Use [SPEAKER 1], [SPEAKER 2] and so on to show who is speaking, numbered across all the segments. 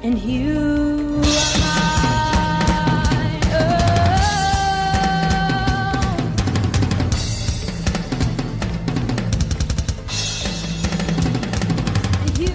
[SPEAKER 1] and you are mine. Oh, you.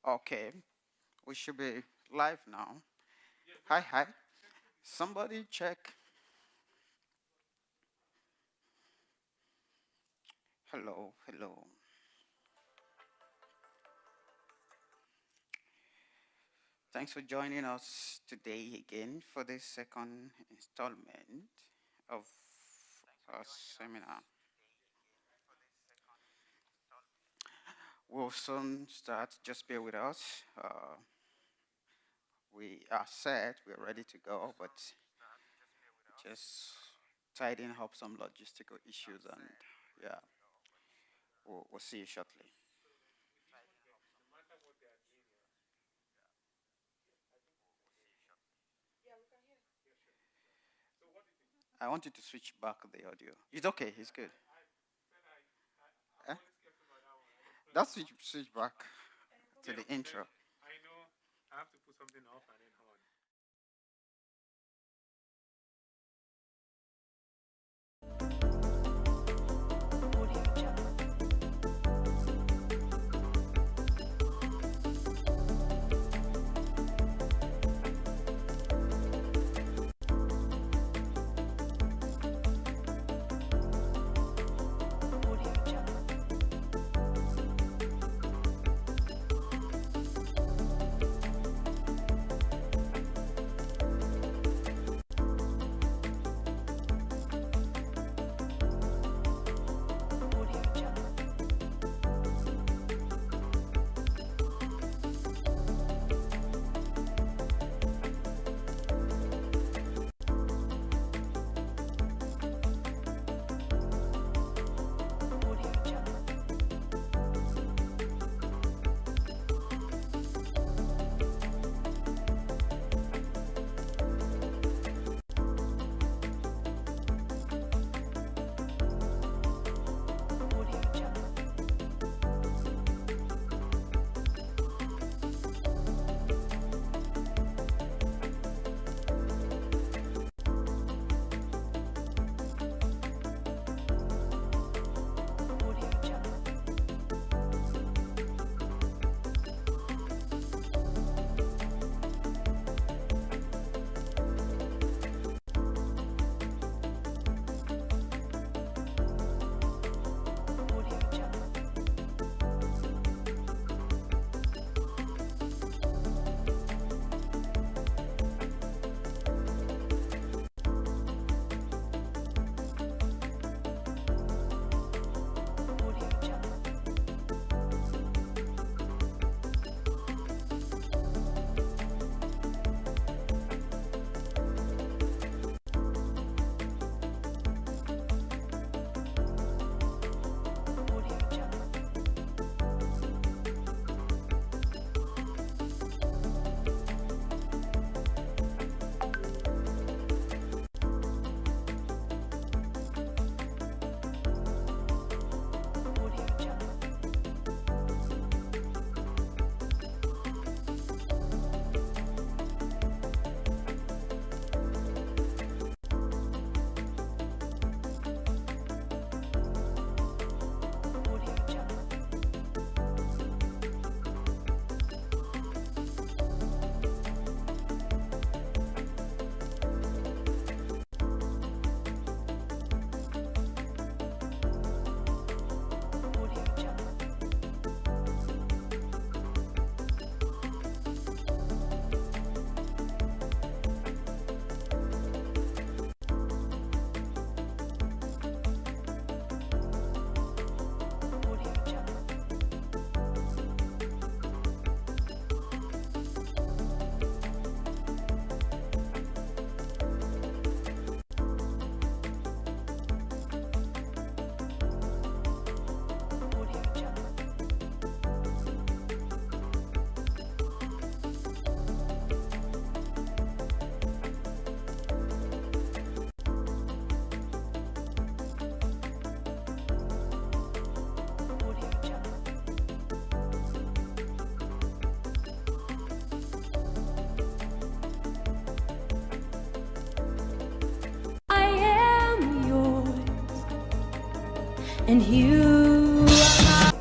[SPEAKER 2] Okay, we should be live now. Hi, hi. Somebody check. Hello, hello. Thanks for joining us today again for this second installment of our seminar. We'll soon start, just bear with us. We are set, we're ready to go, but just tidying up some logistical issues, and yeah, we'll see you shortly. I want you to switch back the audio. It's okay, it's good. Eh? That's switch back to the intro.
[SPEAKER 3] I know I have to put something off and then on.
[SPEAKER 1] and you are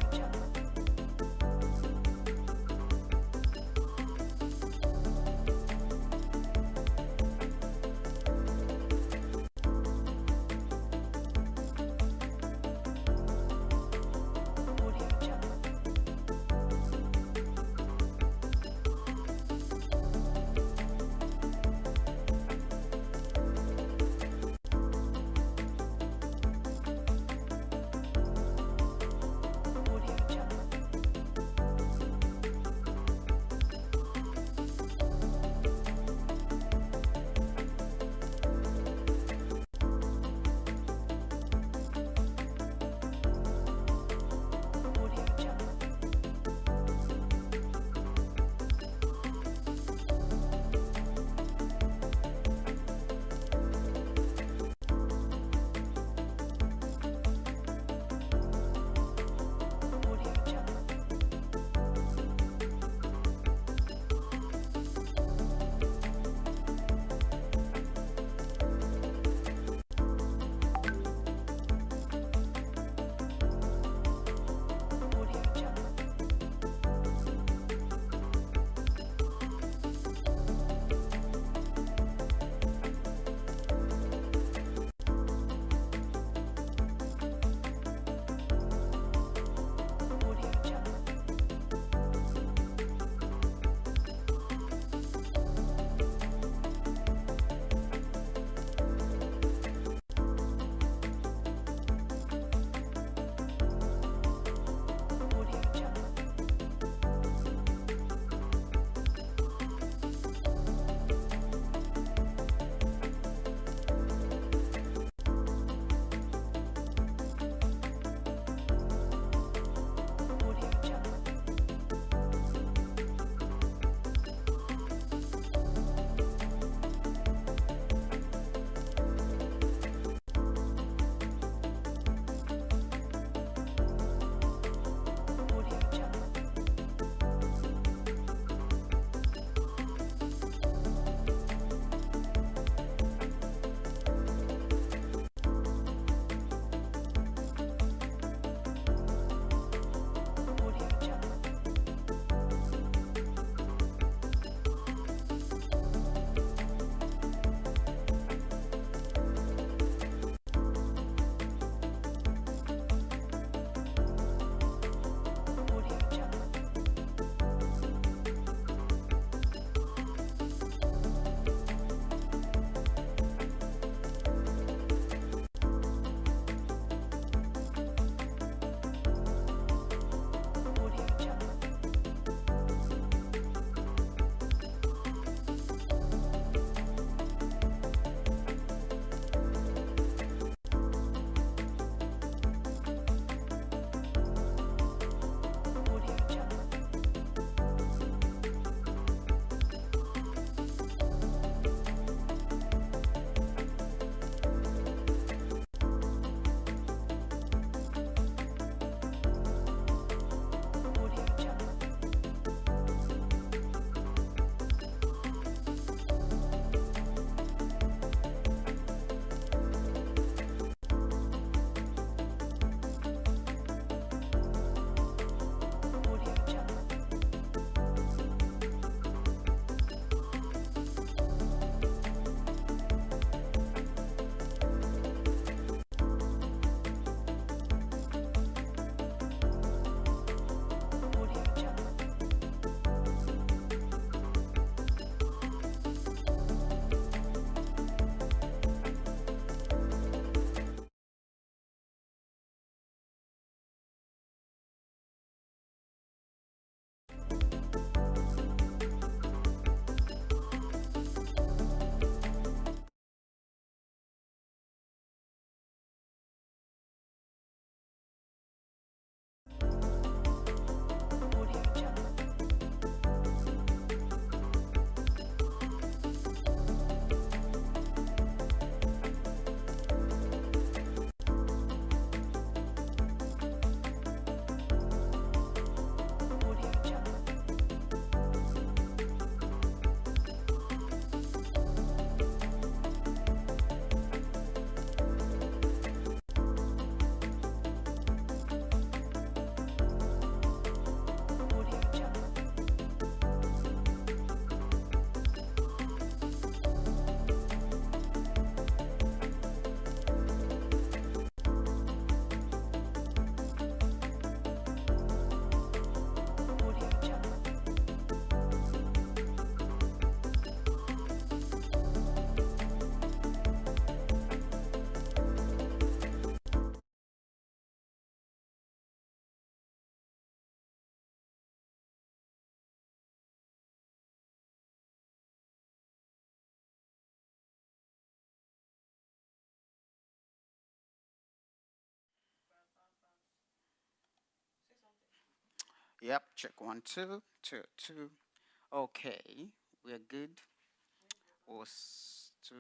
[SPEAKER 2] Yep, check 1, 2, 2, 2. Okay, we're good. Was 2.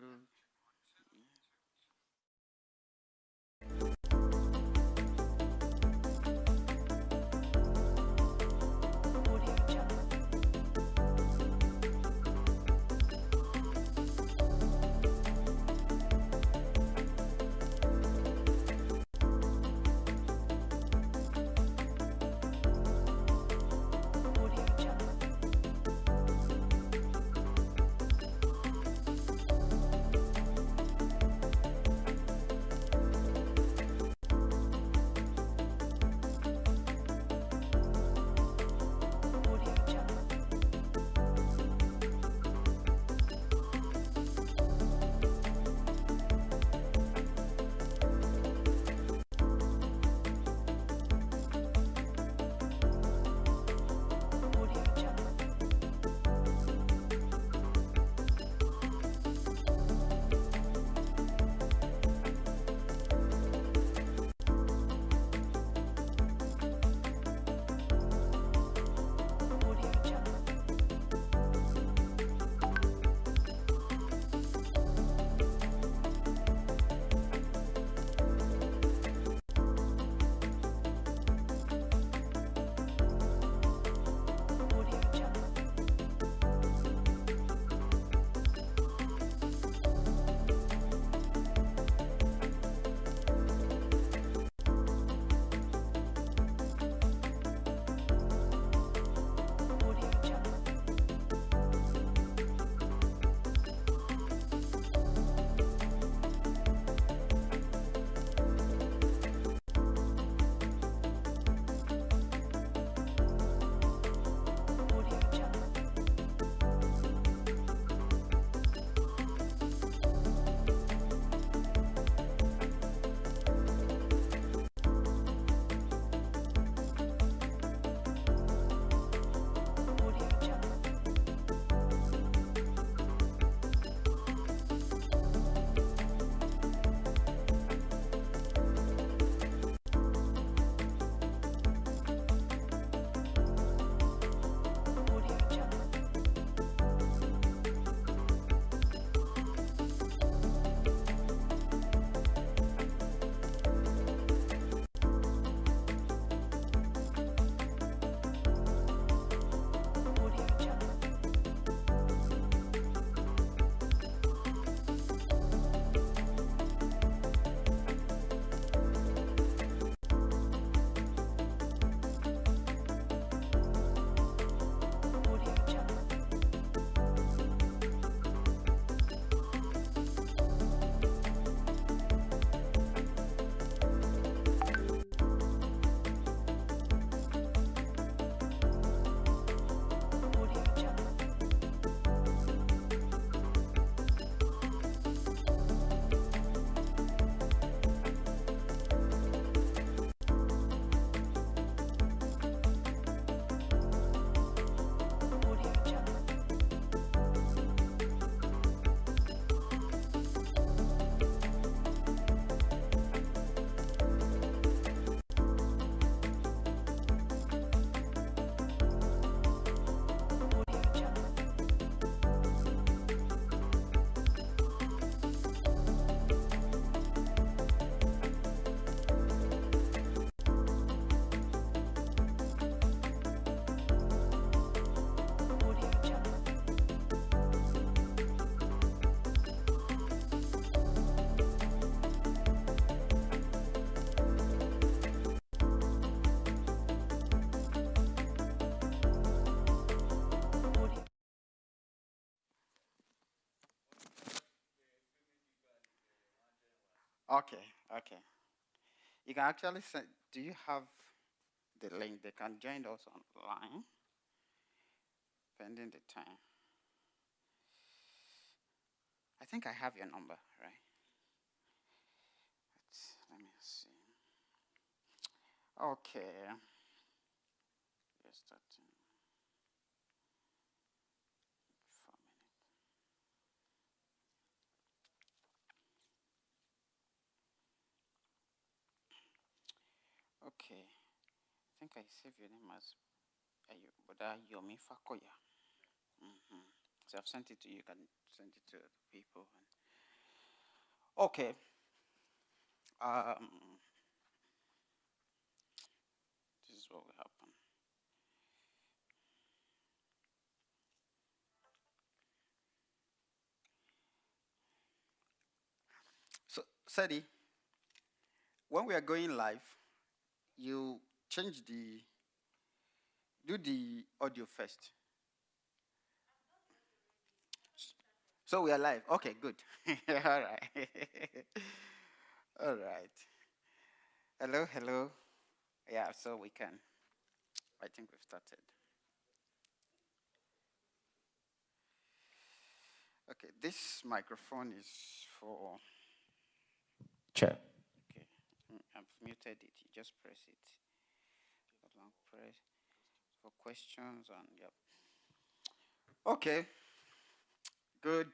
[SPEAKER 2] Okay, okay. You can actually send, do you have the link? They can join us online pending the time. I think I have your number, right? Let me see. Okay. Just starting. 4 minutes. Okay. I think I saved your name as Yomi Fakoya. So I've sent it to you. You can send it to people. Okay. This is what will happen. So, Sadi, when we are going live, you do the audio first. So we are live. Okay, good. All right. All right. Hello. Yeah, so we can. I think we've started. Okay, this microphone is for.
[SPEAKER 4] Check.
[SPEAKER 2] Okay, I've muted it. You just press it. Long press for questions and yep. Okay. Good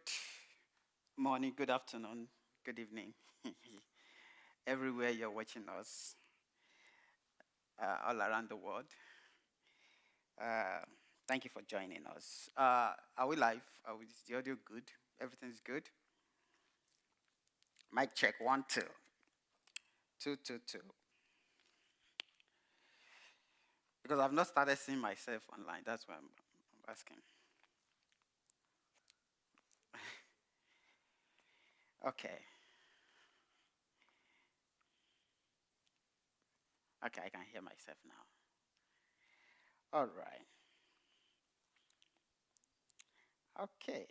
[SPEAKER 2] morning, good afternoon, good evening. Everywhere you're watching us, all around the world. Thank you for joining us. Are we live? Is the audio good? Everything's good? Mic check, 1, 2. 2, 2, 2. Because I've not started seeing myself online. That's why I'm asking. Okay. Okay, I can hear myself now. All right. Okay.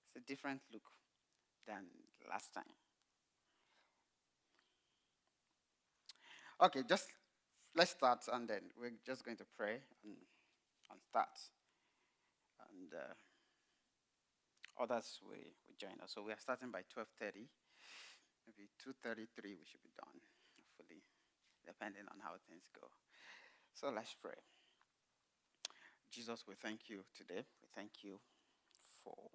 [SPEAKER 2] It's a different look than last time. Okay, just let's start and then we're just going to pray and start. And others will join us. So we are starting by 12:30. Maybe 2:33 we should be done, hopefully, depending on how things go. So let's pray. Jesus, we thank you today. We thank you for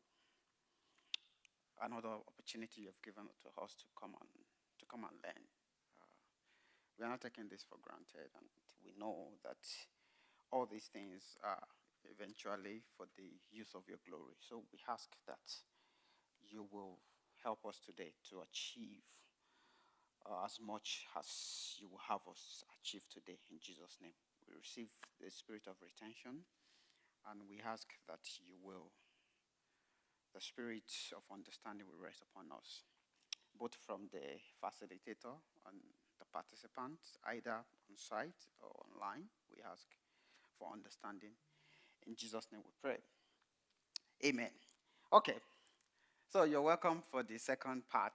[SPEAKER 2] another opportunity you've given to us to come and learn. We are not taking this for granted, and we know that all these things are eventually for the use of your glory. So we ask that you will help us today to achieve as much as you will have us achieve today. In Jesus' name, we receive the spirit of retention, and we ask that the spirit of understanding will rest upon us, both from the facilitator and the participants, either on site or online. We ask for understanding. In Jesus' name we pray. Amen. Okay. So you're welcome for the second part.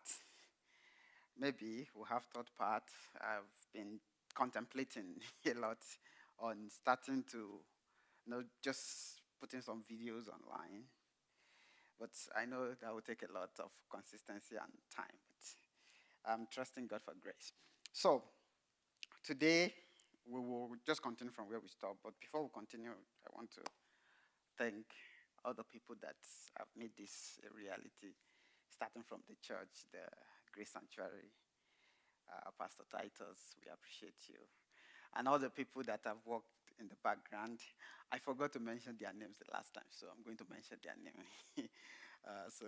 [SPEAKER 2] Maybe we'll have third part. I've been contemplating a lot on starting to, just putting some videos online. But I know that will take a lot of consistency and time. But I'm trusting God for grace. So today we will just continue from where we stopped. But before we continue, I want to thank all the people that have made this a reality, starting from the church, the Grace Sanctuary, Pastor Titus, we appreciate you. And all the people that have worked in the background. I forgot to mention their names the last time, so I'm going to mention their name. So,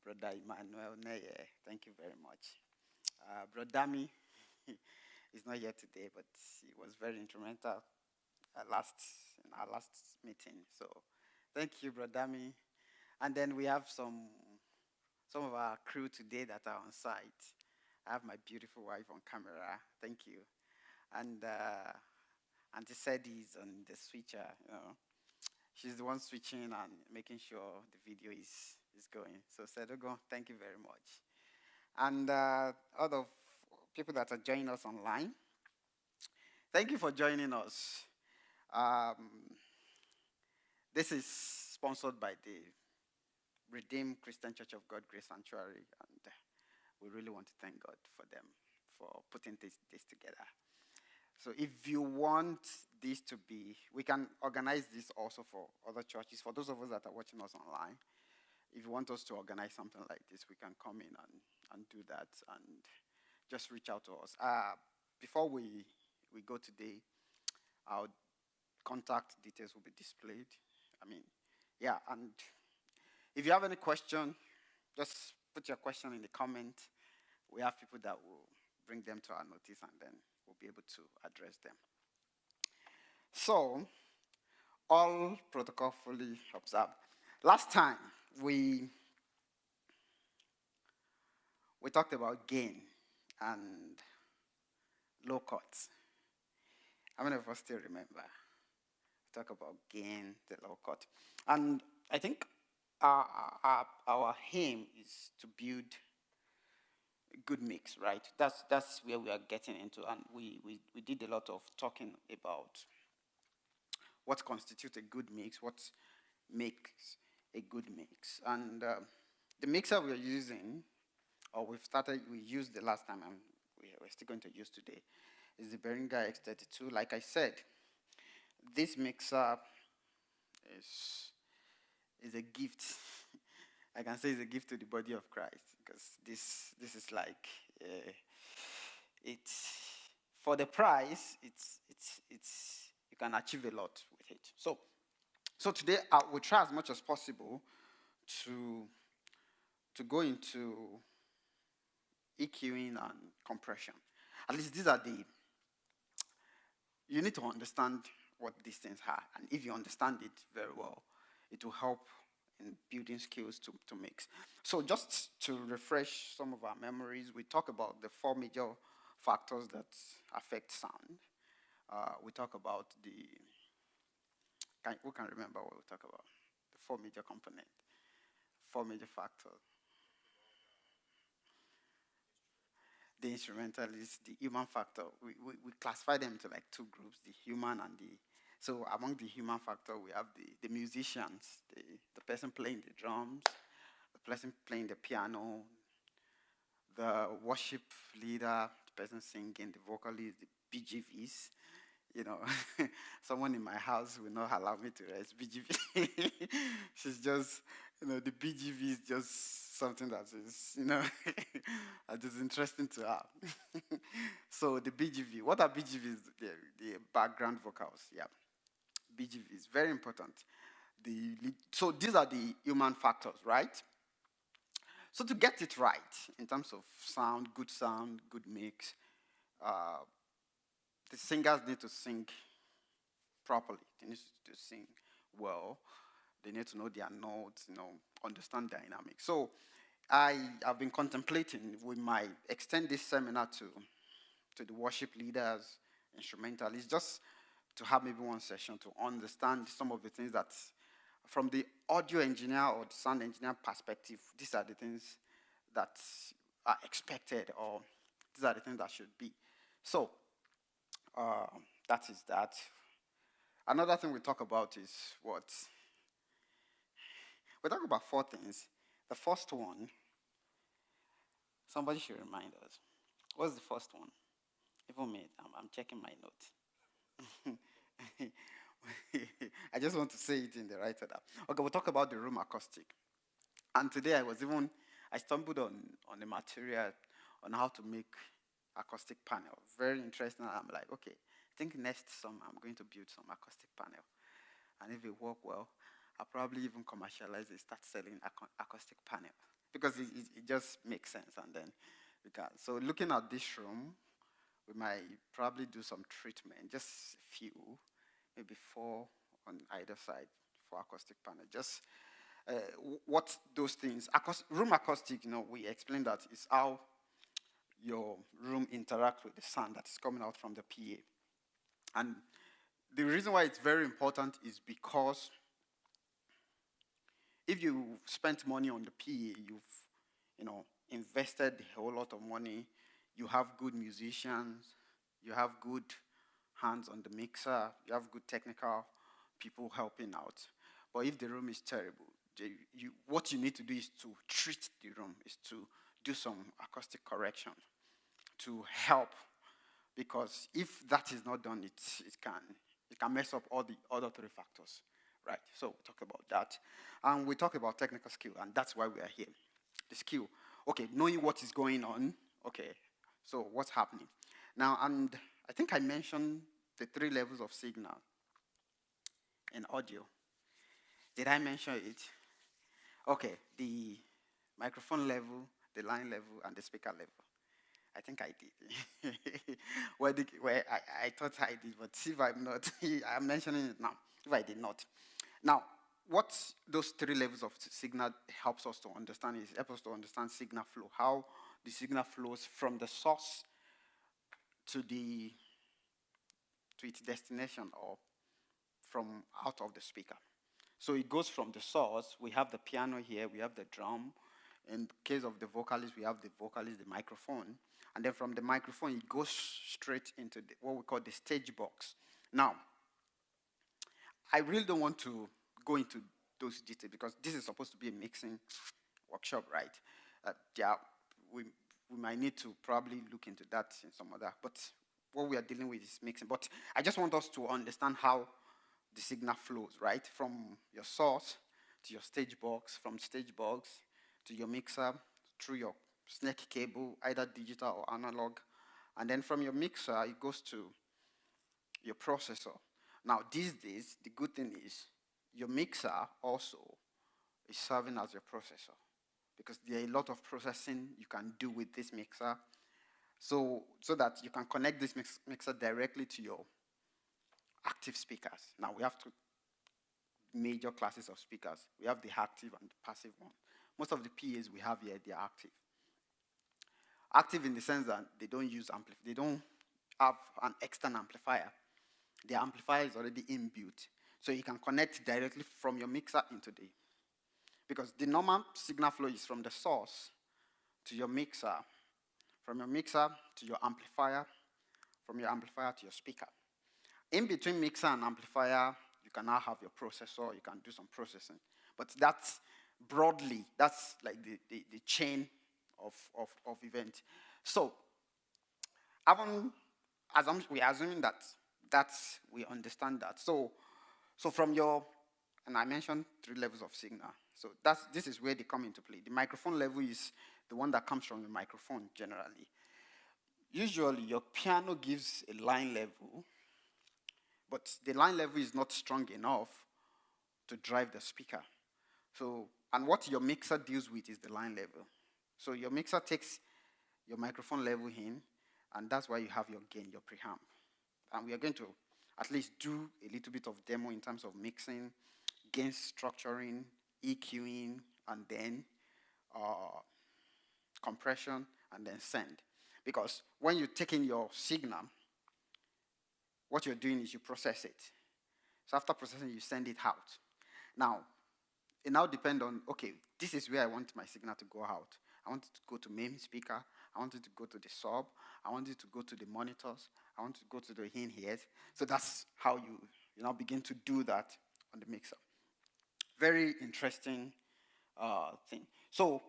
[SPEAKER 2] Brother Emmanuel Neye, thank you very much. Brother Dami is not here today, but he was very instrumental in our last meeting. So, thank you, Brother Dami. And then we have some of our crew today that are on site. I have my beautiful wife on camera. Thank you. And Auntie Sadie is on the switcher. She's the one switching and making sure the video is going. So Sedogo, thank you very much. And other people that are joining us online, thank you for joining us. This is sponsored by the Redeemed Christian Church of God Grace Sanctuary, and we really want to thank God for them for putting this together. So if you want this to be, we can organize this also for other churches. For those of us that are watching us online, if you want us to organize something like this, we can come in and do that, and just reach out to us. Before we go today, contact details will be displayed. Yeah, and if you have any question, just put your question in the comment. We have people that will bring them to our notice, and then we'll be able to address them. So, all protocol fully observed. Last time, we talked about gain and low cuts. How many of us still remember? We talk about gain, the low cut. And I think our aim is to build a good mix, right? That's where we are getting into. And we did a lot of talking about what constitutes a good mix, what makes a good mix. And the mixer we're using, or we used the last time, and we're still going to use today, is the Behringer X32. Like I said, this mixer is a gift. I can say it's a gift to the body of Christ, because this is like it's for the price. It's you can achieve a lot with it. So today we'll try as much as possible to go into EQing and compression. At least these are you need to understand what these things are. And if you understand it very well, it will help in building skills to mix. So just to refresh some of our memories, we talk about the 4 major factors that affect sound. We talk about who can remember what we talk about? The 4 major components, 4 major factors. The instrumentalist, the human factor. We classify them into like 2 groups, the human and so among the human factor, we have the musicians, the person playing the drums, the person playing the piano, the worship leader, the person singing, the vocalist, the BGVs. Someone in my house will not allow me to raise BGV. She's just, the BGV is just something that is, that is interesting to her. So the BGV, what are BGVs? The background vocals, yeah. BGV is very important. So these are the human factors, right? So to get it right, in terms of sound, good mix, the singers need to sing properly. They need to sing well. They need to know their notes, understand dynamics. So I have been contemplating, we might extend this seminar to the worship leaders, instrumentalists, just to have maybe one session to understand some of the things that, from the audio engineer or the sound engineer perspective, these are the things that are expected, or these are the things that should be. So that is that. Another thing we talk about is what? We talk about 4 things. The first one, somebody should remind us. What's the first one? Even me, I'm checking my notes. I just want to say it in the right order. Okay, we'll talk about the room acoustic. And today I stumbled on a material on how to make acoustic panel. Very interesting. I'm like, okay, I think next summer I'm going to build some acoustic panel. And if it work well, I'll probably even commercialize it, start selling acoustic panel. Because it just makes sense. And then we can. So looking at this room, we might probably do some treatment, just a few, maybe 4 on either side for acoustic panel. Just what those things, room acoustic, we explained that is how your room interacts with the sound that is coming out from the PA. And the reason why it's very important is because if you spent money on the PA, you've invested a whole lot of money. You have good musicians, you have good hands on the mixer, you have good technical people helping out. But if the room is terrible, what you need to do is to treat the room, is to do some acoustic correction to help. Because if that is not done, it can mess up all the other 3 factors, right? So we talk about that. And we talk about technical skill, and that's why we are here. The skill. Okay, knowing what is going on, okay. So what's happening? Now, and I think I mentioned the 3 levels of signal. in audio. Did I mention it? Okay, the microphone level, the line level, and the speaker level. I think I did. where I thought I did, but see if I'm not, I'm mentioning it now, if I did not. Now, what those three levels of signal helps us to understand is helps us to understand signal flow, how the signal flows from the source to its destination or from out of the speaker. So it goes from the source. We have the piano here, we have the drum. In the case of the vocalist, we have the vocalist, the microphone. And then from the microphone, it goes straight into what we call the stage box. Now, I really don't want to go into those details because this is supposed to be a mixing workshop, right? We might need to probably look into that in some other, but what we are dealing with is mixing. But I just want us to understand how the signal flows, right? From your source to your stage box, from stage box to your mixer, through your snake cable, either digital or analog. And then from your mixer, it goes to your processor. Now, these days, the good thing is your mixer also is serving as your processor because there are a lot of processing you can do with this mixer so that you can connect this mixer directly to your active speakers. Now, we have two major classes of speakers. We have the active and the passive one. Most of the PAs we have here, they are active. Active in the sense that they don't use they don't have an external amplifier. The amplifier is already inbuilt. So you can connect directly from your mixer into because the normal signal flow is from the source to your mixer, from your mixer to your amplifier, from your amplifier to your speaker. In between mixer and amplifier, you can now have your processor, you can do some processing. But that's broadly, that's like the chain of event. So, we are assuming that we understand that. So from and I mentioned three levels of signal. So this is where they come into play. The microphone level is the one that comes from the microphone generally. Usually your piano gives a line level, but the line level is not strong enough to drive the speaker. So, and what your mixer deals with is the line level. So your mixer takes your microphone level in, and that's why you have your gain, your preamp. And we are going to at least do a little bit of demo in terms of mixing, gain structuring, EQing, and then compression, and then send. Because when you take in your signal, what you're doing is you process it. So after processing, you send it out. Now, it now depends on, okay, this is where I want my signal to go out. I want it to go to main speaker. I want it to go to the sub. I want it to go to the monitors. I want it to go to the in-ears. So that's how you now begin to do that on the mixer. Very interesting thing. So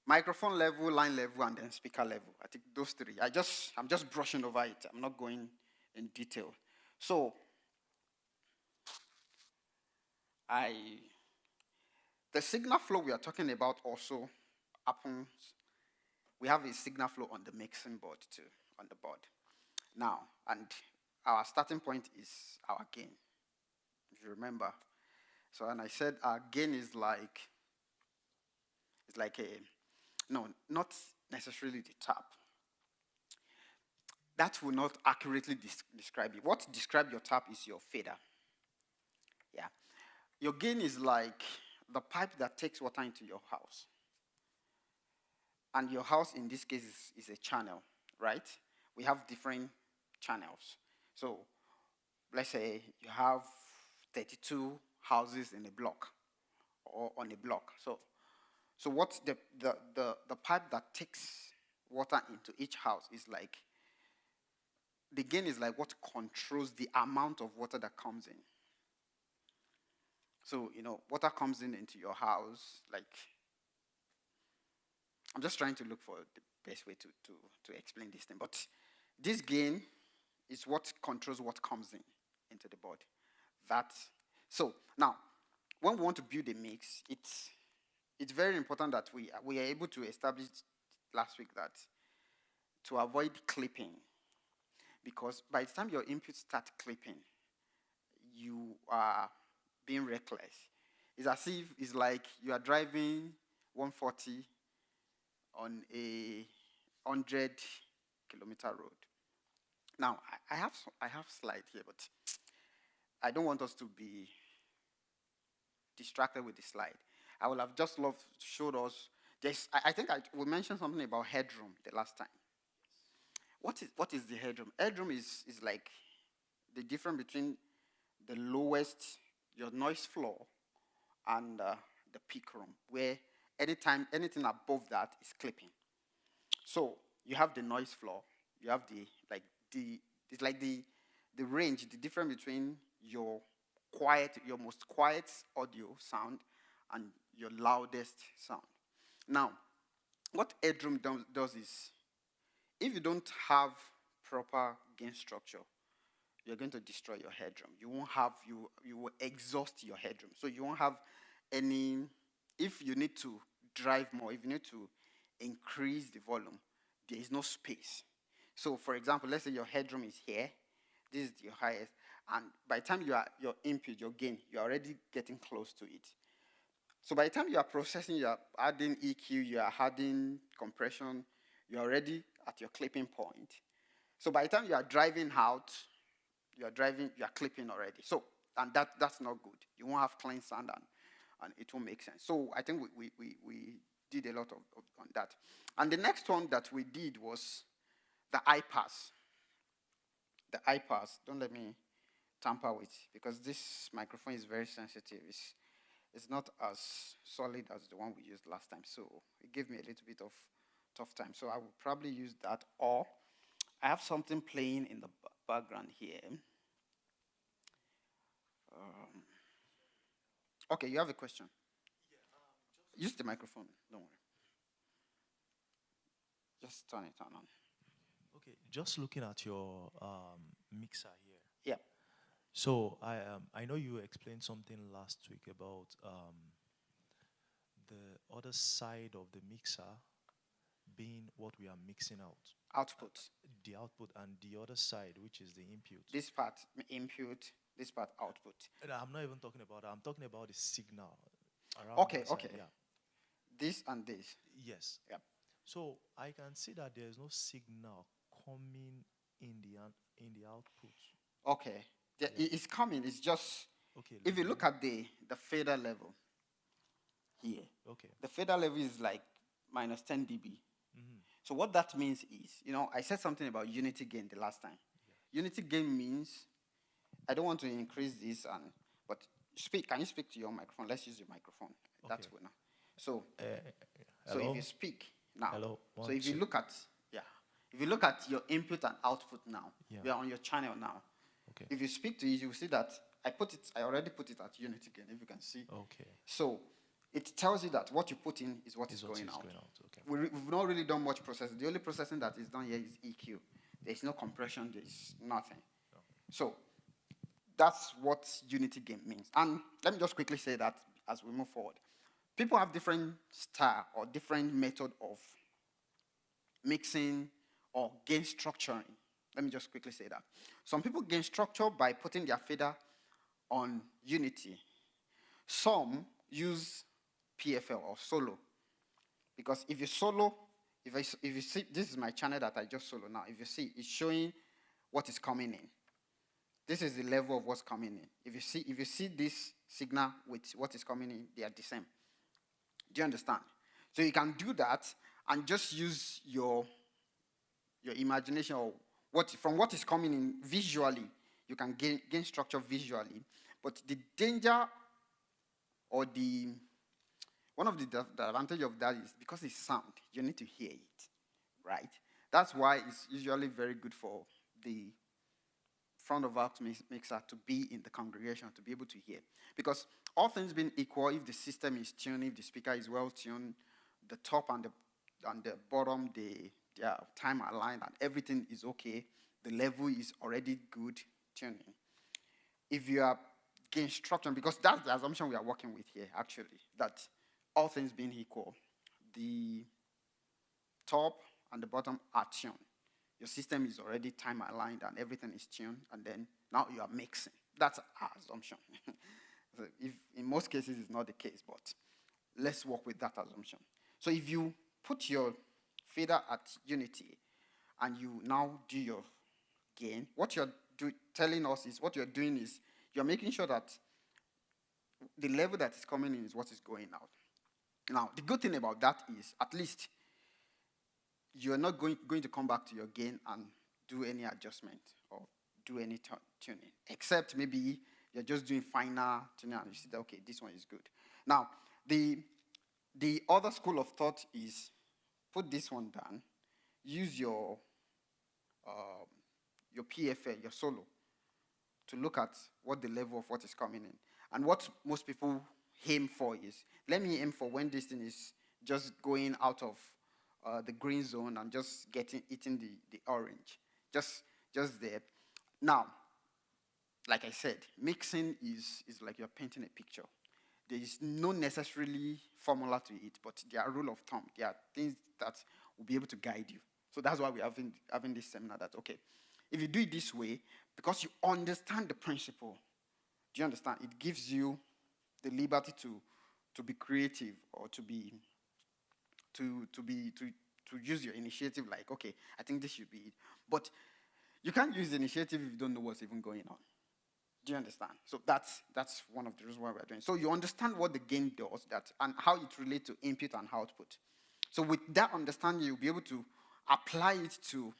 [SPEAKER 2] microphone level, line level, and then speaker level. I think those three. I'm just brushing over it. I'm not going in detail. So the signal flow we are talking about also happens. We have a signal flow on the mixing board too, on the board. Now, and our starting point is our gain, if you remember. So, and I said our gain is like, it's like no, not necessarily the tap. That will not accurately describe it. What describes your tap is your fader. Yeah. Your gain is like the pipe that takes water into your house. And your house, in this case, is a channel, right? We have different channels. So let's say you have 32 houses in a block or on a block. So what's the pipe that takes water into each house is like, the gain is like what controls the amount of water that comes in. So, water comes into your house, like, I'm just trying to look for the best way to explain this thing. But this gain is what controls what comes into the board. So now, when we want to build a mix, it's very important that we are able to establish last week that to avoid clipping, because by the time your inputs start clipping, you are being reckless. It's as if it's like you are driving 140 on a 100-kilometer road. Now, I have slide here, but I don't want us to be distracted with the slide. I would have just loved to show us. I think we mentioned something about headroom the last time. What is the headroom? Headroom is like the difference between the lowest, your noise floor, and the peak room, where anything above that is clipping. So you have the noise floor, you have it's like the range, the difference between your most quiet audio sound and your loudest sound. Now, what headroom does is, if you don't have proper gain structure, you're going to destroy your headroom. You will exhaust your headroom. So you won't have any, if you need to drive more, if you need to increase the volume, there is no space. So for example, let's say your headroom is here, this is your highest, and by the time your input, your gain, you're already getting close to it. So by the time you are processing, you are adding EQ, you are adding compression, you're already at your clipping point. So by the time you are driving out, you are clipping already. So, and that's not good. You won't have clean sound and it won't make sense. So I think we did a lot on that. And the next one that we did was the I-pass. The I-pass, don't let me tamper with, because this microphone is very sensitive. It's not as solid as the one we used last time. So it gave me a little bit of tough time. So I will probably use that, or I have something playing in the background here. Okay, you have a question? Yeah, use the microphone, don't worry. Just turn it on.
[SPEAKER 5] Okay, just looking at your mixer here.
[SPEAKER 2] Yeah.
[SPEAKER 5] So I know you explained something last week about the other side of the mixer being what we are mixing out.
[SPEAKER 2] Output.
[SPEAKER 5] The output, and the other side, which is the input.
[SPEAKER 2] This part input, this part output.
[SPEAKER 5] I'm not even talking about that. I'm talking about the signal around
[SPEAKER 2] Okay.
[SPEAKER 5] Yeah.
[SPEAKER 2] This and this.
[SPEAKER 5] Yes.
[SPEAKER 2] Yeah.
[SPEAKER 5] So I can see that there is no signal coming in the output.
[SPEAKER 2] Okay. It's coming. It's just,
[SPEAKER 5] okay.
[SPEAKER 2] If you look at the fader level here,
[SPEAKER 5] okay,
[SPEAKER 2] the fader level is like minus 10 dB.
[SPEAKER 5] Mm-hmm.
[SPEAKER 2] So what that means is, I said something about unity gain the last time. Yeah. Unity gain means, I don't want to increase this, but speak. Can you speak to your microphone? Let's use your microphone. Okay. That's good now. So, so if you speak now,
[SPEAKER 5] hello.
[SPEAKER 2] So if you look at, if you look at your input and output now, we are on your channel now.
[SPEAKER 5] Okay.
[SPEAKER 2] If you speak to it, you will see that I already put it at unity gain, if you can see.
[SPEAKER 5] Okay.
[SPEAKER 2] So it tells you that what you put in is what is going out.
[SPEAKER 5] Okay.
[SPEAKER 2] We've not really done much processing. The only processing that is done here is EQ. There's no compression, there's nothing. No. So that's what unity gain means. And let me just quickly say that as we move forward. People have different style or different method of mixing or gain structuring. Let me just quickly say that. Some people gain structure by putting their fader on unity. Some use PFL or solo. Because if you solo, if you see, this is my channel that I just solo now. If you see, it's showing what is coming in. This is the level of what's coming in. If you see this signal with what is coming in, they are the same. Do you understand? So you can do that and just use your imagination, or from what is coming in visually. You can gain structure visually. But the danger, or one of the advantage of that is because it's sound, you need to hear it, right? That's why it's usually very good for the front of house mixer to be in the congregation, to be able to hear. Because all things being equal, if the system is tuned, if the speaker is well tuned, the top and the bottom, they are time aligned and everything is okay, the level is already good tuning. If you are gain structure, because that's the assumption we are working with here, actually, that all things being equal, the top and the bottom are tuned. Your system is already time aligned and everything is tuned, and then now you are mixing. That's our assumption. So if in most cases it's not the case, but let's work with that assumption. So if you put your fader at unity and you now do your gain, what you're telling us is what you're doing is you're making sure that the level that is coming in is what is going out. Now, the good thing about that is at least you're not going to come back to your gain and do any adjustment or do any tuning, except maybe you're just doing finer tuning and you see that, okay, this one is good. Now, the other school of thought is put this one down, use your PFL, your solo, to look at what the level of what is coming in. And what most people aim for is, let me aim for when this thing is just going out of the green zone and just eating the orange. Just there. Now, like I said, mixing is like you're painting a picture. There is no necessarily formula to it, but there are rule of thumb. There are things that will be able to guide you. So that's why we're having this seminar that, okay, if you do it this way, because you understand the principle, do you understand? It gives you the liberty to be creative or to use your initiative like, okay, I think this should be it. But you can't use the initiative if you don't know what's even going on. Do you understand? So that's one of the reasons why we're doing it. So you understand what the gain does and how it relates to input and output. So with that understanding, you'll be able to apply it to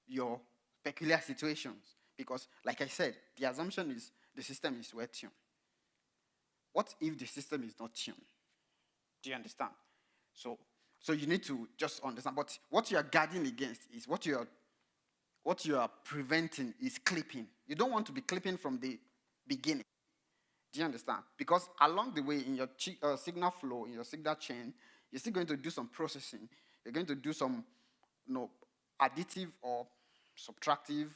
[SPEAKER 2] your peculiar situations. Because, like I said, the assumption is the system is well tuned. What if the system is not tuned? Do you understand? So you need to just understand. But what you are guarding against is what you are preventing is clipping. You don't want to be clipping from the beginning. Do you understand? Because along the way in your signal flow, in your signal chain, you're still going to do some processing. You're going to do some additive or subtractive,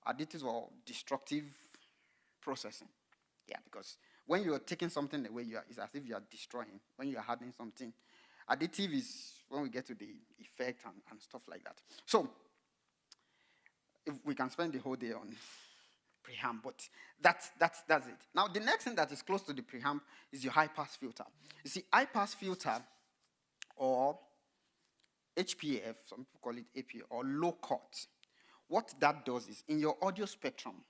[SPEAKER 2] additive or destructive processing. Yeah, because when you're taking something away, it's as if you are destroying. When you are adding something, additive is when we get to the effect and stuff like that. So, if we can spend the whole day on preamp, but that's it. Now, the next thing that is close to the preamp is your high-pass filter. You see, high-pass filter, or HPF, some people call it APF, or low cut. What that does is, in your audio spectrum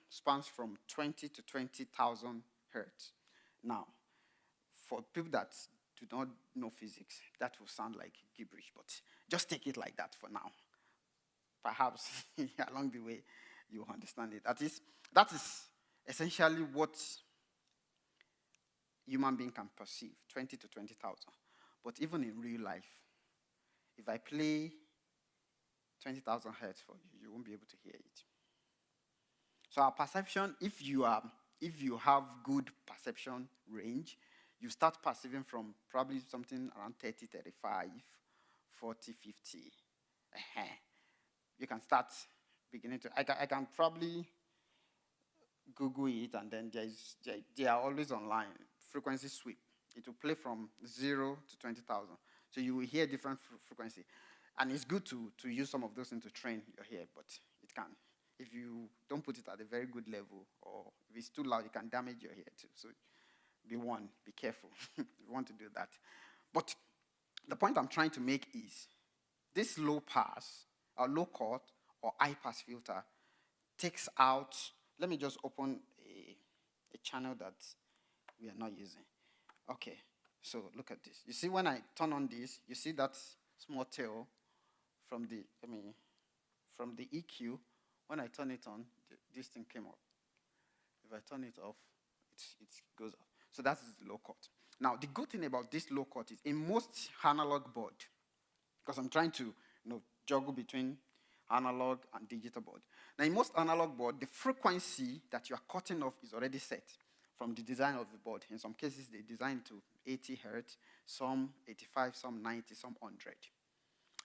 [SPEAKER 2] spans from 20 to 20,000 hertz. Now, for people that do not know physics, that will sound like gibberish, but just take it like that for now. Perhaps along the way you understand it. That is essentially what human being can perceive, 20 to 20,000. But even in real life, if I play 20,000 hertz for you, you won't be able to hear it. So our perception, if you have good perception range, you start perceiving from probably something around 30, 35, 40, 50. You can start beginning to, I can probably Google it, and then they are always online. Frequency sweep. It will play from 0 to 20,000. So you will hear different frequency. And it's good to use some of those things to train your ear, but it can. If you don't put it at a very good level, or if it's too loud, it can damage your ear too. So be careful if you want to do that. But the point I'm trying to make is this low pass, or low cut, or high pass filter takes out, let me just open a channel that we are not using. Okay, so look at this. You see when I turn on this, you see that small tail from the EQ. When I turn it on, this thing came up. If I turn it off, it goes off. So that is the low cut. Now, the good thing about this low cut is in most analog board, because I'm trying to juggle between analog and digital board. Now, in most analog board, the frequency that you are cutting off is already set from the design of the board. In some cases, they design to 80 hertz, some 85, some 90, some 100,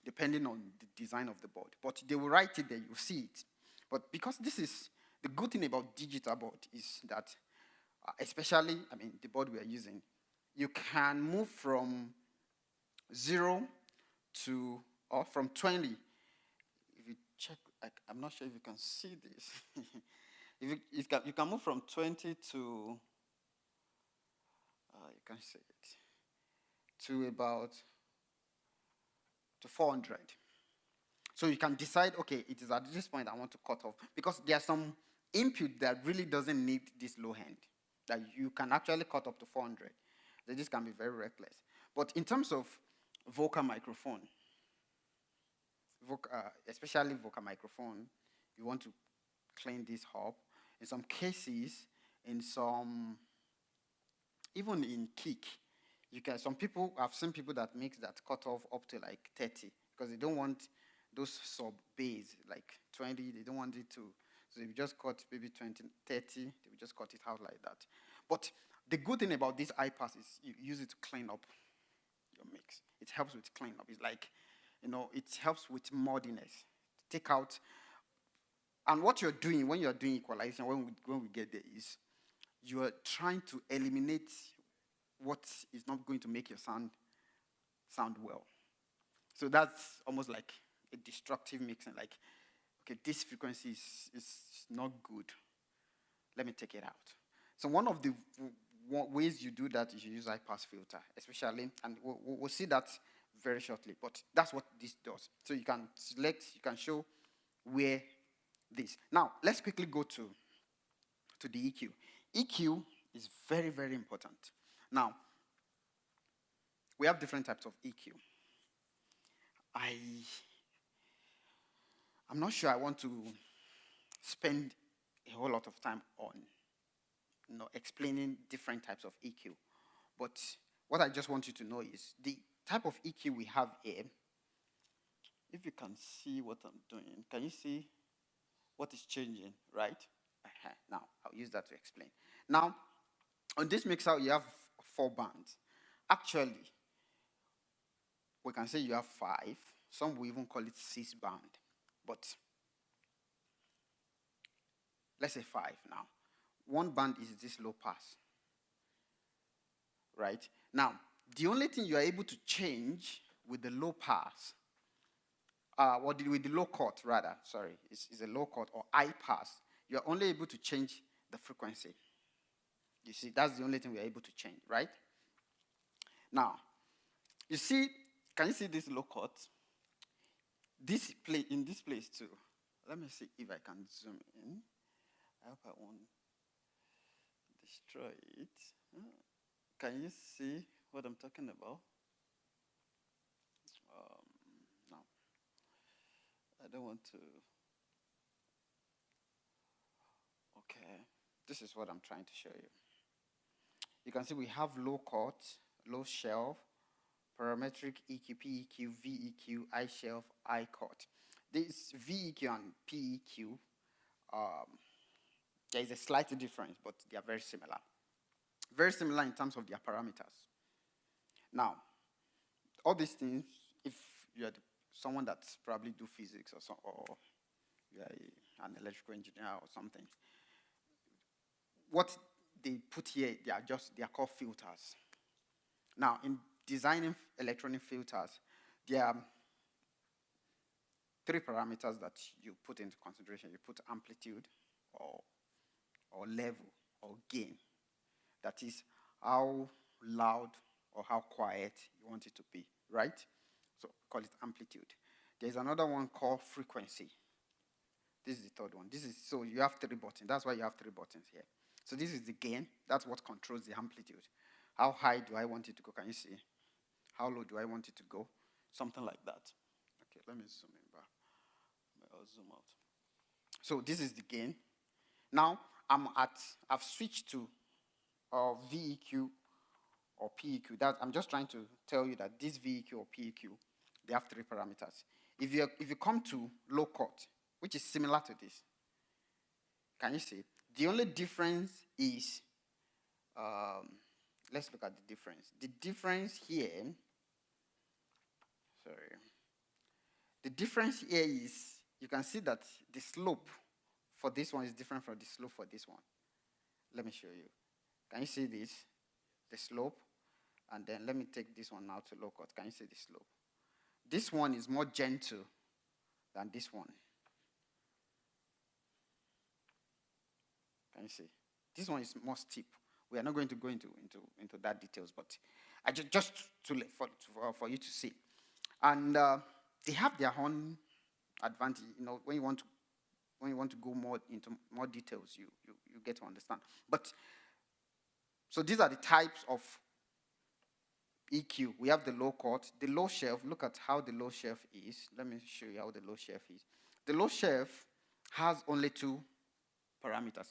[SPEAKER 2] depending on the design of the board. But they will write it there, you see it. But because this is, the good thing about digital board is that, especially, the board we are using, you can move from 0 to, or from 20. If you check, I'm not sure if you can see this. If you can move from 20 to, you can see it, to about to 400. So you can decide, okay, it is at this point I want to cut off, because there are some input that really doesn't need this low end, that you can actually cut up to 400. That this can be very reckless. But in terms of vocal microphone, especially vocal microphone, you want to clean this up. In some cases, even in kick, some people, I've seen people that makes that cutoff up to like 30, because they don't want those sub bass, like 20, they don't want it to, so they just cut maybe 20, 30, they will just cut it out like that. But the good thing about this iPass is you use it to clean up your mix. It helps with clean up. It's like, it helps with muddiness. Take out, and what you're doing when you're doing equalization, when we get there, is you are trying to eliminate what is not going to make your sound well. So that's almost like a destructive mixing. Like, okay, this frequency is not good. Let me take it out. So one of the ways you do that is you use high pass filter, especially, and we'll see that very shortly. But that's what this does. So you can select, you can show where this. Now let's quickly go to the EQ. EQ is very, very important. Now, we have different types of EQ. I'm not sure I want to spend a whole lot of time on explaining different types of EQ. But what I just want you to know is the type of EQ we have here. If you can see what I'm doing, can you see what is changing, right? Now, I'll use that to explain. Now, on this mixer, you have 4 bands. Actually, we can say you have 5. Some will even call it 6 band. But let's say 5 now. 1 band is this low pass. Right? Now, the only thing you are able to change with the low pass, with the low cut rather, sorry, is a low cut or high pass, you are only able to change the frequency. You see, that's the only thing we are able to change, right? Now, you see, can you see this low cut? In this place too. Let me see if I can zoom in. I hope I won't destroy it. Can you see what I'm talking about? No. I don't want to. Okay. This is what I'm trying to show you. You can see we have low cut, low shelf, parametric EQ, PEQ, VEQ, high shelf, high cut. This VEQ and PEQ, there is a slight difference, but they are very similar. Very similar in terms of their parameters. Now, all these things, if you are someone that probably do physics or you are an electrical engineer or something, what they put here, they are called filters. Now, in designing electronic filters, there are 3 parameters that you put into consideration. You put amplitude or level or gain. That is how loud or how quiet you want it to be, right? So call it amplitude. There's another one called frequency. This is the third one. So you have 3 buttons. That's why you have 3 buttons here. So this is the gain. That's what controls the amplitude. How high do I want it to go? Can you see? How low do I want it to go? Something like that. Okay, let me zoom in back. I'll zoom out. So this is the gain. Now I've switched to VEQ or PEQ. I'm just trying to tell you that this VEQ or PEQ, they have 3 parameters. If you come to low cut, which is similar to this, can you see? The only difference is, let's look at the difference. The difference here, the difference here is, you can see that the slope for this one is different from the slope for this one. Let me show you. Can you see this? The slope. And then let me take this one now to low cut. Can you see the slope? This one is more gentle than this one. you see? This one is more steep. We are not going to go into that details, but I just for you to see. And they have their own advantage. When you want to go more into more details, you get to understand. But so these are the types of EQ. We have the low cut, the low shelf. Look at how the low shelf is. Let me show you how the low shelf is. The low shelf has only 2 parameters.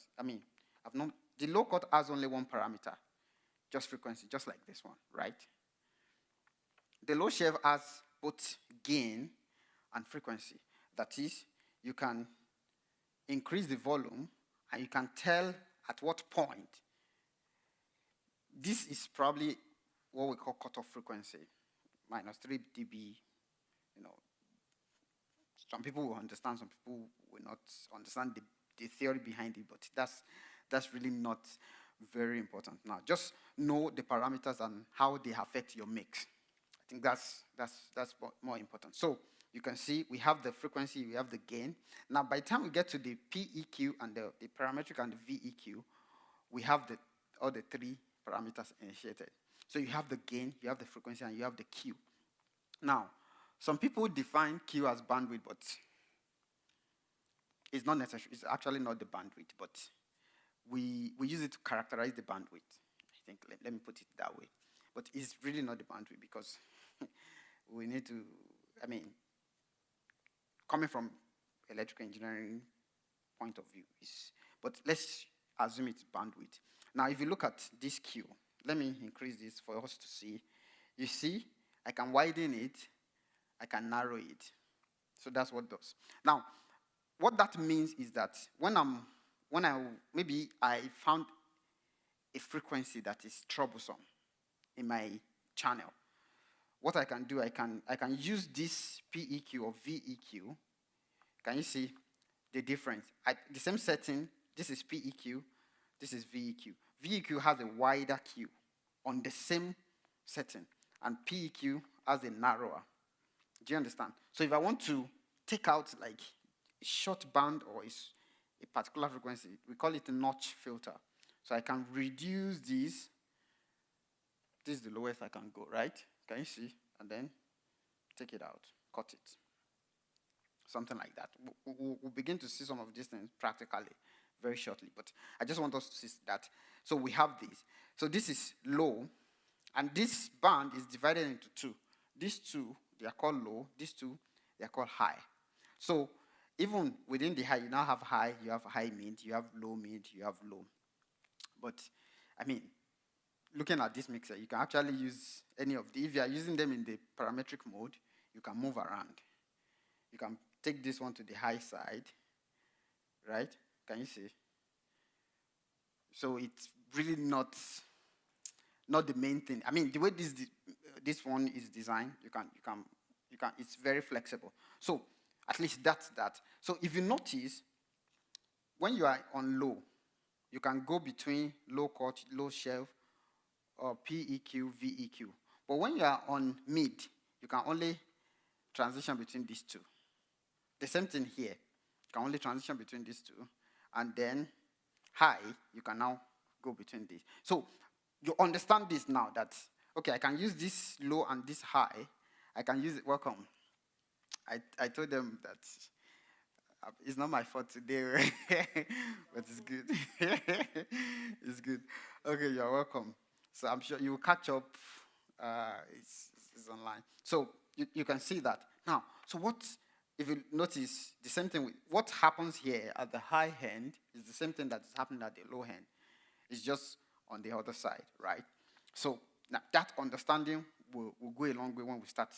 [SPEAKER 2] The low cut has only 1 parameter, just frequency, just like this one, right? The low shelf has both gain and frequency. That is, you can increase the volume and you can tell at what point. This is probably what we call cutoff frequency, minus 3 dB. Some people will understand, some people will not understand the theory behind it, but that's really not very important. Now, just know the parameters and how they affect your mix. I think that's more important. So you can see we have the frequency, we have the gain. Now, by the time we get to the PEQ and the parametric and the VEQ, we have all the 3 parameters initiated. So you have the gain, you have the frequency, and you have the Q. Now, some people define Q as bandwidth, but it's not necessary. It's actually not the bandwidth, but we use it to characterize the bandwidth. I think, let me put it that way. But it's really not the bandwidth because we need to, coming from electrical engineering point of view, but let's assume it's bandwidth. Now, if you look at this Q, let me increase this for us to see. You see, I can widen it, I can narrow it. So that's what it does. Now, what that means is that maybe I found a frequency that is troublesome in my channel. What I can do, I can use this PEQ or VEQ. Can you see the difference? The same setting, this is PEQ, this is VEQ. VEQ has a wider Q on the same setting, and PEQ has a narrower. Do you understand? So if I want to take out like a short band or a particular frequency, we call it a notch filter. So I can reduce this. This is the lowest I can go, right? Can you see? And then take it out, cut it. Something like that. We'll begin to see some of these things practically very shortly, but I just want us to see that. So we have this. So this is low, and this band is divided into 2. These 2, they are called low. These 2, they are called high. So even within the high, you now have high, you have high mid, you have low mid, you have low. But, looking at this mixer, you can actually use any of these. If you are using them in the parametric mode, you can move around. You can take this one to the high side, right? Can you see? So it's really not the main thing. The way this one is designed, you can. It's very flexible. So at least that's that. So if you notice, when you are on low, you can go between low cut, low shelf, or PEQ, VEQ. But when you are on mid, you can only transition between these 2. The same thing here. You can only transition between these 2. And then high, you can now go between these. So you understand this now that, okay, I can use this low and this high. I can use it. Welcome. I told them that it's not my fault today, but it's good. It's good. Okay, you're welcome. So I'm sure you will catch up. It's online. So you can see that. Now, so if you notice, the same thing, what happens here at the high end is the same thing that is happening at the low end. It's just on the other side, right? So now that understanding will go a long way when we start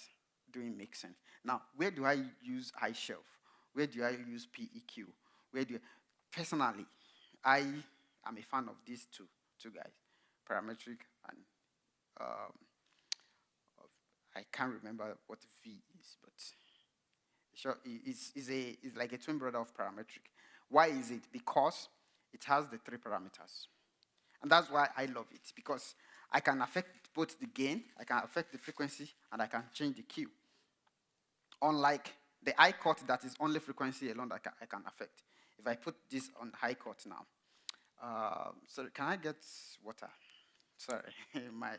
[SPEAKER 2] doing mixing. Now, where do I use high shelf? Where do I use PEQ? Personally, I am a fan of these two guys, parametric and I can't remember what V is, but sure, it's like a twin brother of parametric. Why is it? Because it has the 3 parameters. And that's why I love it, because I can affect both the gain, I can affect the frequency, and I can change the Q. Unlike the high cut that is only frequency alone that I can affect. If I put this on high cut now, Sorry, can I get water? Sorry, my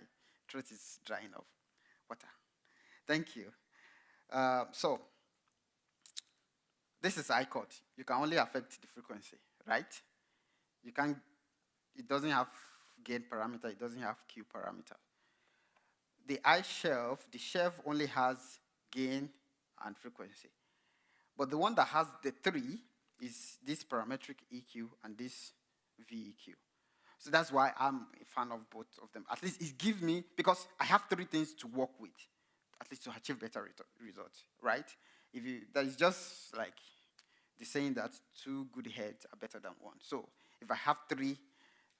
[SPEAKER 2] throat is drying up. Water. Thank you. So, this is I chord. You can only affect the frequency, right? You can't, it doesn't have gain parameter, it doesn't have Q parameter. The I shelf, the shelf only has gain and frequency. But the one that has the three is this parametric EQ and this VEQ. So that's why I'm a fan of both of them. At least it gives me, because I have three things to work with, at least to achieve better results, right? That is just like the saying that two good heads are better than one. So if I have three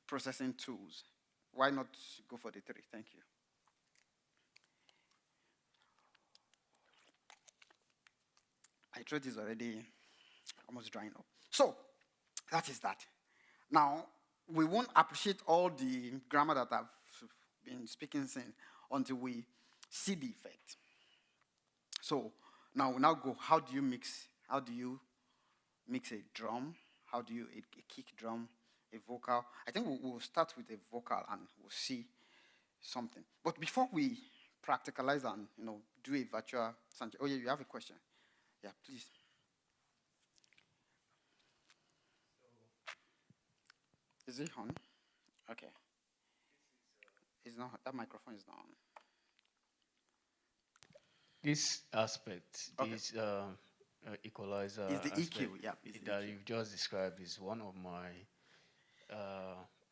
[SPEAKER 2] processing tools, why not go for the three? Thank you. My throat is already almost drying up. So that is that. Now, we won't appreciate all the grammar that I've been speaking since until we see the effect. So now we go, how do you mix a drum? How do you, a kick drum, a vocal? I think we'll start with a vocal and we'll see something. But before we practicalize and do a virtual sound check. Oh yeah, you have a question? Yeah, please. Is it on? Okay. It's not. That microphone is not on.
[SPEAKER 6] This aspect,
[SPEAKER 2] Okay.
[SPEAKER 6] this equalizer
[SPEAKER 2] Is the
[SPEAKER 6] aspect
[SPEAKER 2] EQ? Yeah. Is the
[SPEAKER 6] that
[SPEAKER 2] EQ.
[SPEAKER 6] you've just described is one of my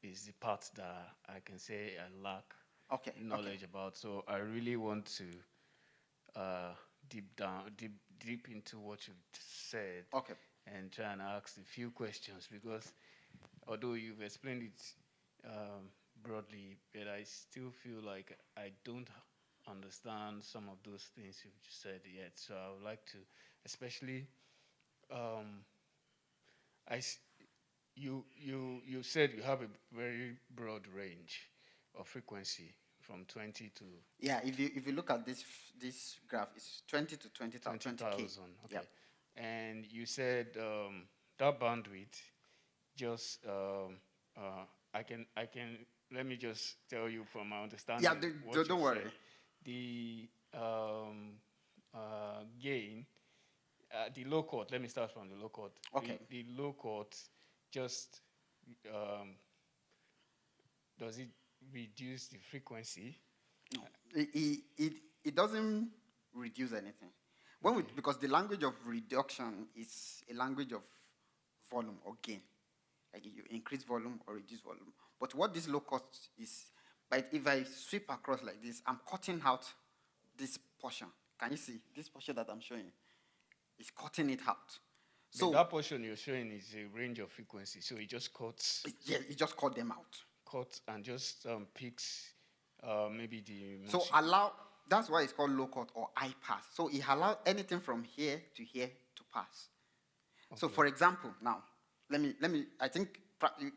[SPEAKER 6] is the part that I can say I lack
[SPEAKER 2] Okay.
[SPEAKER 6] knowledge about. So I really want to deep into what you've said
[SPEAKER 2] Okay.
[SPEAKER 6] and try and ask a few questions, because although you've explained it broadly, but I still feel like I don't understand some of those things you've just said yet. So I would like to, especially, you said you have a very broad range of frequency from 20 to
[SPEAKER 2] Yeah. If you look at this graph, it's 20 to 20,000.
[SPEAKER 6] 20,000. Okay.
[SPEAKER 2] Yep.
[SPEAKER 6] And you said that bandwidth, just I can let me just tell you from my understanding.
[SPEAKER 2] Yeah.
[SPEAKER 6] what
[SPEAKER 2] Don't
[SPEAKER 6] you
[SPEAKER 2] worry.
[SPEAKER 6] said. The gain, the low chord. Let me start from the low chord.
[SPEAKER 2] Okay.
[SPEAKER 6] The low chord just does it reduce the frequency?
[SPEAKER 2] No. It doesn't reduce anything. Because the language of reduction is a language of volume or gain. Like you increase volume or reduce volume. But what this low cut is, but if I sweep across like this, I'm cutting out this portion. Can you see? This portion that I'm showing is cutting it out. So
[SPEAKER 6] that portion you're showing is a range of frequency. So it just cuts.
[SPEAKER 2] Yeah, it just cut them out.
[SPEAKER 6] Cut and just picks maybe the.
[SPEAKER 2] So that's why it's called low cut or high pass. So it allows anything from here to pass. Okay. So for example, now let me. I think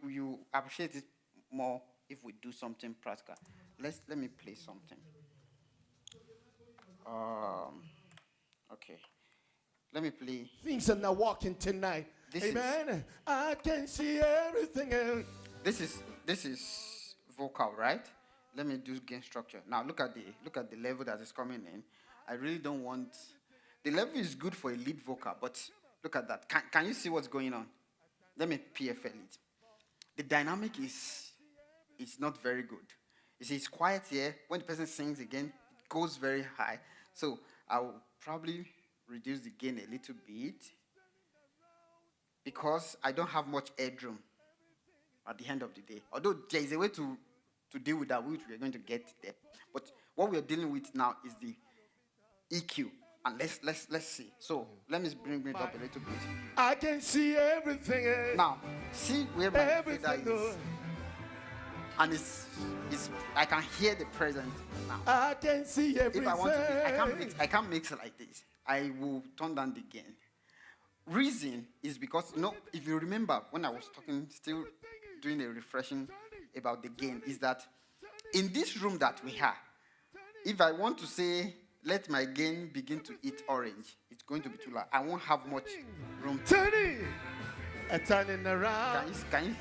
[SPEAKER 2] you appreciate it more if we do something practical. Let me play something. Okay. Let me play.
[SPEAKER 7] Things are not walking tonight. Amen. I can see everything.
[SPEAKER 2] This is vocal, right? Let me do gain structure. Now look at the level that is coming in. I really don't want. The level is good for a lead vocal, but look at that. Can you see what's going on? Let me PFL it. The dynamic is not very good. You see, it's quiet here. When the person sings again, it goes very high. So I will probably reduce the gain a little bit because I don't have much headroom at the end of the day. Although there is a way to deal with that, which we are going to get there. But what we are dealing with now is the EQ. And let's see. So let me bring it up a little bit.
[SPEAKER 7] I can see everything.
[SPEAKER 2] Now, see where my fader is. And it's I can hear the present now.
[SPEAKER 7] I can see everything.
[SPEAKER 2] If I want to, I can't mix it like this. I will turn down the gain. Reason is because, if you remember when I was talking, still doing a refreshing about the gain, is that in this room that we have, if I want to say, let my gain begin to eat orange, it's going to be too loud. I won't have much room.
[SPEAKER 7] Turning around.
[SPEAKER 2] Can you,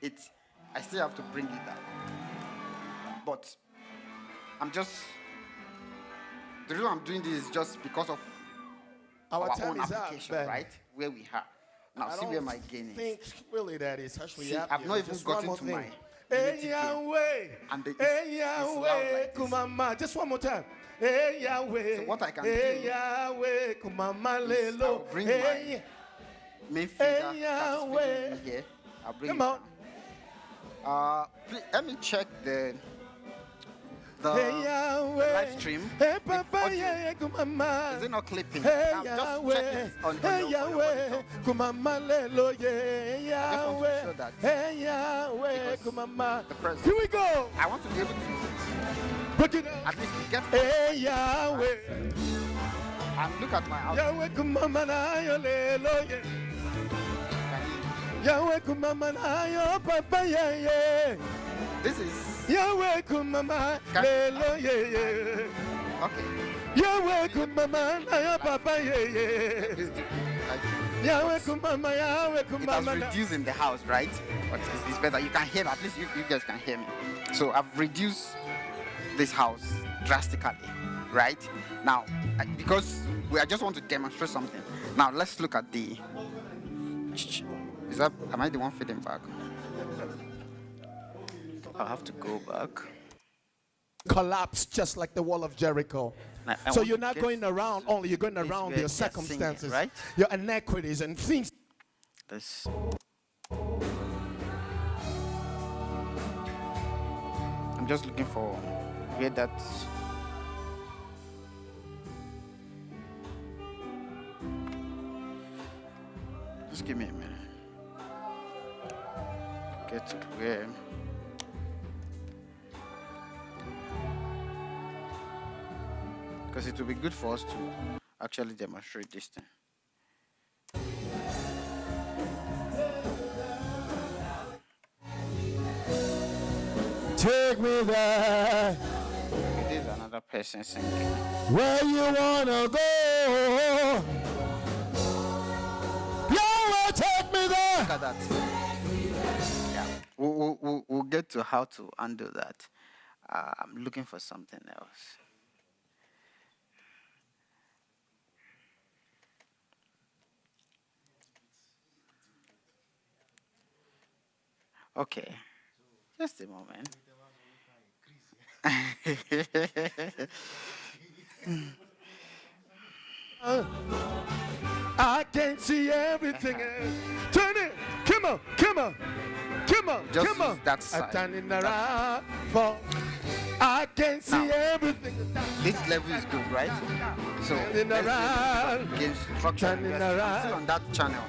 [SPEAKER 2] I still have to bring it down. But the reason I'm doing this is just because of
[SPEAKER 7] Our
[SPEAKER 2] our
[SPEAKER 7] time
[SPEAKER 2] own
[SPEAKER 7] is up,
[SPEAKER 2] application,
[SPEAKER 7] Ben.
[SPEAKER 2] right? Where we are. Now,
[SPEAKER 7] I
[SPEAKER 2] see where
[SPEAKER 7] don't
[SPEAKER 2] my gain is.
[SPEAKER 7] think really that is actually
[SPEAKER 2] See,
[SPEAKER 7] up
[SPEAKER 2] I've
[SPEAKER 7] here.
[SPEAKER 2] not even
[SPEAKER 7] Just one
[SPEAKER 2] gotten
[SPEAKER 7] more
[SPEAKER 2] to
[SPEAKER 7] thing.
[SPEAKER 2] my
[SPEAKER 7] Hey
[SPEAKER 2] unity gain.
[SPEAKER 7] Yahweh,
[SPEAKER 2] And it's
[SPEAKER 7] hey
[SPEAKER 2] loud
[SPEAKER 7] Yahweh,
[SPEAKER 2] like this.
[SPEAKER 7] kumama. Just one more time. Hey Yahweh,
[SPEAKER 2] So what I can
[SPEAKER 7] hey
[SPEAKER 2] do
[SPEAKER 7] Yahweh, kumama
[SPEAKER 2] is
[SPEAKER 7] lelo.
[SPEAKER 2] I'll bring
[SPEAKER 7] Hey,
[SPEAKER 2] Main figure that is
[SPEAKER 7] Yahweh.
[SPEAKER 2] feeding me here. I'll bring
[SPEAKER 7] come
[SPEAKER 2] it
[SPEAKER 7] on.
[SPEAKER 2] down. Please, let me check the
[SPEAKER 7] Hey Yahweh,
[SPEAKER 2] live stream.
[SPEAKER 7] hey
[SPEAKER 2] If
[SPEAKER 7] Papa,
[SPEAKER 2] audio-
[SPEAKER 7] yeah, kumama.
[SPEAKER 2] Is it not clipping?
[SPEAKER 7] Hey
[SPEAKER 2] Now, just check
[SPEAKER 7] Yahweh,
[SPEAKER 2] it on
[SPEAKER 7] hey
[SPEAKER 2] your
[SPEAKER 7] Yahweh,
[SPEAKER 2] monitor.
[SPEAKER 7] kumama lelo, yeah,
[SPEAKER 2] just want to
[SPEAKER 7] Yahweh,
[SPEAKER 2] show that.
[SPEAKER 7] hey Yahweh,
[SPEAKER 2] Because
[SPEAKER 7] kumama.
[SPEAKER 2] the present-
[SPEAKER 7] Here we go.
[SPEAKER 2] I want to be able to
[SPEAKER 7] Break it down.
[SPEAKER 2] at least get
[SPEAKER 7] Hey Yahweh,
[SPEAKER 2] and look at my outfit.
[SPEAKER 7] Yahweh, kumama na yo lelo, yeah. Yahweh, kumama na yo Papa, yeah, yeah.
[SPEAKER 2] This is
[SPEAKER 7] Yahweh, kumama lelo, yeah, yeah.
[SPEAKER 2] okay.
[SPEAKER 7] Yahweh, kumama na yo Papa, yeah, yeah. Yahweh, kumama, Yahweh,
[SPEAKER 2] It has
[SPEAKER 7] kumama na.
[SPEAKER 2] reduced in the house, right? But it's better. You can hear me. At least you guys can hear me. So I've reduced this house drastically, right? Now, because I just want to demonstrate something. Now, let's look at the... Am I the one feeding back? I'll have to go back.
[SPEAKER 7] Collapse just like the wall of Jericho.
[SPEAKER 2] I
[SPEAKER 7] So
[SPEAKER 2] want
[SPEAKER 7] you're
[SPEAKER 2] to
[SPEAKER 7] not
[SPEAKER 2] get
[SPEAKER 7] going around only, you're going
[SPEAKER 2] this
[SPEAKER 7] around
[SPEAKER 2] where
[SPEAKER 7] your
[SPEAKER 2] they're singing,
[SPEAKER 7] circumstances,
[SPEAKER 2] right?
[SPEAKER 7] your inequities and things.
[SPEAKER 2] This. I'm just looking for where that. Just give me a minute. Get to where. Because it will be good for us to actually demonstrate this thing.
[SPEAKER 7] Take me there,
[SPEAKER 2] It is another person singing.
[SPEAKER 7] where you wanna go. Yahweh, take me there.
[SPEAKER 2] Look at that. Yeah, we'll get to how to undo that. I'm looking for something else. Okay, just a moment.
[SPEAKER 7] I can see everything. Turn it. Come on, come on, come on,
[SPEAKER 2] Just
[SPEAKER 7] come on.
[SPEAKER 2] use that side.
[SPEAKER 7] I'm turning around for. I can see
[SPEAKER 2] Now,
[SPEAKER 7] everything.
[SPEAKER 2] This level is good, right? So
[SPEAKER 7] Turning
[SPEAKER 2] let's
[SPEAKER 7] around,
[SPEAKER 2] gain structure.
[SPEAKER 7] turning
[SPEAKER 2] Yes, I'm
[SPEAKER 7] around.
[SPEAKER 2] still on that channel.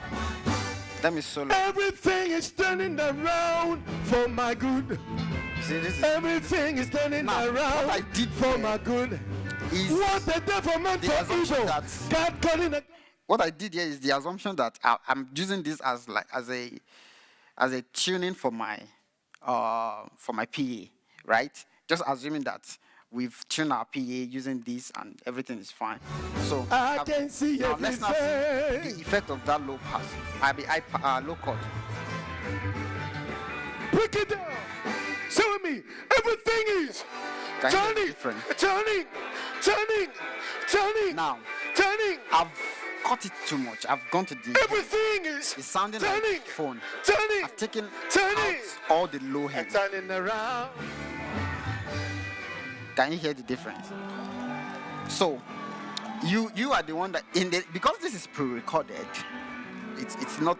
[SPEAKER 2] Let me solo.
[SPEAKER 7] Everything is turning around for my good.
[SPEAKER 2] See, this is
[SPEAKER 7] Everything is turning
[SPEAKER 2] Now,
[SPEAKER 7] around
[SPEAKER 2] what I did
[SPEAKER 7] for
[SPEAKER 2] here
[SPEAKER 7] my good.
[SPEAKER 2] is
[SPEAKER 7] What the devil meant
[SPEAKER 2] the
[SPEAKER 7] for
[SPEAKER 2] assumption
[SPEAKER 7] evil,
[SPEAKER 2] that-
[SPEAKER 7] God calling it.
[SPEAKER 2] what I did here is the assumption that I'm using this as a tuning for my PA, right? Just assuming that we've tuned our PA using this and everything is fine. So
[SPEAKER 7] I can see
[SPEAKER 2] now let's now see the
[SPEAKER 7] everything.
[SPEAKER 2] effect of that low pass. Low chord.
[SPEAKER 7] Break it down. Say with me. Everything is
[SPEAKER 2] Can you hear the
[SPEAKER 7] turning,
[SPEAKER 2] difference?
[SPEAKER 7] turning,
[SPEAKER 2] Now
[SPEAKER 7] turning.
[SPEAKER 2] I've cut it too much. I've gone to the.
[SPEAKER 7] Everything is
[SPEAKER 2] It's sounding
[SPEAKER 7] turning,
[SPEAKER 2] like phone.
[SPEAKER 7] turning,
[SPEAKER 2] I've taken
[SPEAKER 7] turning.
[SPEAKER 2] out all the low end.
[SPEAKER 7] turning around.
[SPEAKER 2] Can you hear the difference? So, you are the one that because this is pre-recorded, it's not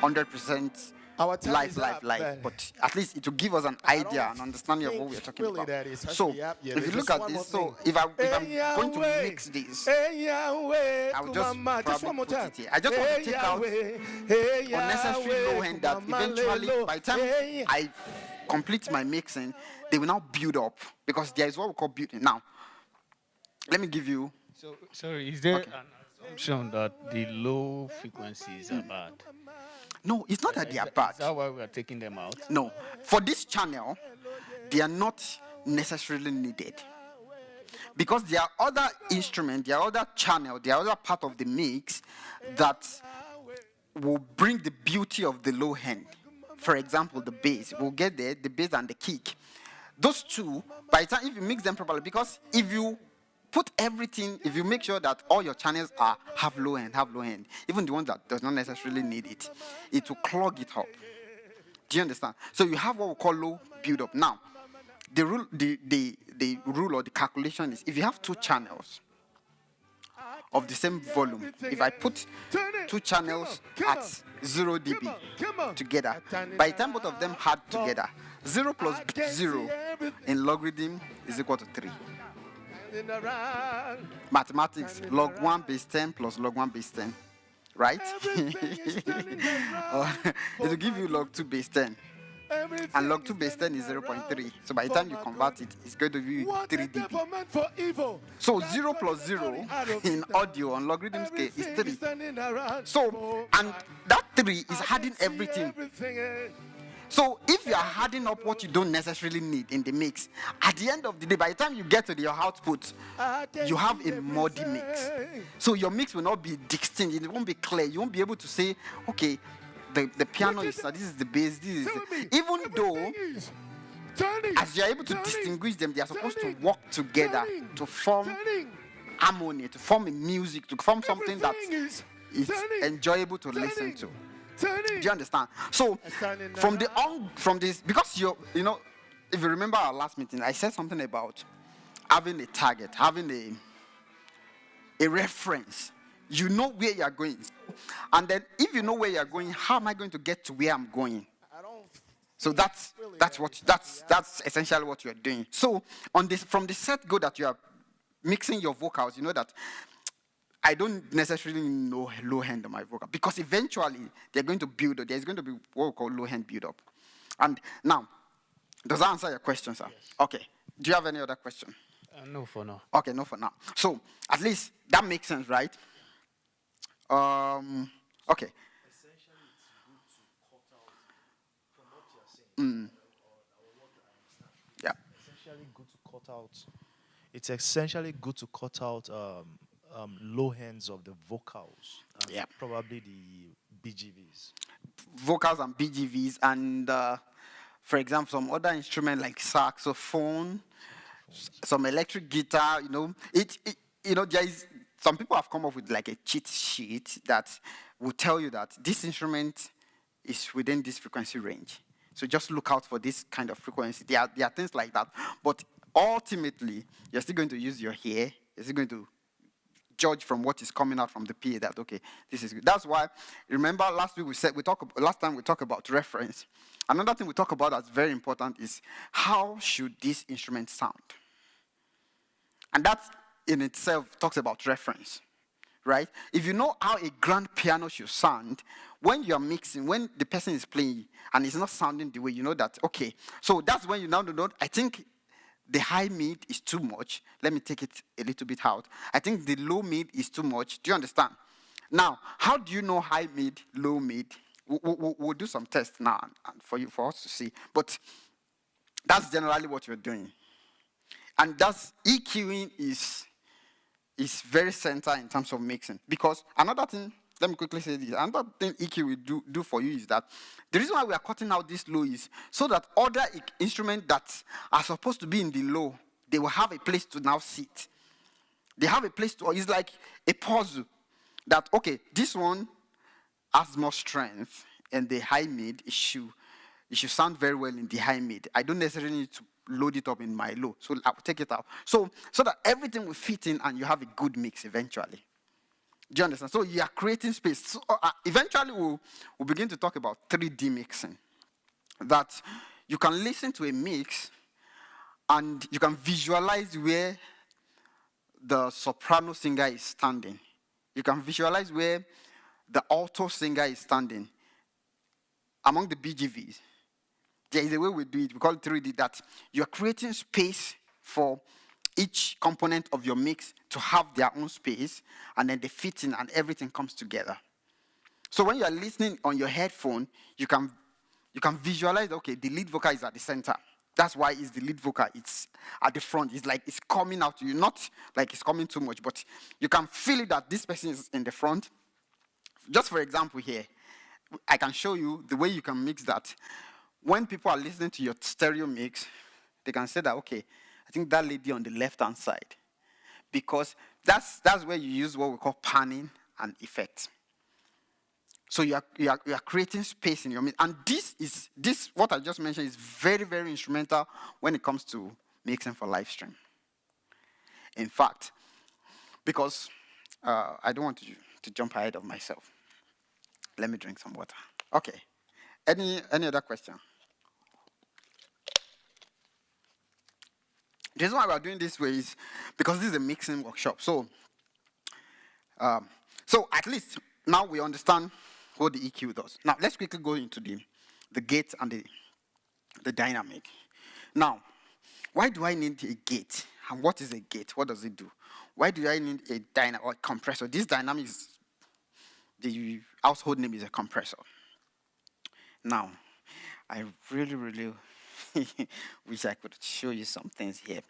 [SPEAKER 2] 100%
[SPEAKER 7] Our time
[SPEAKER 2] live,
[SPEAKER 7] is up,
[SPEAKER 2] but at least it will give us an idea and understanding of what we are talking
[SPEAKER 7] really
[SPEAKER 2] about.
[SPEAKER 7] that is
[SPEAKER 2] So,
[SPEAKER 7] actually up yet.
[SPEAKER 2] if you
[SPEAKER 7] There's
[SPEAKER 2] look
[SPEAKER 7] just
[SPEAKER 2] at
[SPEAKER 7] one
[SPEAKER 2] this,
[SPEAKER 7] more
[SPEAKER 2] so
[SPEAKER 7] thing.
[SPEAKER 2] if I'm
[SPEAKER 7] Hey,
[SPEAKER 2] going to
[SPEAKER 7] Yahweh.
[SPEAKER 2] mix this,
[SPEAKER 7] Hey Yahweh,
[SPEAKER 2] I will just
[SPEAKER 7] Kumama. Just
[SPEAKER 2] probably
[SPEAKER 7] one more
[SPEAKER 2] put
[SPEAKER 7] time.
[SPEAKER 2] it here. I just want to take out
[SPEAKER 7] hey
[SPEAKER 2] unnecessary low end that
[SPEAKER 7] Kumama
[SPEAKER 2] eventually,
[SPEAKER 7] lelo.
[SPEAKER 2] by the time
[SPEAKER 7] Hey.
[SPEAKER 2] I complete my mixing, they will now build up because there is what we call building. Now, let me give you.
[SPEAKER 6] So, sorry, is there
[SPEAKER 2] Okay.
[SPEAKER 6] an assumption that the low frequencies are bad?
[SPEAKER 2] No, it's not that they are
[SPEAKER 6] Is
[SPEAKER 2] bad.
[SPEAKER 6] that why we are taking them out?
[SPEAKER 2] No, for this channel, they are not necessarily needed. Because there are other instruments, there are other channel, there are other part of the mix that will bring the beauty of the low end. for example, the bass. We'll get there, the bass and the kick. Those two, by the time if you mix them properly, because if you put everything, if you make sure that all your channels have low end, even the ones that does not necessarily need it, it will clog it up. Do you understand? So you have what we call low build up. Now, the rule or the calculation is if you have two channels of the same volume, if I put two channels at 0 dB together, by the time both of them add together, 0 plus 0 in logarithm is equal to 3. Mathematics, log 1 base 10 plus log 1 base 10, right? Or it will give you log 2 base 10. And log 2 base 10 is 0.3. So by the time you convert it, it's going to be 3 dB. So 0 plus 0 in audio on logarithm scale is 3. So, and that 3 is adding everything. So if you are adding up what you don't necessarily need in the mix, at the end of the day, by the time you get to your output, you have a muddy mix. So your mix will not be distinct. It won't be clear. You won't be able to say, okay, the piano is, this is the bass, this is even though as you're able to distinguish them, they are supposed to work together to form harmony, to form a music, to form something that is enjoyable to listen to. Do you understand? So from this, because you know, if you remember our last meeting, I said something about having a target, having a reference. You know where you are going, and then if you know where you are going, how am I going to get to where I'm going? So that's essentially what you are doing. So on this, from the set go that you are mixing your vocals, you know that I don't necessarily know low end on my vocal, because eventually they're going to build up. There's going to be what we call low end build up. And now, does that answer your question, sir? Yes. Okay. Do you have any other question?
[SPEAKER 6] No for now.
[SPEAKER 2] Okay, no for now. So at least that makes sense, right? Okay.
[SPEAKER 5] Essentially, it's essentially good to cut out low ends of the vocals.
[SPEAKER 2] Yeah.
[SPEAKER 5] Probably the BGVs.
[SPEAKER 2] Vocals and BGVs, and for example, some other instrument like saxophone, some electric guitar. You know, there is. Some people have come up with like a cheat sheet that will tell you that this instrument is within this frequency range. So just look out for this kind of frequency. There are things like that. But ultimately, you're still going to use your ear. You're still going to judge from what is coming out from the PA that, okay, this is good. That's why, remember last time we talked about reference. Another thing we talk about that's very important is how should this instrument sound? And that's in itself talks about reference, right? If you know how a grand piano should sound, when you're mixing, when the person is playing and it's not sounding the way, you know that, okay, so that's when you now know, I think the high mid is too much. Let me take it a little bit out. I think the low mid is too much. Do you understand? Now, how do you know high mid, low mid? We'll do some tests now for us to see. But that's generally what you're doing. And that's EQing is very central in terms of mixing. Because another thing, let me quickly say this, another thing EQ will do for you is that the reason why we are cutting out this low is so that other instruments that are supposed to be in the low, they will have a place to now sit. They have a place to, it's like a puzzle that, okay, this one has more strength and the high mid, it should sound very well in the high mid. I don't necessarily need to load it up in my low, so I'll take it out. So that everything will fit in and you have a good mix eventually. Do you understand? So you are creating space. So, eventually we'll begin to talk about 3D mixing. That you can listen to a mix and you can visualize where the soprano singer is standing. You can visualize where the alto singer is standing among the BGVs. There is a way we do it. We call it 3D, that you're creating space for each component of your mix to have their own space, and then they fit in and everything comes together. So when you are listening on your headphone, you can visualize, okay, the lead vocal is at the center. That's why it's the lead vocal. It's at the front. It's like it's coming out to you, not like it's coming too much, but you can feel it that this person is in the front. Just for example here, I can show you the way you can mix that. When people are listening to your stereo mix, they can say that, okay, I think that lady on the left-hand side. Because that's where you use what we call panning and effect. So you are creating space in your mix. And this what I just mentioned is very, very instrumental when it comes to mixing for live stream. In fact, because I don't want to jump ahead of myself. Let me drink some water. Okay. Any other question? The reason why we are doing this way is because this is a mixing workshop. So at least now we understand what the EQ does. Now let's quickly go into the gate and the dynamic. Now, why do I need a gate? And what is a gate? What does it do? Why do I need a dynamic or compressor? This dynamic is, the household name is a compressor. Now, I really, really wish I could show you some things here,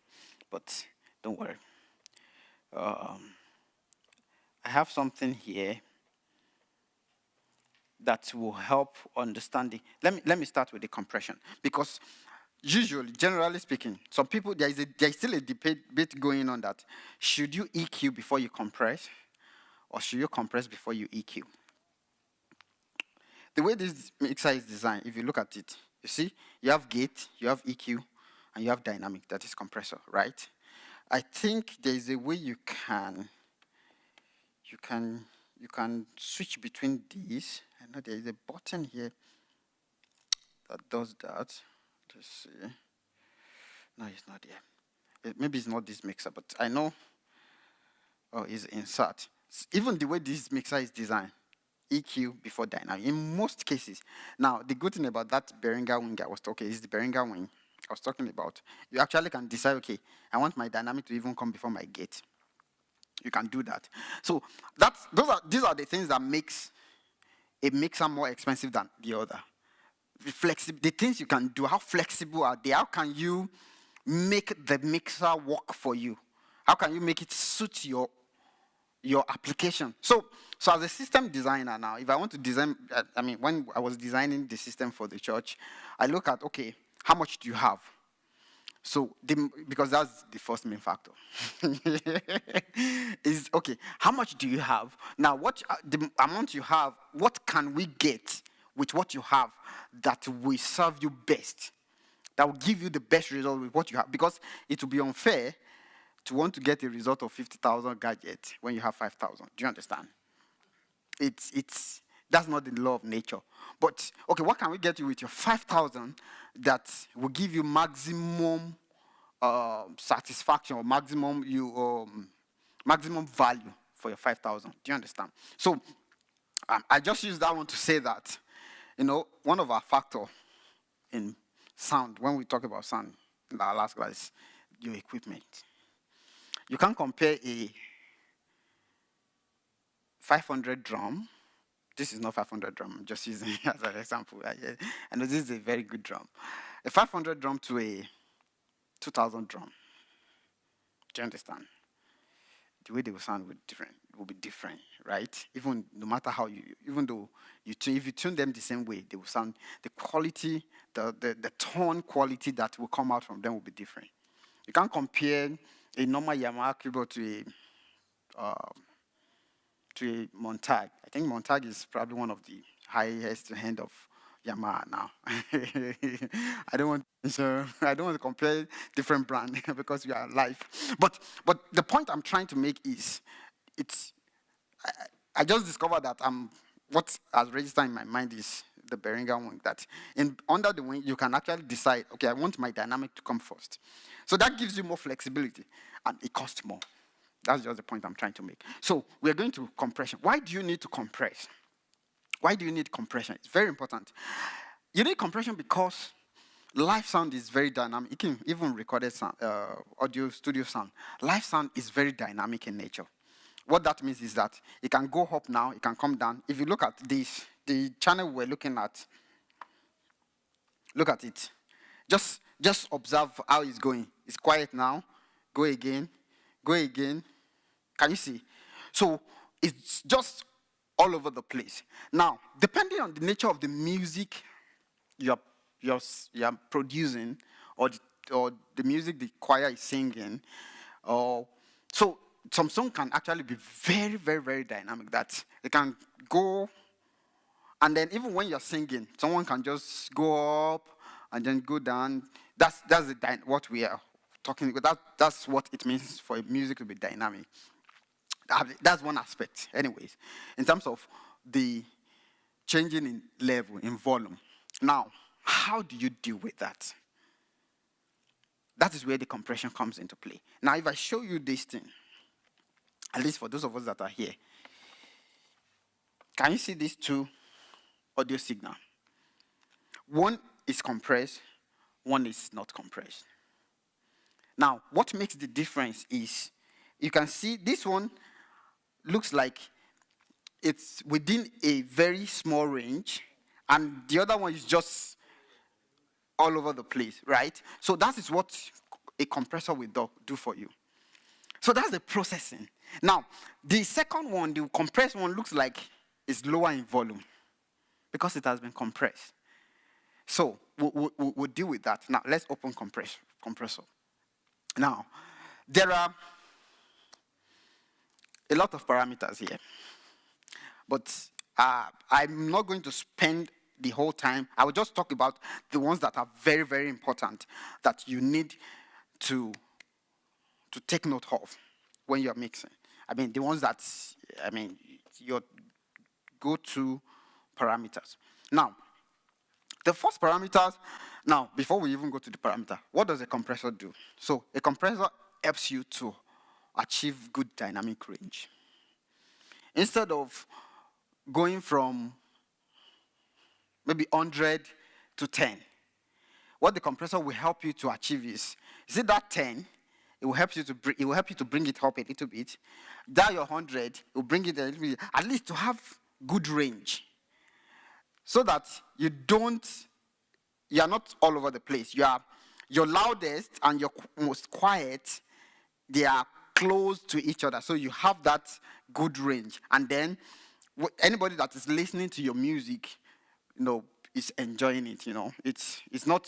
[SPEAKER 2] but don't worry. I have something here that will help understanding. Let me start with the compression, because usually, generally speaking, some people, there is still a debate going on that should you EQ before you compress, or should you compress before you EQ? The way this mixer is designed, if you look at it, you see, you have gate, you have EQ, and you have dynamic, that is compressor, right? I think there is a way you can switch between these. I know there is a button here that does that. Let's see. No, it's not here. Maybe it's not this mixer, but I know. Oh, it's insert. Even the way this mixer is designed, EQ before dynamic, in most cases. Now, the good thing about that Behringer wing I was talking is the Behringer wing I was talking about. You actually can decide, okay, I want my dynamic to even come before my gate. You can do that. So these are the things that makes a mixer more expensive than the other. The things you can do, how flexible are they? How can you make the mixer work for you? How can you make it suit your application? So as a system designer now, if I want to design, when I was designing the system for the church, I look at, okay, how much do you have? So, because that's the first main factor. Is, okay, how much do you have? Now, what the amount you have, what can we get with what you have that will serve you best? That will give you the best result with what you have. Because it will be unfair to want to get a result of 50,000 gadgets when you have 5,000. Do you understand? That's not the law of nature. But, okay, what can we get you with your 5,000 that will give you maximum satisfaction or maximum value for your 5,000? Do you understand? So, I just use that one to say that, one of our factors in sound, when we talk about sound in our last class, is your equipment. You can't compare a 500 drum. This is not 500 drum, I'm just using it as an example. I know this is a very good drum. A 500 drum to a 2,000 drum. Do you understand? The way they will sound will be different, right? Even no matter how even though if you tune them the same way, they will sound, the quality, the tone quality that will come out from them will be different. You can't compare a normal Yamaha keyboard to a Montag. I think Montag is probably one of the highest end of Yamaha now. I don't want to compare different brands because we are live. But the point I'm trying to make is, I just discovered that what has registered in my mind is the Behringer wing, that under the wing you can actually decide, okay, I want my dynamic to come first. So that gives you more flexibility and it costs more. That's just the point I'm trying to make. So we're going to compression. Why do you need to compress? Why do you need compression? It's very important. You need compression because live sound is very dynamic. Even recorded sound, audio, studio sound. Live sound is very dynamic in nature. What that means is that it can go up now, it can come down. If you look at this, the channel we're looking at, look at it. Just observe how it's going. It's quiet now. Go again. Go again. Can you see? So it's just all over the place. Now, depending on the nature of the music you're producing, or the music the choir is singing, so some song can actually be very, very, very dynamic. That it can go, and then even when you're singing, someone can just go up and then go down. That's what we are talking about. That's what it means for music to be dynamic. That's one aspect, anyways, in terms of the changing in level, in volume. Now, how do you deal with that? That is where the compression comes into play. Now, if I show you this thing, at least for those of us that are here, can you see these two audio signals? One is compressed, one is not compressed. Now, what makes the difference is, you can see this one looks like it's within a very small range, and the other one is just all over the place, right? So that is what a compressor will do for you. So that's the processing. Now, the second one, the compressed one, looks like it's lower in volume because it has been compressed. So we'll deal with that. Now, let's open compressor. Now, there are a lot of parameters here, but I'm not going to spend the whole time. I will just talk about the ones that are very, very important that you need to take note of when you're mixing. I mean, the ones that, your go-to parameters. Now, the first parameters, now, before we even go to the parameter, what does a compressor do? So, a compressor helps you to achieve good dynamic range. Instead of going from maybe 100 to 10, what the compressor will help you to achieve is it that 10? It will help you to bring it up a little bit. That your 100, it will bring it a little bit, at least to have good range, so that you are not all over the place. Your loudest and your most quiet, they are close to each other, so you have that good range. And then anybody that is listening to your music, is enjoying it. It's not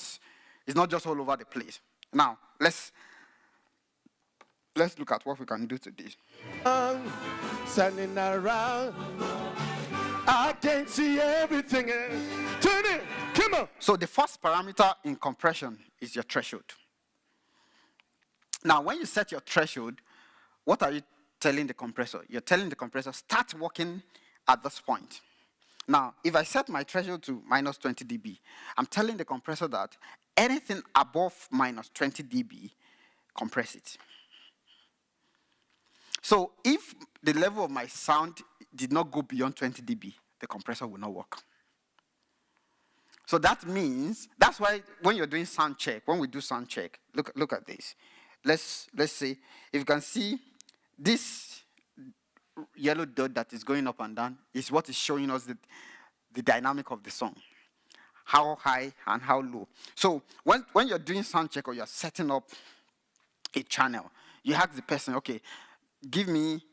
[SPEAKER 2] just all over the place. Now let's look at what we can do to this.
[SPEAKER 7] Standing around, I can't see everything. Turn it, come on.
[SPEAKER 2] So the first parameter in compression is your threshold. Now, when you set your threshold, what are you telling the compressor? You're telling the compressor, start working at this point. Now, if I set my threshold to minus 20 dB, I'm telling the compressor that anything above minus 20 dB, compress it. So if the level of my sound did not go beyond 20 dB, the compressor will not work. So that means, that's why when you're doing sound check, when we do sound check, look at this. Let's say, if you can see, this yellow dot that is going up and down is what is showing us the dynamic of the song. How high and how low. So when you're doing sound check or you're setting up a channel, you ask the person, okay, give me,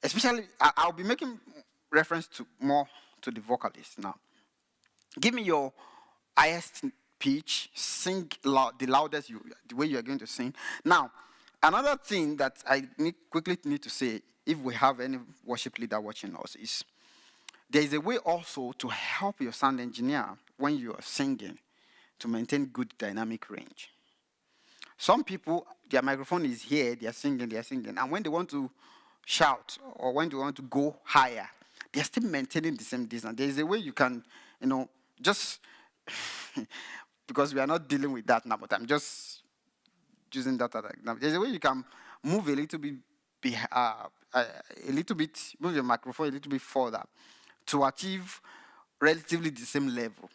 [SPEAKER 2] especially, I'll be making reference more to the vocalist now. Give me your highest pitch, sing the loudest, the way you're going to sing. Now, another thing that I quickly need to say, if we have any worship leader watching us, is there is a way also to help your sound engineer when you are singing to maintain good dynamic range. Some people, their microphone is here, they are singing, and when they want to shout or when they want to go higher, they're still maintaining the same distance. There is a way you can, just because we are not dealing with that now, but I'm just using that as an example. There's a way you can move a little bit, move your microphone a little bit further to achieve relatively the same level.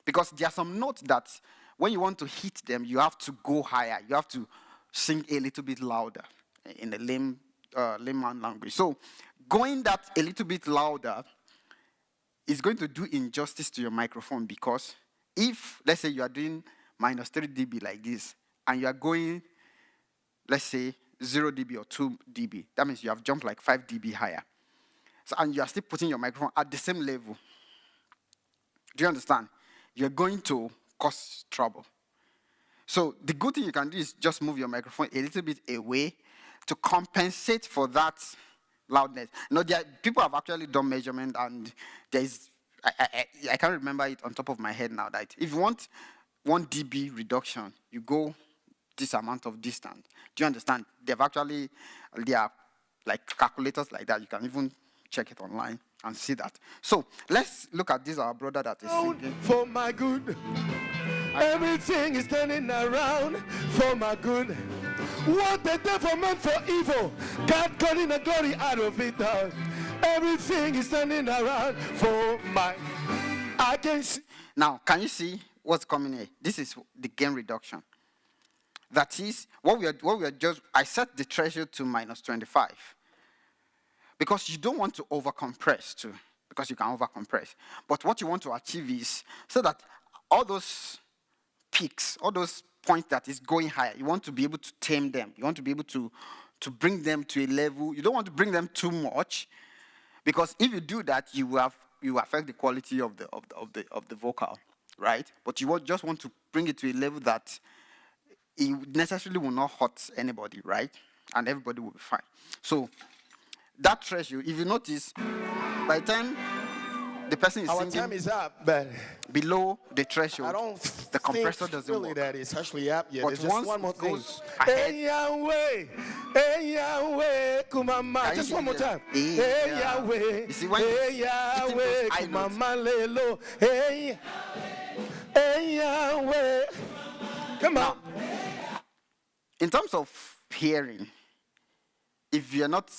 [SPEAKER 2] Because there are some notes that when you want to hit them, you have to go higher. You have to sing a little bit louder in the layman language. So going that a little bit louder is going to do injustice to your microphone, because if, let's say, you are doing minus 3 dB like this, and you are going, let's say, 0 dB or 2 dB, that means you have jumped like 5 dB higher. So, and you are still putting your microphone at the same level. Do you understand? You're going to cause trouble. So the good thing you can do is just move your microphone a little bit away to compensate for that loudness. No, people have actually done measurement, and there is, I can't remember it on top of my head now, that if you want 1 dB reduction, you go this amount of distance. Do you understand? There are like calculators like that. You can even check it online and see that. So let's look at this, our brother that is singing.
[SPEAKER 7] For my good. Everything is turning around for my good. What the devil meant for evil, God got in the glory out of it all. Everything is turning around for my. I can see.
[SPEAKER 2] Now, can you see what's coming here? This is the gain reduction. That is what we are just. I set the threshold to -25 because you don't want to overcompress too, because you can overcompress. But what you want to achieve is so that all those peaks, all those points that is going higher, you want to be able to tame them. You want to be able to bring them to a level. You don't want to bring them too much, because if you do that, you affect the quality of the vocal, right? But you just want to bring it to a level that it necessarily will not hurt anybody, right? And everybody will be fine. So that threshold, if you notice, by the time the person is
[SPEAKER 7] Our
[SPEAKER 2] singing
[SPEAKER 7] time is up, but
[SPEAKER 2] below the threshold,
[SPEAKER 7] I don't
[SPEAKER 2] the compressor
[SPEAKER 7] think
[SPEAKER 2] doesn't
[SPEAKER 7] really
[SPEAKER 2] work.
[SPEAKER 7] that it's actually up yet.
[SPEAKER 2] But
[SPEAKER 7] There's just
[SPEAKER 2] once
[SPEAKER 7] one more
[SPEAKER 2] it
[SPEAKER 7] thing.
[SPEAKER 2] goes ahead-
[SPEAKER 7] Hey Yahweh, Kumama.
[SPEAKER 2] Can you
[SPEAKER 7] Just
[SPEAKER 2] hear
[SPEAKER 7] one more
[SPEAKER 2] that?
[SPEAKER 7] time.
[SPEAKER 2] Hey,
[SPEAKER 7] Hey
[SPEAKER 2] yeah.
[SPEAKER 7] Yahweh,
[SPEAKER 2] You see, when
[SPEAKER 7] hey
[SPEAKER 2] it's hitting
[SPEAKER 7] Yahweh,
[SPEAKER 2] those high notes-
[SPEAKER 7] Kumama Lelo. Hey Yahweh. Come on.
[SPEAKER 2] In terms of hearing, if you have not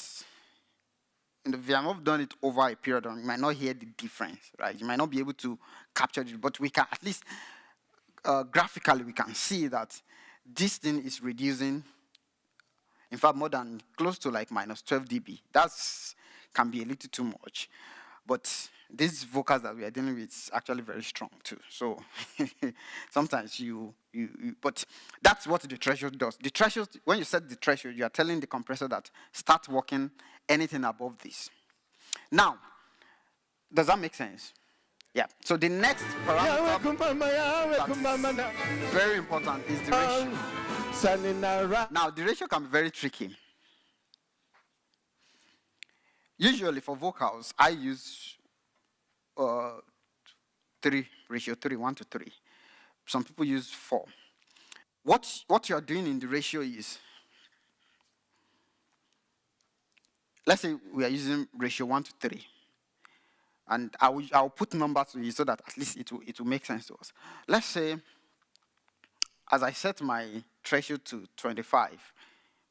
[SPEAKER 2] done it over a period, you might not hear the difference, right? You might not be able to capture it, but we can at least graphically we can see that this thing is reducing. In fact, more than close to like -12 dB. That's can be a little too much, but these vocals that we are dealing with is actually very strong too. So sometimes but that's what the threshold does. The threshold, when you set the threshold, you are telling the compressor that start working anything above this. Now, does that make sense? Yeah. So the next
[SPEAKER 7] Yahweh,
[SPEAKER 2] parameter
[SPEAKER 7] Kumama, Yahweh,
[SPEAKER 2] that
[SPEAKER 7] Kumama.
[SPEAKER 2] is very important is the ratio.
[SPEAKER 7] Standing around.
[SPEAKER 2] Now, the ratio can be very tricky. Usually for vocals, I use ratio 3, 1 to 3. Some people use 4. What you are doing in the ratio is, let's say we are using ratio 1 to 3. And I'll put numbers to you so that at least it will make sense to us. Let's say, as I set my threshold to 25,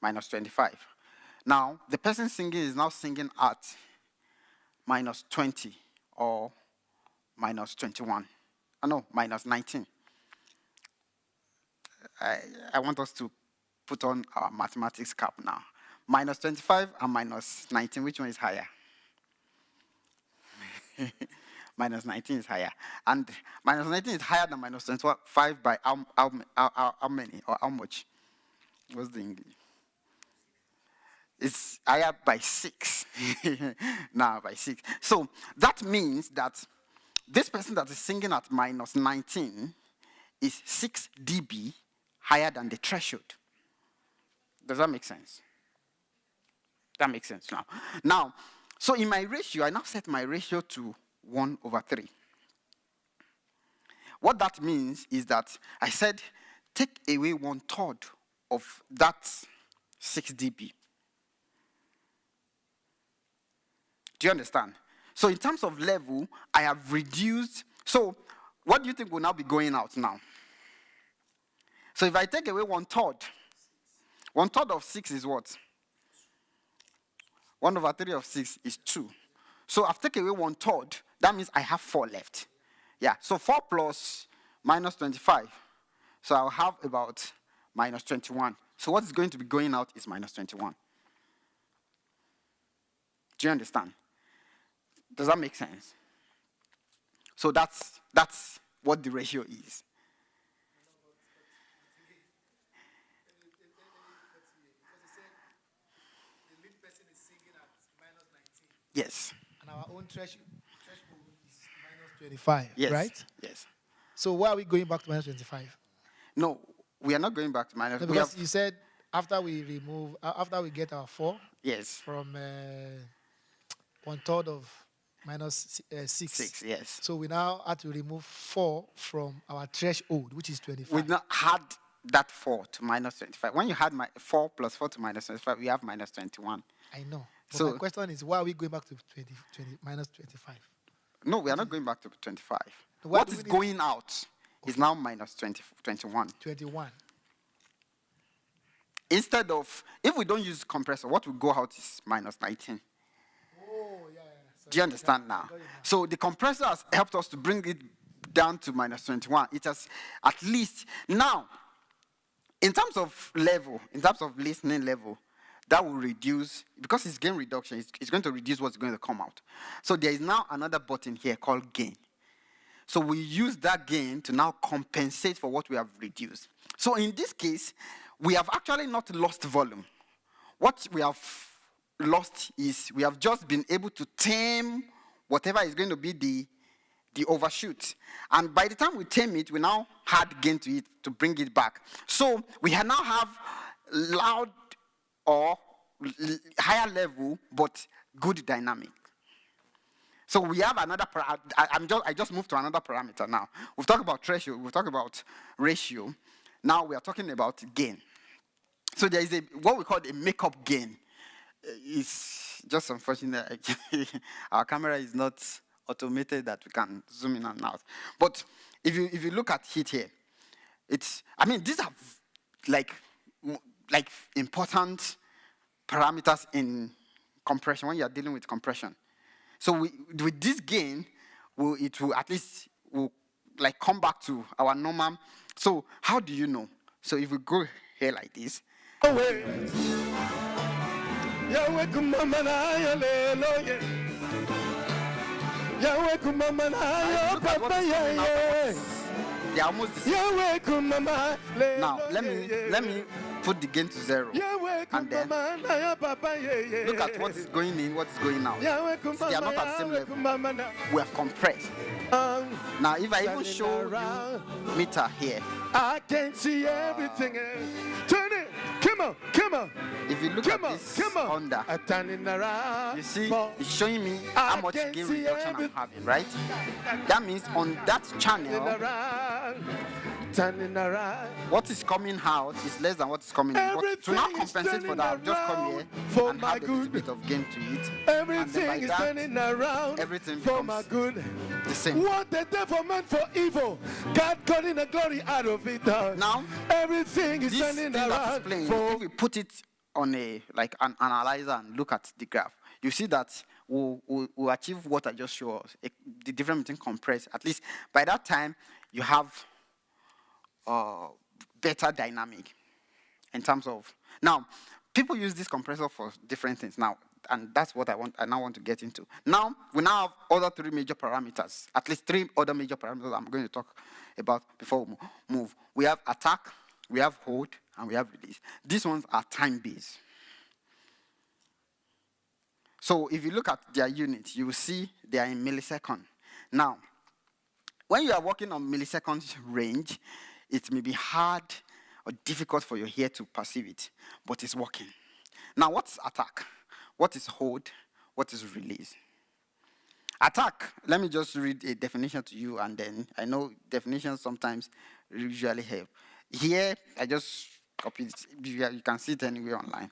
[SPEAKER 2] -25. Now, the person singing is now singing at -20 or -21. No, -19. I want us to put on our mathematics cap now. -25 and -19, which one is higher? -19 is higher. And -19 is higher than -25 by how many or how much? What's the English? It's higher by 6. Now by 6. So that means that this person that is singing at -19 is 6 dB higher than the threshold. Does that make sense? That makes sense now. Now, so in my ratio, I now set my ratio to 1/3. What that means is that I said, take away 1/3 of that 6 dB. Do you understand? So in terms of level, I have reduced. So what do you think will now be going out now? So if I take away 1/3, 1/3 of 6 is what? 1/3 of 6 is 2. So I've taken away 1/3. That means I have 4 left. Yeah, so 4 plus -25. So I'll have about -21. So what is going to be going out is -21. Do you understand? Does that make sense? So that's what the ratio is. Yes.
[SPEAKER 8] our own threshold is minus 25,
[SPEAKER 2] Yes.
[SPEAKER 8] right?
[SPEAKER 2] Yes.
[SPEAKER 8] So why are we going back to minus 25?
[SPEAKER 2] No, we are not going back to minus.
[SPEAKER 8] No,
[SPEAKER 2] We
[SPEAKER 8] because
[SPEAKER 2] have,
[SPEAKER 8] you said after we remove, after we get our 4
[SPEAKER 2] yes,
[SPEAKER 8] from 1/3 of minus 6.
[SPEAKER 2] 6. Yes.
[SPEAKER 8] So we now have to remove 4 from our threshold, which is 25.
[SPEAKER 2] We not had that 4 to minus 25. When you had 4 plus 4 to minus 25, we have minus 21.
[SPEAKER 8] I know. But
[SPEAKER 2] So-
[SPEAKER 8] my question is, why are we going back to minus 25?
[SPEAKER 2] No, we are not going back to 25.
[SPEAKER 8] Why
[SPEAKER 2] What
[SPEAKER 8] do
[SPEAKER 2] is
[SPEAKER 8] we need-
[SPEAKER 2] going out is now minus 21.
[SPEAKER 8] 21.
[SPEAKER 2] Instead of, if we don't use compressor, what will go out is minus 19.
[SPEAKER 8] Oh, yeah.
[SPEAKER 2] Do you understand now? So the compressor has helped us to bring it down to minus 21. It has at least, now, in terms of level, in terms of listening level, that will reduce, because it's gain reduction, it's going to reduce what's going to come out. So there is now another button here called gain. So we use that gain to now compensate for what we have reduced. So in this case, we have actually not lost volume. What we have lost is we have just been able to tame whatever is going to be the overshoot. And by the time we tame it, we now add gain to it to bring it back. So we now have loud or higher level, but good dynamic. So we have another, I just moved to another parameter now. We've talked about threshold, we've talked about ratio. Now we are talking about gain. So there is what we call a makeup gain. It's just unfortunate. Our camera is not automated that we can zoom in and out. But if you look at it here, these are like important parameters in compression when you are dealing with compression. So with this gain, it will at least come back to our normal. So how do you know? So if we go here like this.
[SPEAKER 7] Yahweh kumamana hallelujah. Yahweh kumamana
[SPEAKER 2] Now, look at what is coming out of what is- They're almost the same.
[SPEAKER 7] Yahweh kumama.
[SPEAKER 2] Now let me put the gain to 0.
[SPEAKER 7] Yahweh
[SPEAKER 2] And then
[SPEAKER 7] kumamana ya papa yeah.
[SPEAKER 2] look at what is going in, what is going out.
[SPEAKER 7] Yahweh
[SPEAKER 2] See, they are not at the same level. We have compressed. Now if I even show you meter here,
[SPEAKER 7] I can see everything. Turn it. Come on.
[SPEAKER 2] if you look at this under,
[SPEAKER 7] I'm turning around.
[SPEAKER 2] you see
[SPEAKER 7] for-
[SPEAKER 2] it's showing me
[SPEAKER 7] I
[SPEAKER 2] how much
[SPEAKER 7] can
[SPEAKER 2] gain
[SPEAKER 7] see
[SPEAKER 2] reduction I'm
[SPEAKER 7] everything.
[SPEAKER 2] having, right? That means on that channel,
[SPEAKER 7] Turning around.
[SPEAKER 2] what is coming out is less than what is coming in. But to now
[SPEAKER 7] Everything is
[SPEAKER 2] compensate for that, I've just come here
[SPEAKER 7] turning around
[SPEAKER 2] and
[SPEAKER 7] for
[SPEAKER 2] have a little
[SPEAKER 7] my
[SPEAKER 2] bit of gain to it.
[SPEAKER 7] Everything
[SPEAKER 2] and then
[SPEAKER 7] is
[SPEAKER 2] by that,
[SPEAKER 7] turning around
[SPEAKER 2] everything
[SPEAKER 7] for my
[SPEAKER 2] becomes
[SPEAKER 7] good.
[SPEAKER 2] the same.
[SPEAKER 7] What the devil meant for evil, God got in the glory out of it.
[SPEAKER 2] Now,
[SPEAKER 7] everything is
[SPEAKER 2] this thing
[SPEAKER 7] turning
[SPEAKER 2] that is
[SPEAKER 7] around
[SPEAKER 2] playing,
[SPEAKER 7] for
[SPEAKER 2] if we put it on an analyzer and look at the graph, you see that we'll achieve what I just showed us. The difference between compressed, at least by that time, you have better dynamic in terms of. Now, people use this compressor for different things now, and that's what I now want to get into. Now, we now have other 3 major parameters, at least 3 other major parameters I'm going to talk about before we move. We have attack, we have hold, and we have release. These ones are time-based. So if you look at their units, you will see they are in milliseconds. Now, when you are working on milliseconds range, it may be hard or difficult for your ear to perceive it, but it's working. Now, what is attack? What is hold? What is release? Attack, let me just read a definition to you, and then I know definitions sometimes usually help. Here, I just copied it. You can see it anywhere online.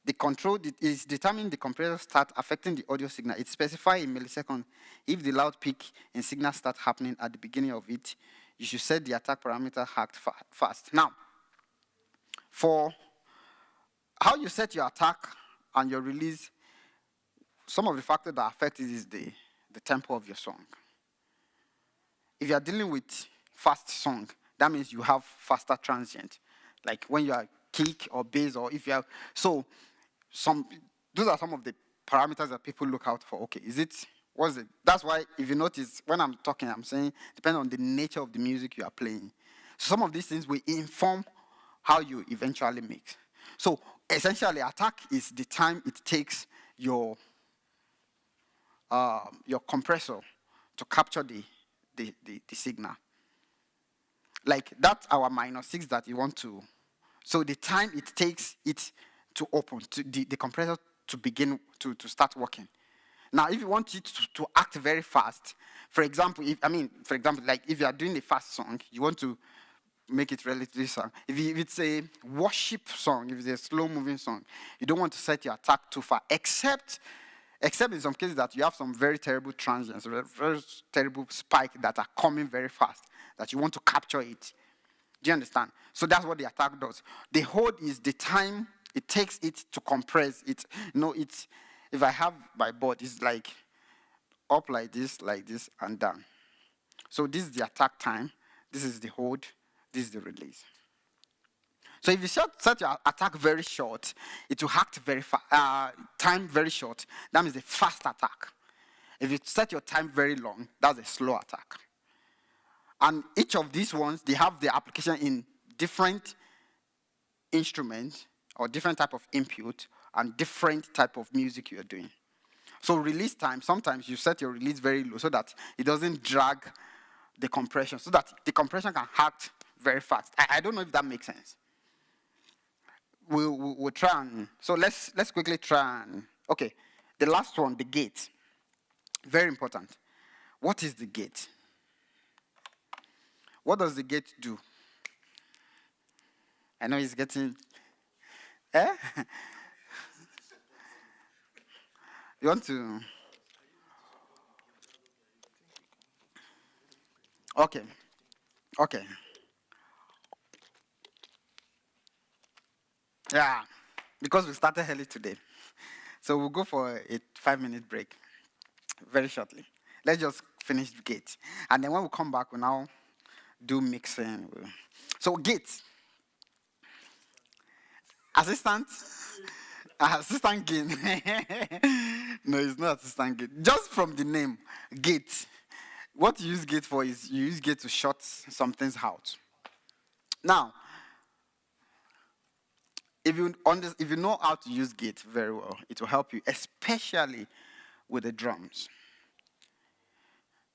[SPEAKER 2] The control is determining the compressor start affecting the audio signal. It specifies in milliseconds. If the loud peak in signal starts happening at the beginning of it, you should set the attack parameter act fast. Now, for how you set your attack and your release, some of the factors that affect it is the tempo of your song. If you are dealing with fast song, that means you have faster transient. Like when you are kick or bass, or if you have, so those are some of the parameters that people look out for. Okay, what's it? That's why if you notice, when I'm talking, I'm saying, depending on the nature of the music you are playing. Some of these things will inform how you eventually mix. So essentially, attack is the time it takes your your compressor to capture the signal. Like that's our -6 that you want to. So the time it takes it to open, to the compressor to begin to start working. Now, if you want it to act very fast, for example, like if you are doing a fast song, you want to make it relatively song. If it's a worship song, if it's a slow-moving song, you don't want to set your attack too far, except in some cases that you have some very terrible transients, very terrible spike that are coming very fast, that you want to capture it. Do you understand? So that's what the attack does. The hold is the time it takes it to compress it. It's if I have my board, it's like up like this, and down. So this is the attack time. This is the hold. This is the release. So if you set your attack very short, it will act very fast. Time very short, that means a fast attack. If you set your time very long, that's a slow attack. And each of these ones, they have their application in different instruments or different type of input and different type of music you're doing. So release time, sometimes you set your release very low so that it doesn't drag the compression, so that the compression can act very fast. I don't know if that makes sense. We'll try and, so let's quickly try and, okay, the last one, the gate. Very important. What is the gate? What does the gate do? I know he's getting, You want to, okay. Yeah, because we started early today. So we'll go for a 5-minute break very shortly. Let's just finish the gate. And then when we come back, we'll now do mixing. So gate. Assistant gain. No, it's not assistant gain. Just from the name, gate. What you use gate for is you use gate to shut some things out. Now, if you know how to use gate very well, it will help you, especially with the drums.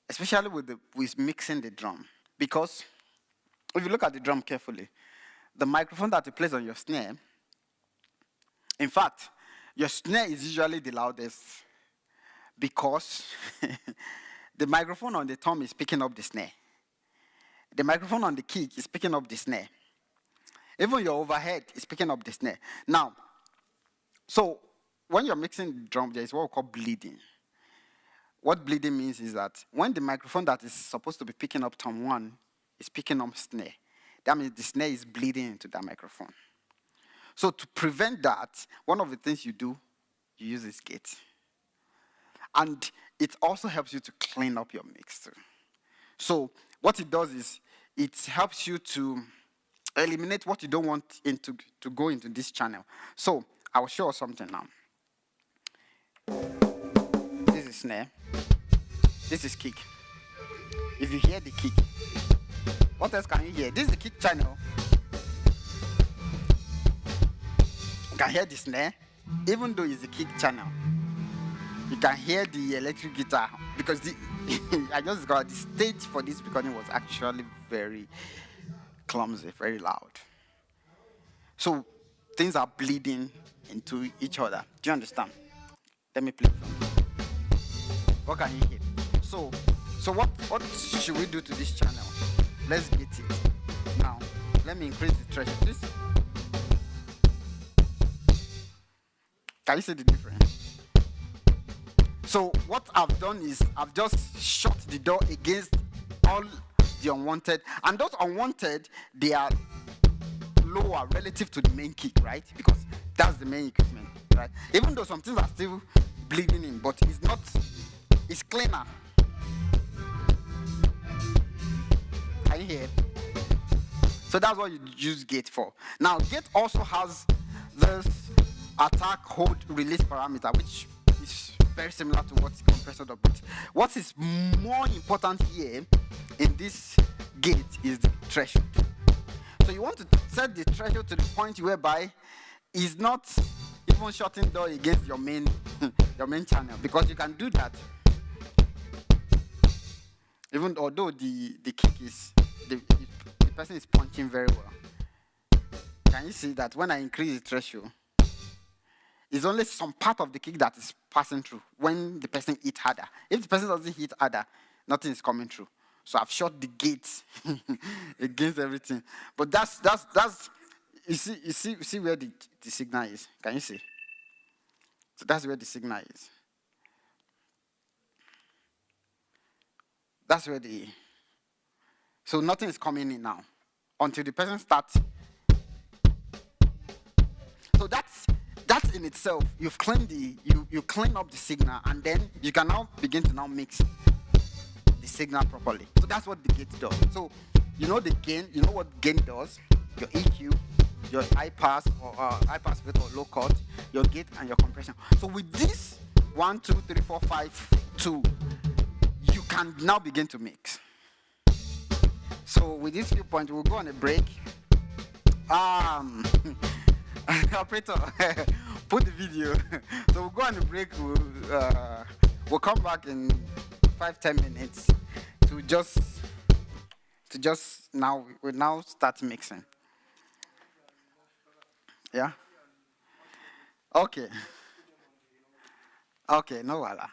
[SPEAKER 2] Especially with mixing the drum. Because if you look at the drum carefully, the microphone that you place on your snare, in fact, your snare is usually the loudest because the microphone on the tom is picking up the snare. The microphone on the kick is picking up the snare. Even your overhead is picking up the snare. Now, so when you're mixing the drum, there is what we call bleeding. What bleeding means is that when the microphone that is supposed to be picking up tom 1 is picking up snare, that means the snare is bleeding into that microphone. So to prevent that, one of the things you do, you use this gate. And it also helps you to clean up your mix too. So what it does is it helps you to eliminate what you don't want to go into this channel. So I'll show you something now. This is snare. This is kick. If you hear the kick, what else can you hear? This is the kick channel. You can hear the snare, even though it's a kick channel. You can hear the electric guitar because I just got the stage for this recording was actually very clumsy, very loud. So things are bleeding into each other. Do you understand? Let me play something. What can you hear? So what should we do to this channel? Let's get it. Now, let me increase the threshold. Please. Can you see the difference? So what I've done is I've just shut the door against all the unwanted. And those unwanted, they are lower relative to the main kick, right? Because that's the main equipment, right? Even though some things are still bleeding in, but it's cleaner. Can you hear? So that's what you use gate for. Now, gate also has this attack, hold, release parameter, which is very similar to what compressor does. But what is more important here in this gate is the threshold. So you want to set the threshold to the point whereby it's not even shutting door against your main channel, because you can do that Even although the kick is, the person is punching very well. Can you see that when I increase the threshold, it's only some part of the kick that is passing through when the person hits harder. If the person doesn't hit harder, nothing is coming through. So I've shot the gate against everything. But that's you see where the signal is. Can you see? So that's where the signal is. That's where so nothing is coming in now until the person starts. So that's in itself. You've cleaned you clean up the signal, and then you can now begin to mix the signal properly. So that's what the gate does. So you know the gain, you know what gain does, your EQ, your high pass or high pass filter or low cut, your gate and your compression. So with this 1, 2, 3, 4, 5, 2, you can now begin to mix. So with this few points, we'll go on a break. Operator, put the video. So we'll go on a break. We'll come back in 5-10 minutes to just now. We'll now start mixing. Yeah. Okay. Okay. No wala.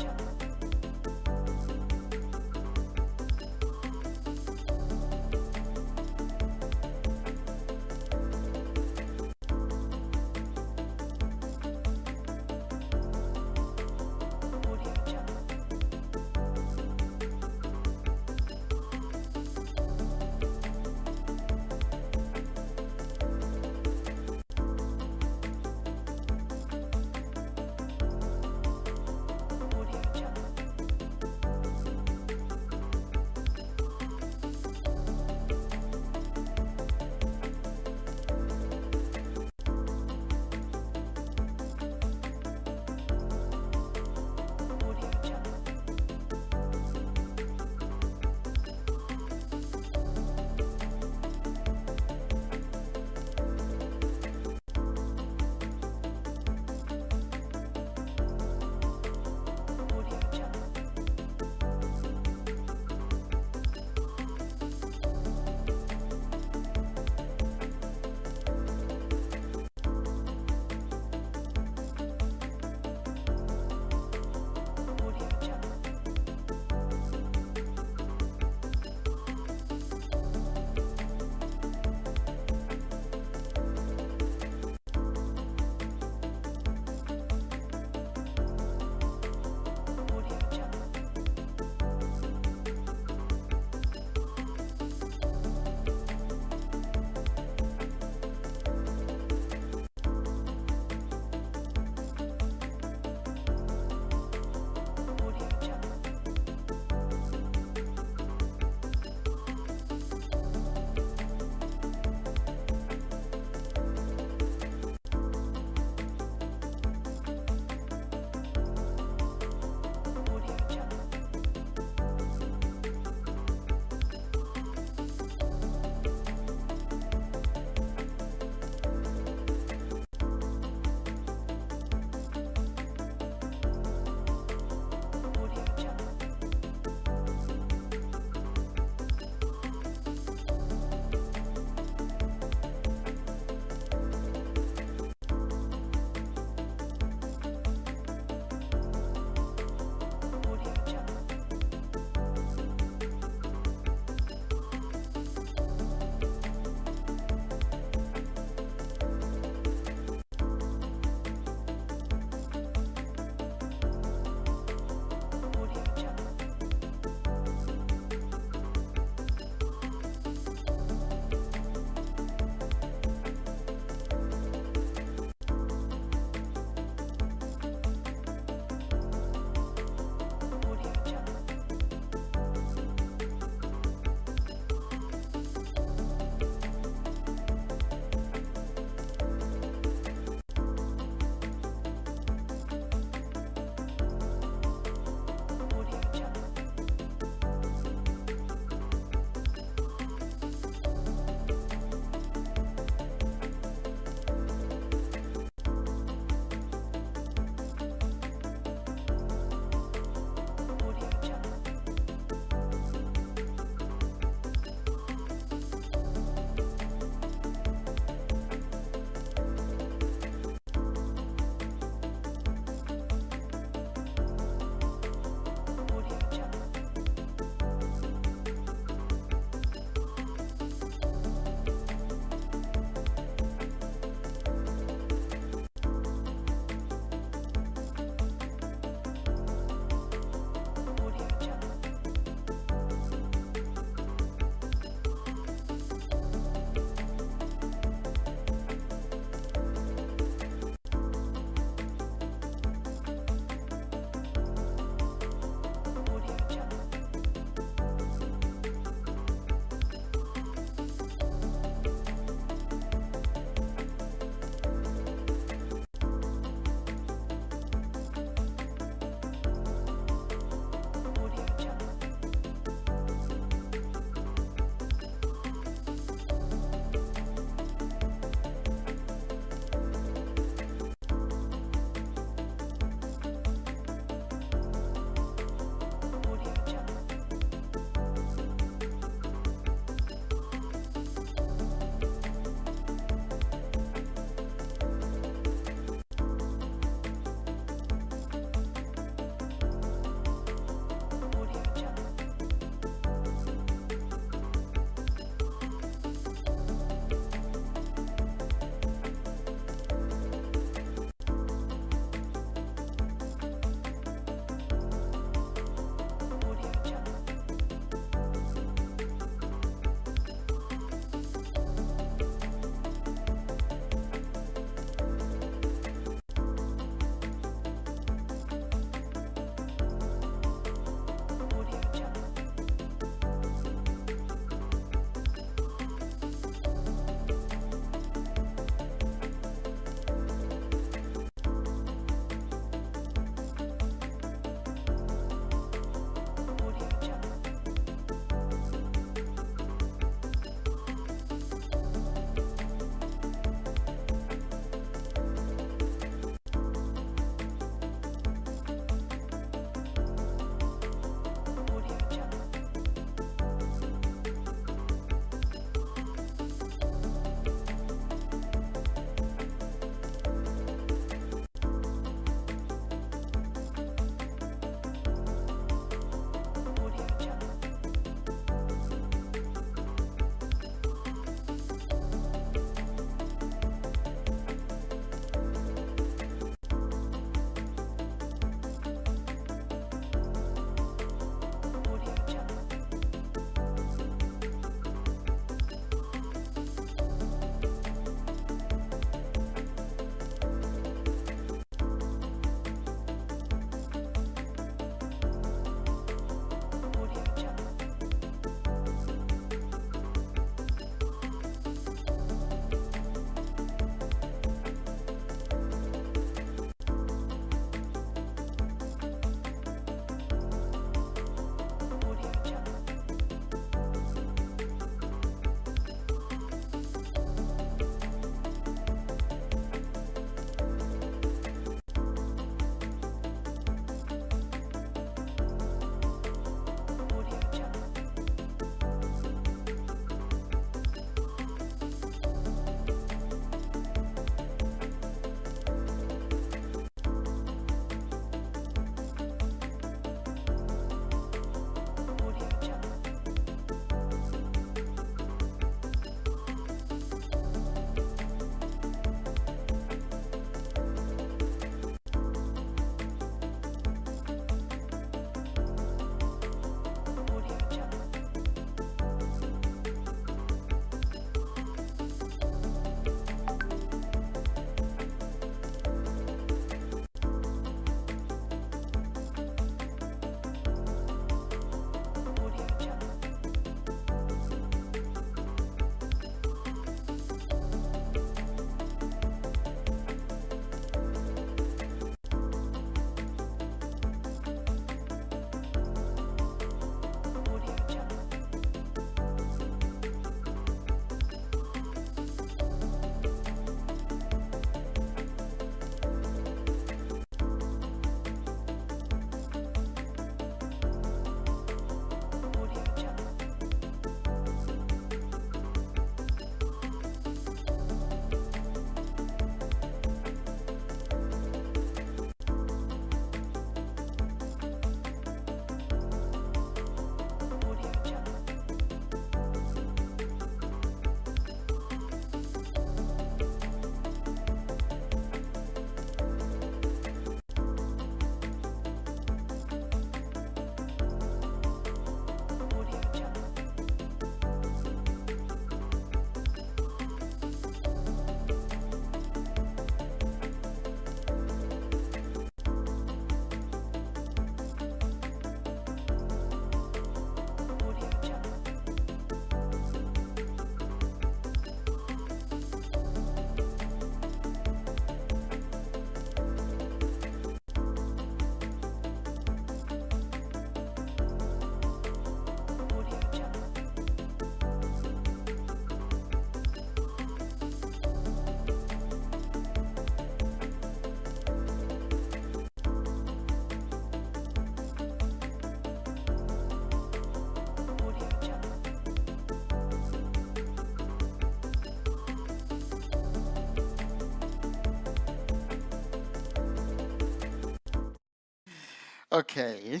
[SPEAKER 2] Okay.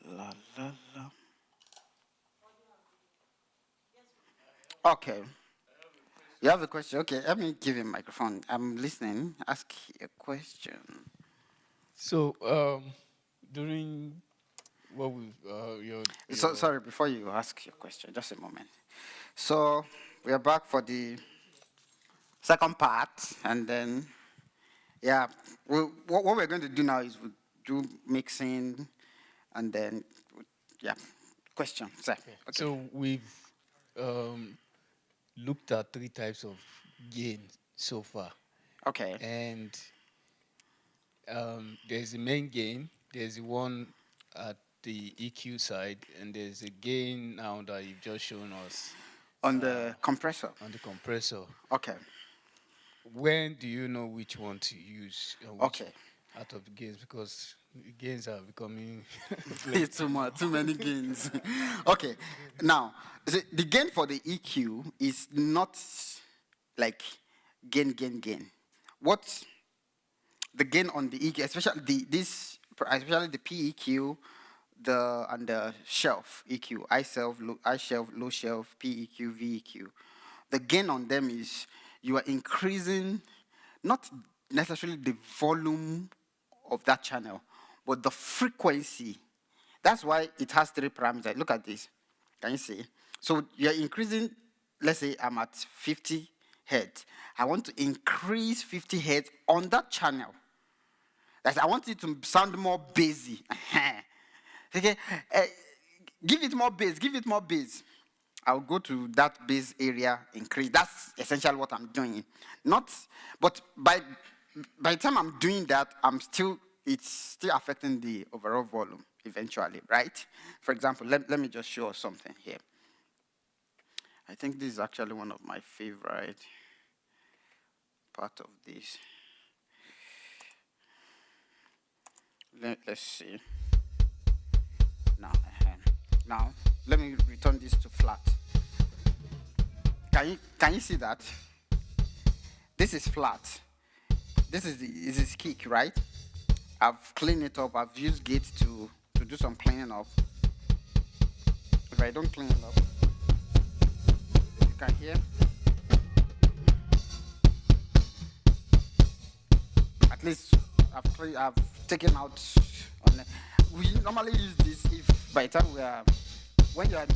[SPEAKER 2] La, la, la. Okay. You have a question? Okay, let me give you a microphone. I'm listening. Ask a question.
[SPEAKER 6] So, during what we
[SPEAKER 2] So, sorry, before you ask your question, just a moment. So, we are back for the second part, and then, yeah, what we're going to do now is we do mixing, and then, yeah, question, sir. Okay.
[SPEAKER 6] So we've looked at 3 types of gain so far,
[SPEAKER 2] Okay.
[SPEAKER 6] and there's the main gain, there's the one at the EQ side, and there's a gain now that you've just shown us
[SPEAKER 2] On the compressor.
[SPEAKER 6] on the compressor.
[SPEAKER 2] Okay.
[SPEAKER 6] When do you know which one to use? Which
[SPEAKER 2] Okay.
[SPEAKER 6] out of the gains, because the gains are becoming
[SPEAKER 2] It's too much, too many gains. Okay. Now, the gain for the EQ is not like gain. What the gain on the EQ, especially especially the PEQ, and the shelf EQ, high shelf, low shelf, PEQ, VEQ. The gain on them is you are increasing not necessarily the volume of that channel, but the frequency. That's why it has 3 parameters. Look at this. Can you see? So you're increasing, let's say I'm at 50 hertz. I want to increase 50 hertz on that channel. I want it to sound more bassy. Okay? Give it more bass. I'll go to that bass area, increase. That's essentially what I'm doing. But by the time I'm doing that, it's still affecting the overall volume eventually, right? For example, let me just show us something here. I think this is actually one of my favorite part of this. Let's see. Now, let me return this to flat. Can you see that? This is flat. This is kick, right? I've cleaned it up. I've used Git to do some cleaning up. If I don't clean it up, you can hear. At least I've taken out. We normally use this if by the time when you are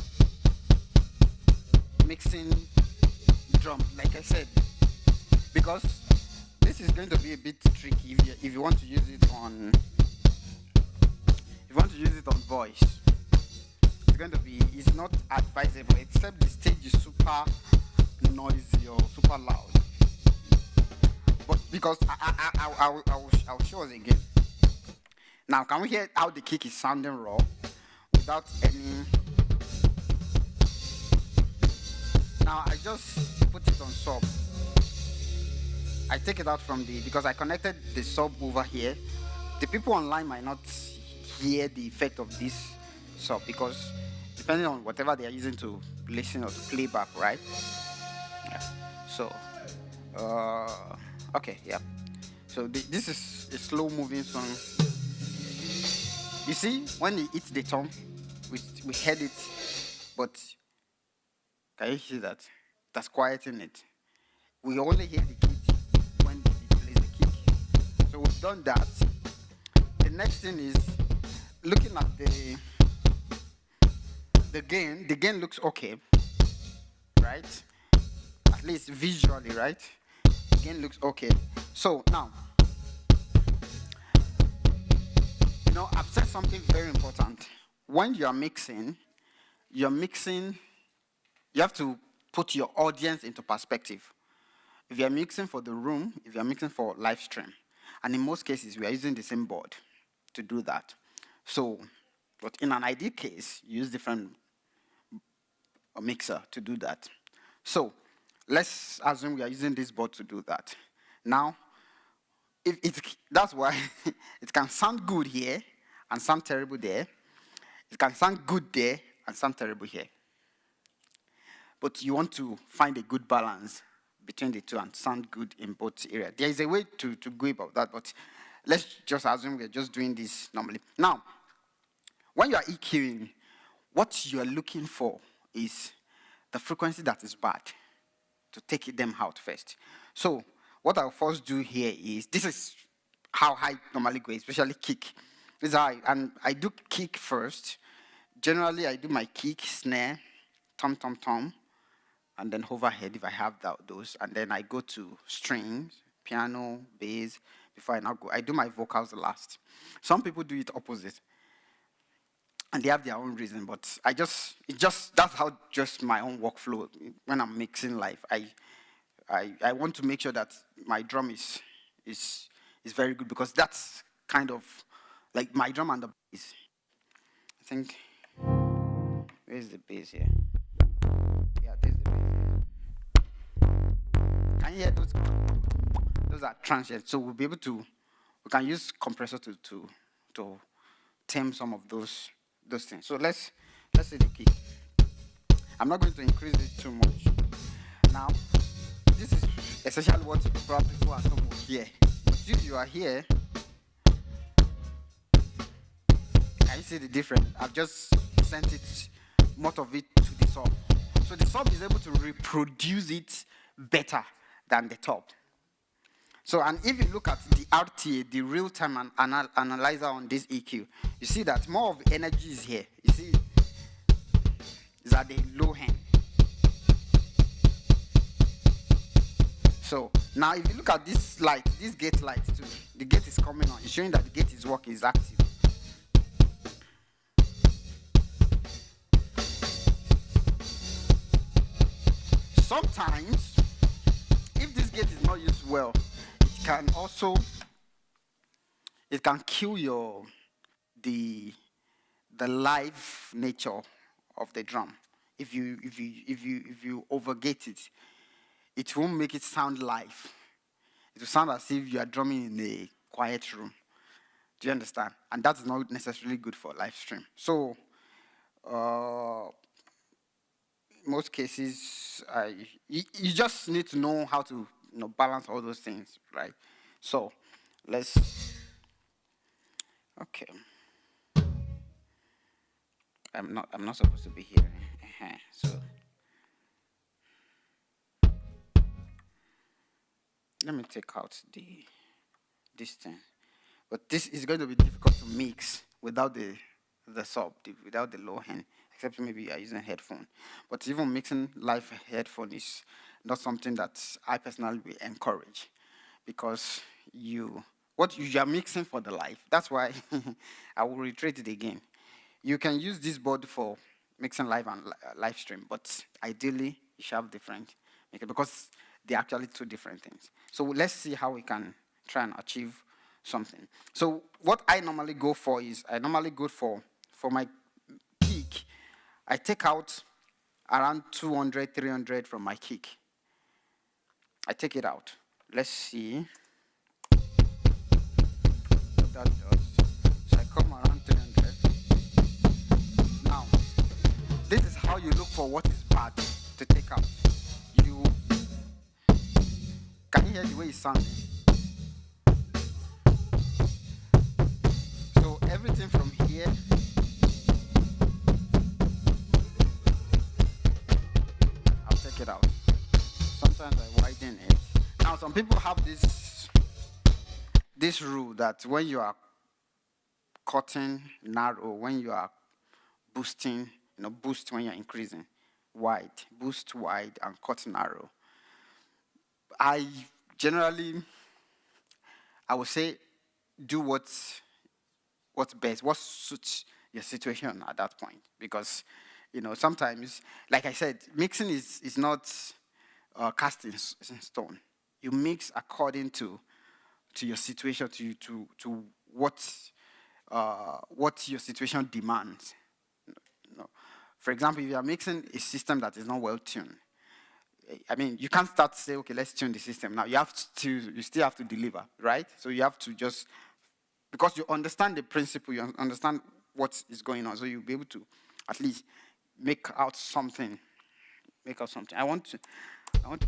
[SPEAKER 2] mixing drum, like I said, because this is going to be a bit tricky if you want to use it on voice. It's not advisable, except the stage is super noisy or super loud. But because I'll show us again. Now, can we hear how the kick is sounding raw without any? Now I just put it on sub. I take it out because I connected the sub over here. The people online might not hear the effect of this sub because depending on whatever they are using to listen or to play back, right? Yeah. So, okay, yeah. So this is a slow moving song. You see, when it hits the tom, we heard it, but can you hear that? That's quieting it. We only hear the kick when it plays the kick. So we've done that. The next thing is looking at the gain. The gain looks okay, right? At least visually, right? The gain looks okay. So now, I've said something very important. When you are mixing, you have to put your audience into perspective. If you're mixing for the room, if you're mixing for live stream, and in most cases, we are using the same board to do that. So, but in an ideal case, you use different mixer to do that. So, let's assume we are using this board to do that. Now, that's why it can sound good here and sound terrible there. It can sound good there and sound terrible here. But you want to find a good balance between the two and sound good in both areas. There is a way to go about that, but let's just assume we're just doing this normally. Now, when you are EQing, what you are looking for is the frequency that is bad, to take them out first. So what I'll first do here is, this is how I normally go, especially kick. This is how I do kick first. Generally, I do my kick, snare, tom, tom, tom, and then overhead if I have those. And then I go to strings, piano, bass, before I now go. I do my vocals last. Some people do it opposite. And they have their own reason, but that's how just my own workflow when I'm mixing live. I want to make sure that my drum is very good, because that's kind of like my drum and the bass. I think, where's the bass here? Yeah, there's the bass. Can you hear those? Those are transient, so we can use compressor to tame some of those things. So let's see the kick. I'm not going to increase it too much. Now, this is essentially what probably people at home will hear. But you are here. Can you see the difference? I've just sent it, most of it, to the sub. So the sub is able to reproduce it better than the top. So, and if you look at the RTA, the real-time analyzer on this EQ, you see that more of the energy is here. You see, is at the low end. So, now if you look at this light, this gate light too, the gate is coming on. It's showing that the gate is working, is active. Sometimes, if this gate is not used well, it can kill the live nature of the drum. If you overgate it, it won't make it sound live. It will sound as if you are drumming in a quiet room. Do you understand? And that's not necessarily good for live stream. So, in most cases, you just need to know how to balance all those things, right? So, okay. I'm not supposed to be here. So, let me take out this thing. But this is going to be difficult to mix without the sub, without the low end, except maybe you are using a headphone. But even mixing live headphone is not something that I personally will encourage, because you are mixing for the live. That's why I will reiterate it again. You can use this board for mixing live and live stream, but ideally you should have different, because they're actually two different things. So let's see how we can try and achieve something. So what I normally go for is, for my kick, I take out around 200, 300 from my kick. I take it out. Let's see what that does. So I come around 300. Now, this is how you look for what is bad to take out. Can you hear the way it's sounding? So everything from here, I'll take it out. Sometimes I widen it. Now some people have this rule that when you are cutting narrow, when you are boosting, boost when you're increasing, wide, boost wide and cut narrow. I would say do what's best, what suits your situation at that point. Because, sometimes, like I said, mixing is not cast in stone. You mix according to your situation, to what your situation demands. For example, if you are mixing a system that is not well tuned, I mean, you can't start to say, okay, let's tune the system. Now, you still have to deliver, right? So you have to just, because you understand the principle, you understand what is going on, so you'll be able to at least make out something. I want to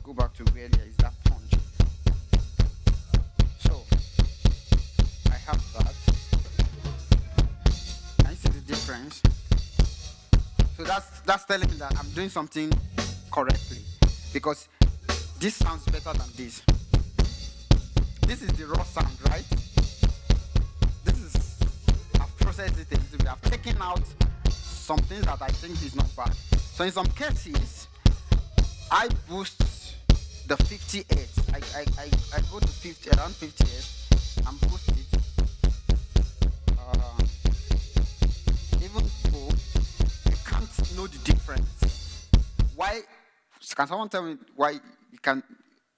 [SPEAKER 2] go back to where there is that punch. So, that's telling me that I'm doing something correctly, because this sounds better than this. This is the raw sound, right? I've processed it a little bit. I've taken out some things that I think is not bad. So in some cases, I boost the 58. I go to 50, around 58, and boost it. Even though you can't know the difference. Why? Can someone tell me why you can't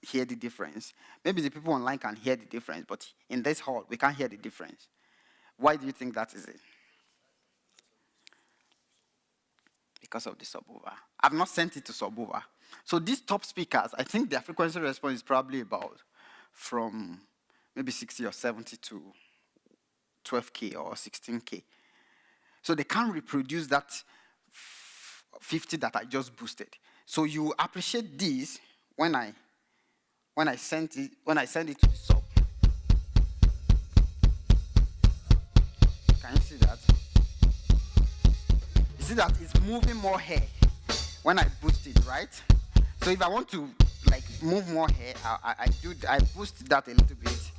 [SPEAKER 2] hear the difference? Maybe the people online can hear the difference, but in this hall, we can't hear the difference. Why do you think that is it? Because of the subwoofer. I've not sent it to subwoofer. So these top speakers, I think their frequency response is probably about from maybe 60 or 70 to 12K or 16K. So they can't reproduce that 50 that I just boosted. So you appreciate this when I send it to the sub. Can you see that? You see that it's moving more hair when I boost it, right? So if I want to like move more hair, I boost that a little bit.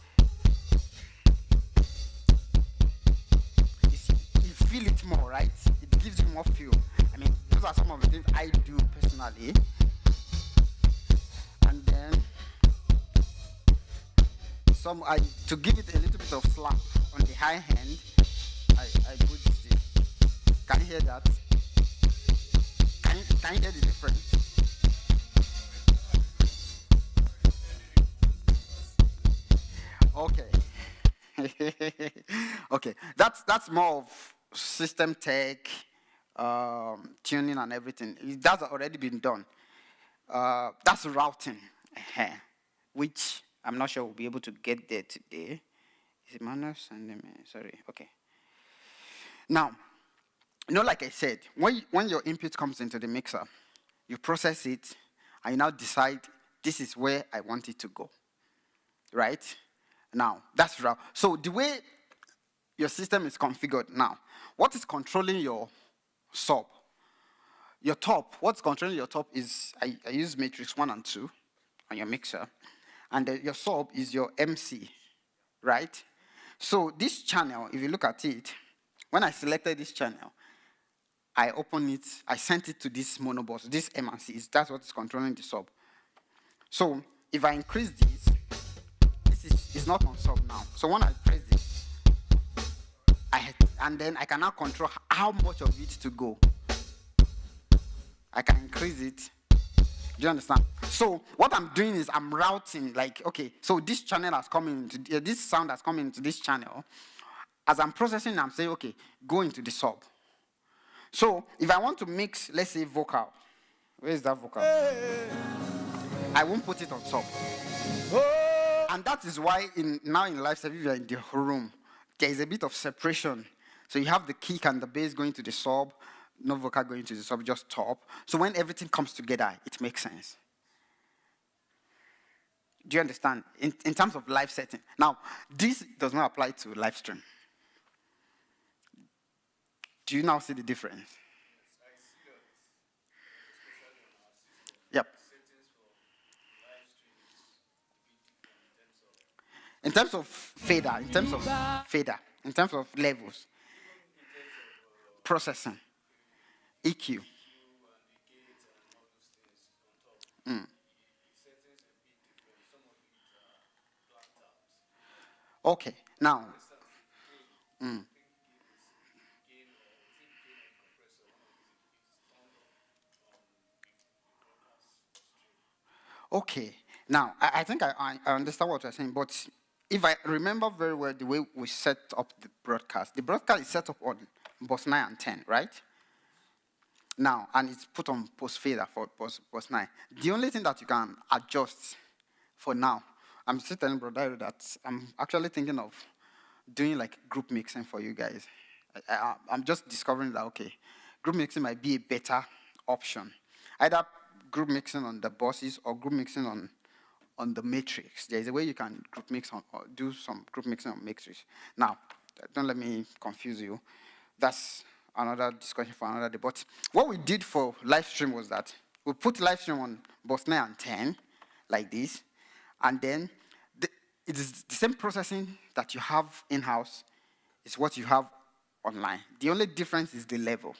[SPEAKER 2] You feel it more, right? It gives you more feel. I mean, those are some of the things I do personally. And then to give it a little bit of slap on the high hand, I boost it. Can you hear that? Can you hear the difference? Okay. Okay. That's more of system tech, tuning and everything. That's already been done. That's routing, which I'm not sure we'll be able to get there today. Is it Manus? Sorry. Okay. Now, like I said, when your input comes into the mixer, you process it, and you now decide this is where I want it to go. Right? Now, that's route. So the way your system is configured now, what is controlling your sub? Your top, what's controlling your top is, I use matrix 1 and 2 on your mixer, and your sub is your MC, right? So this channel, if you look at it, when I selected this channel, I open it, I sent it to this monobus, this M&C, that's what is controlling the sub. So if I increase this is not on sub now. So when I press this, and then I can now control how much of it to go. I can increase it. Do you understand? So what I'm doing is I'm routing, like, okay, so this channel has come into, this sound has come into this channel. As I'm processing, I'm saying, okay, go into the sub. So if I want to mix, let's say, vocal. Where is that vocal? I won't put it on sub. And that is why now in live service, you're in the room, there is a bit of separation. So you have the kick and the bass going to the sub, no vocal going to the sub, just top. So when everything comes together, it makes sense. Do you understand? In terms of live setting. Now, this does not apply to live stream. Do you now see the difference? Yep. In terms of fader, in terms of levels, processing, EQ. Okay, now. Okay, now I think I understand what you're saying, but if I remember very well the way we set up the broadcast is set up on bus 9 and 10, right? Now, and it's put on post fader for bus 9. The only thing that you can adjust for now, I'm still telling Brother that I'm actually thinking of doing like group mixing for you guys. I'm just discovering that, okay, group mixing might be a better option. Either group mixing on the buses or group mixing on the matrix. There is a way you can group mix on or do some group mixing on matrix. Now, don't let me confuse you. That's another discussion for another day. But what we did for live stream was that we put live stream on bus 9 and 10, like this, and then it is the same processing that you have in-house is what you have online. The only difference is the level.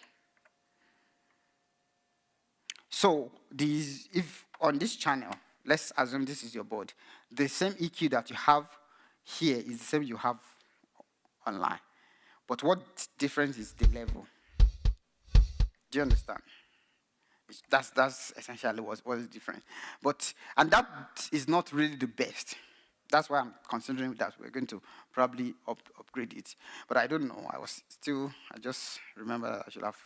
[SPEAKER 2] So if on this channel, let's assume this is your board, the same EQ that you have here is the same you have online. But what difference is the level? Do you understand? That's essentially what is different. And that is not really the best. That's why I'm considering that we're going to probably upgrade it. But I don't know. I just remember that I should have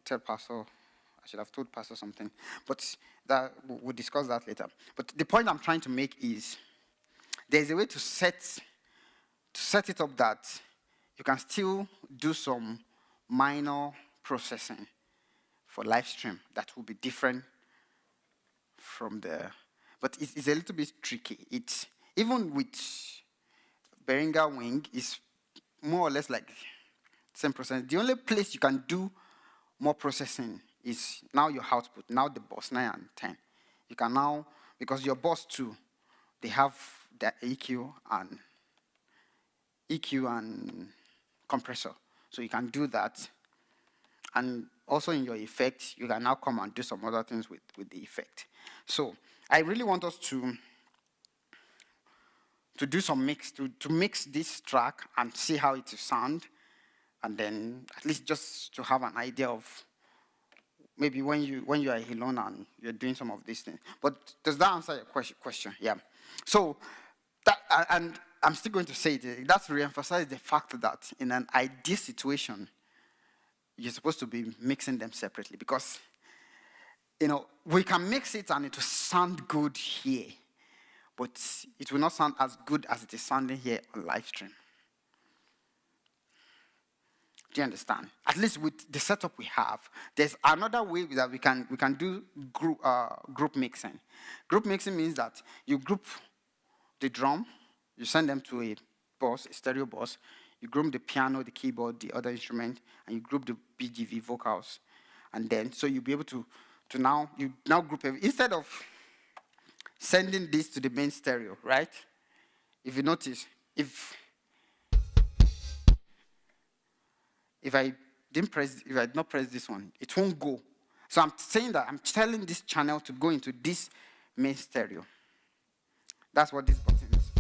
[SPEAKER 2] tell Pastor. I should have told Pastor something. But we'll discuss that later. But the point I'm trying to make is there's a way to set it up that you can still do some minor processing for live stream that will be different from but it's a little bit tricky. It's even with Behringer Wing is more or less like same process. The only place you can do more processing is now your output, now the bus 9 and 10. You can now, because your bus 2, they have the EQ and compressor. So you can do that. And also in your effect, you can now come and do some other things with the effect. So I really want us to do some mix, to mix this track and see how it will sound. And then at least just to have an idea of maybe when you are alone and you're doing some of these things. But does that answer your question? Yeah. So and I'm still going to say it. That's reemphasize the fact that in an ideal situation, you're supposed to be mixing them separately because, we can mix it and it will sound good here, but it will not sound as good as it is sounding here on live stream. Do you understand? At least with the setup we have, there's another way that we can do group mixing. Group mixing means that you group the drum, you send them to a stereo bus, you group the piano, the keyboard, the other instrument, and you group the BGV vocals. And then, so you'll be able to now group instead of sending this to the main stereo, right? If you notice, if I did not press this one, it won't go. So I'm saying that I'm telling this channel to go into this main stereo. That's what this button is.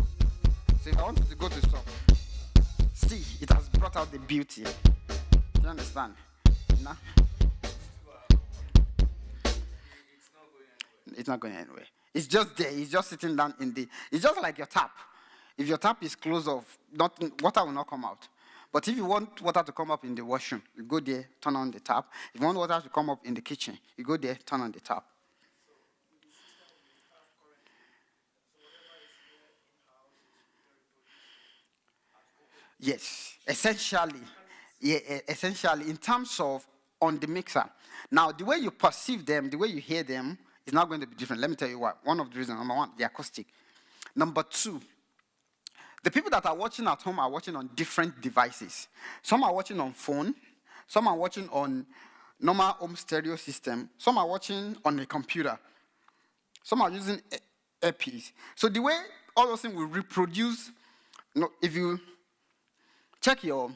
[SPEAKER 2] So if I want it to go to sub, see, it has brought out the beauty. Do you understand? Nah? It's not going anywhere. It's just there. It's just sitting down it's just like your tap. If your tap is closed off, water will not come out. But if you want water to come up in the washroom, you go there, turn on the tap. If you want water to come up in the kitchen, you go there, turn on the tap. Yes, essentially. Yeah, essentially, in terms of on the mixer. Now, the way you perceive them, the way you hear them, is not going to be different. Let me tell you why. One of the reasons, number one, the acoustic. Number two, the people that are watching at home are watching on different devices. Some are watching on phone. Some are watching on normal home stereo system. Some are watching on a computer. Some are using earpiece. So the way all those things will reproduce, if you check your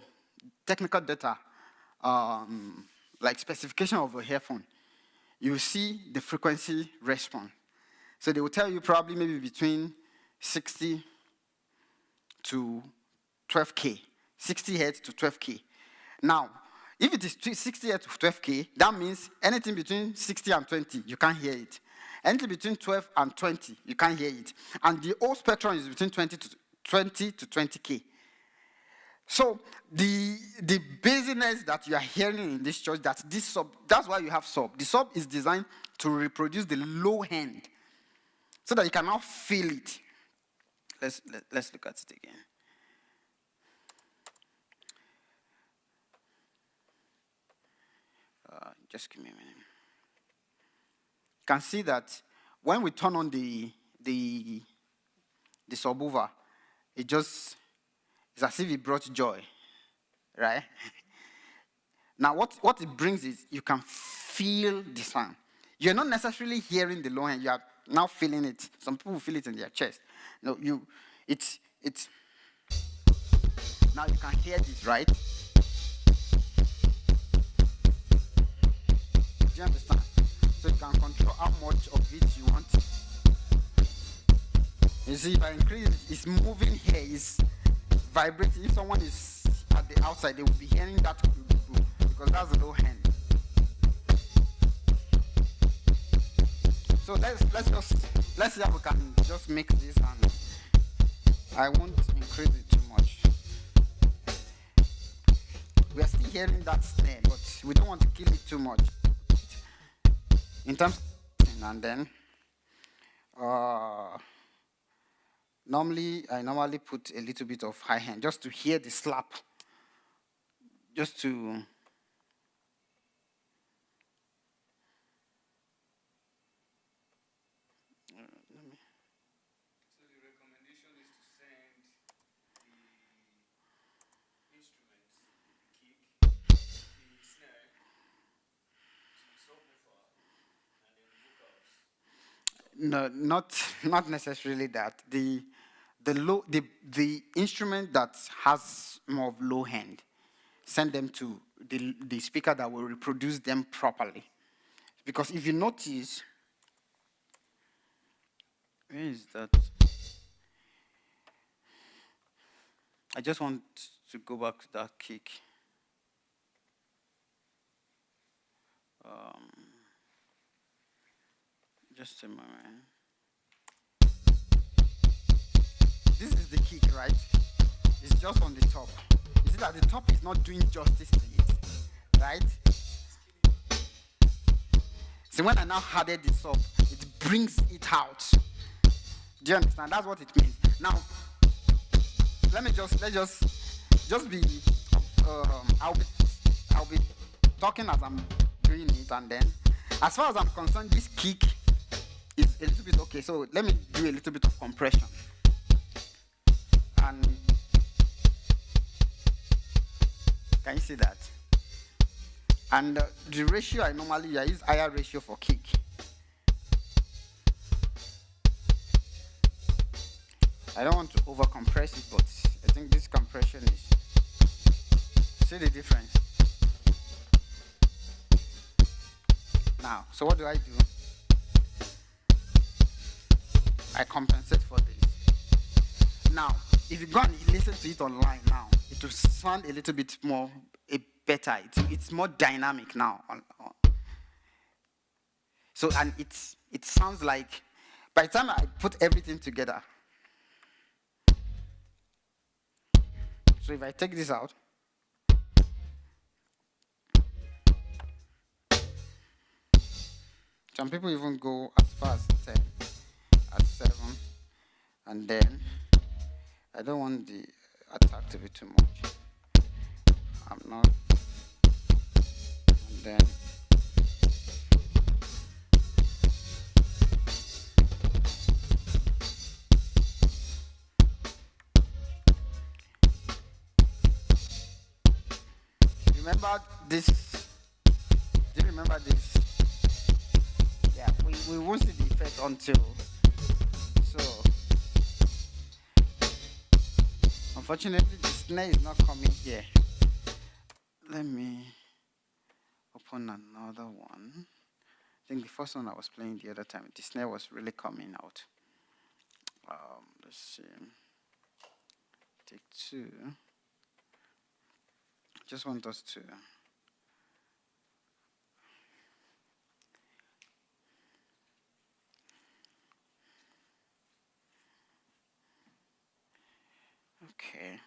[SPEAKER 2] technical data, like specification of a earphone, you see the frequency response. So they will tell you probably maybe between 60 to 12K, 60 Hertz to 12K. Now, if it is 60 Hertz to 12K, that means anything between 60 and 20, you can't hear it. Anything between 12 and 20, you can't hear it. And the whole spectrum is between 20 to 20K. So the busyness that you are hearing in this church, that's why you have sub. The sub is designed to reproduce the low end so that you can now feel it. Let's look at it again. Just give me a minute. You can see that when we turn on the subwoofer, it's as if it brought joy, right? Now, what it brings is you can feel the sound. You're not necessarily hearing the low end. You are now feeling it. Some people feel it in their chest. No, it's. Now you can hear this, right? Do you understand? So you can control how much of it you want. You see, if I increase it, it's moving here, it's vibrating. If someone is at the outside, they will be hearing that because that's the low end. So let's see how we can just mix this, and I won't increase it too much. We are still hearing that snare, but we don't want to kill it too much. In terms of, and then I normally put a little bit of high hand just to hear the slap. Just to
[SPEAKER 6] So the recommendation is to send the instruments, kick, the snare, to subwoofer, and then vocals.
[SPEAKER 2] No, not necessarily that. The instrument that has more of low end, send them to the speaker that will reproduce them properly. Because if you notice, where is that? I just want to go back to that kick. Just a moment. This is the kick, right? It's just on the top. You see that the top is not doing justice to it, right? So when I now added this up, it brings it out. Do you understand? That's what it means. Now, let's just be. I'll be talking as I'm doing it, and then, as far as I'm concerned, this kick is a little bit okay. So let me do a little bit of compression. And can you see that? And the ratio I use higher ratio for kick. I don't want to over compress it, but I think this compression is. See the difference? Now, so what do? I compensate for this. Now, if you go and listen to it online now, it will sound a little bit more better. It's more dynamic now. So, and it sounds like, by the time I put everything together, so if I take this out, some people even go as far as 10, as 7, and then I don't want the attack to be too much. I'm not, and then remember this? Do you remember this? Yeah, we won't see the effect until. So, unfortunately, the snare is not coming here. Let me open another one. I think the first one I was playing the other time, the snare was really coming out. Let's see. Take 2. Just want us to. Okay.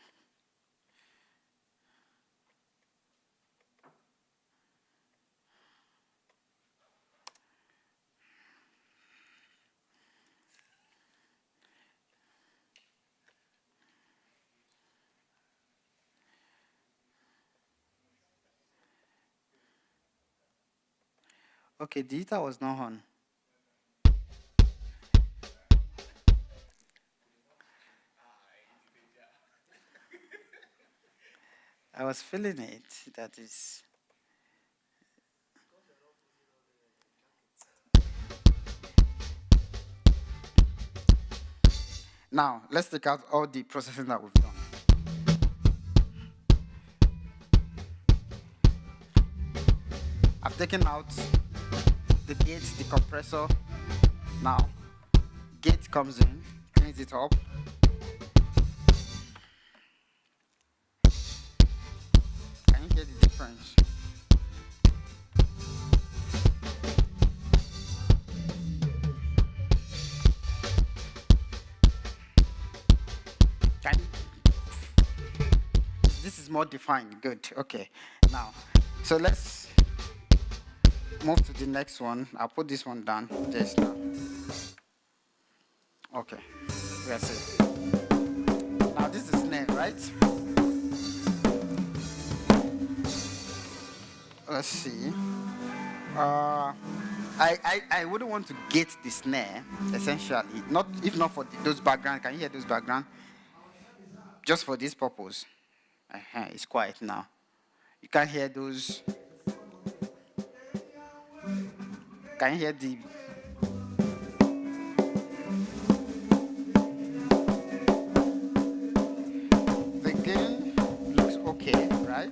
[SPEAKER 2] Okay, the heater was not on. I was feeling it. That is. Now, let's take out all the processing that we've done. I've taken out the gate, the compressor. Now, gate comes in, cleans it up. Can you hear the difference? Can you, this is more defined. Good. Okay. Now, so let's move to the next one. I'll put this one down just now. Okay. That's it. Now this is snare, right? Let's see. I wouldn't want to get the snare, essentially. Not if not for those background. Can you hear those background? Just for this purpose. It's quiet now. You can't hear those. Can you hear the? The gain looks okay, right?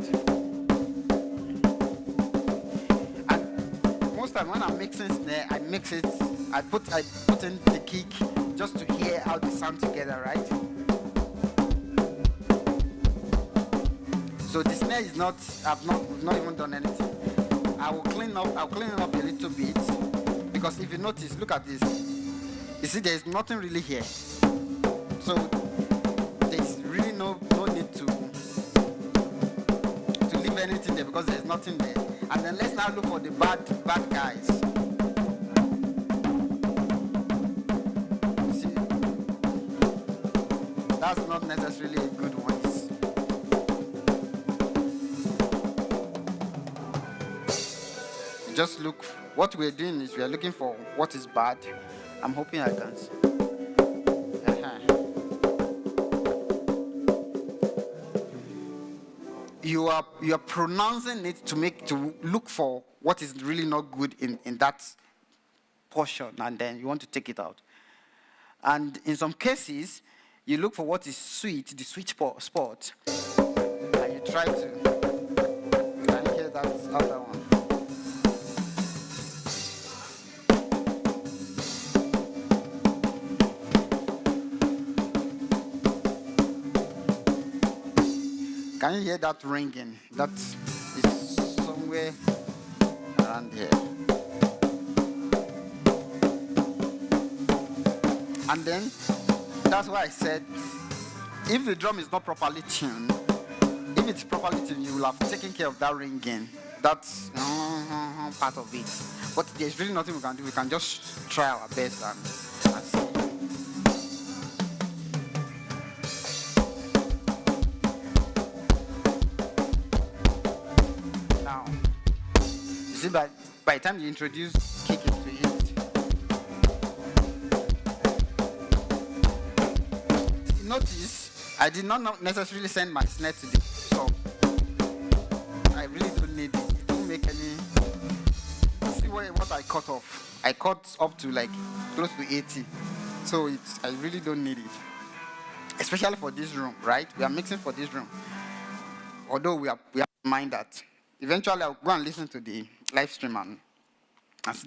[SPEAKER 2] And most time when I'm mixing snare, I mix it. I put in the kick just to hear how they sound together, right? So the snare is not. We've not even done anything. I'll clean it up a little bit, because if you notice, look at this. You see, there's nothing really here. So there's really no need to leave anything there, because there's nothing there. And then let's now look for the bad guys. You see, that's not necessarily a good one. Just look, what we're doing is we're looking for what is bad. I'm hoping I can see. You are pronouncing it to look for what is really not good in that portion, and then you want to take it out. And in some cases, you look for what is sweet, the sweet spot, and you try to. Can you hear that other one? Can you hear that ringing? That is somewhere around here. And then, that's why I said, if the drum is not properly tuned, if it's properly tuned, you will have taken care of that ringing. That's part of it. But there's really nothing we can do. We can just try our best and see. See, by the time you introduce kick into it, notice I did not necessarily send my snare to the sub. I really don't need it. It won't make any. See what I cut off. I cut up to like close to 80. So I really don't need it. Especially for this room, right? We are mixing for this room. Although we have to mind that. Eventually, I'll go and listen to the live stream, and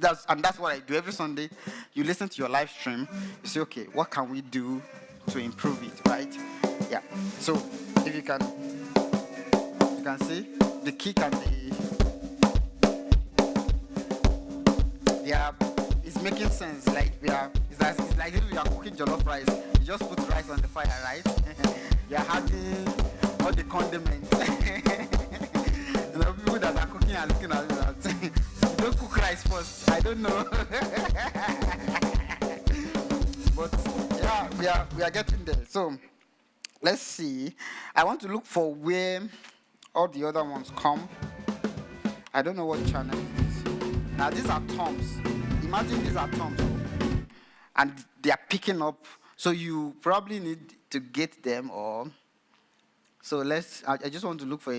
[SPEAKER 2] that's what I do every Sunday. You listen to your live stream, you say, okay, what can we do to improve it, right? Yeah. So if you can see the kick and it's making sense. Like it's like if you are cooking jollof rice, you just put rice on the fire, right? You are adding all the condiments. You know, people that are cooking are looking at that. You don't cook rice first. I don't know. But yeah, we are getting there. So let's see. I want to look for where all the other ones come. I don't know what channel it is. Now these are toms. Imagine these are toms, and they are picking up. So you probably need to get them, or so I just want to look for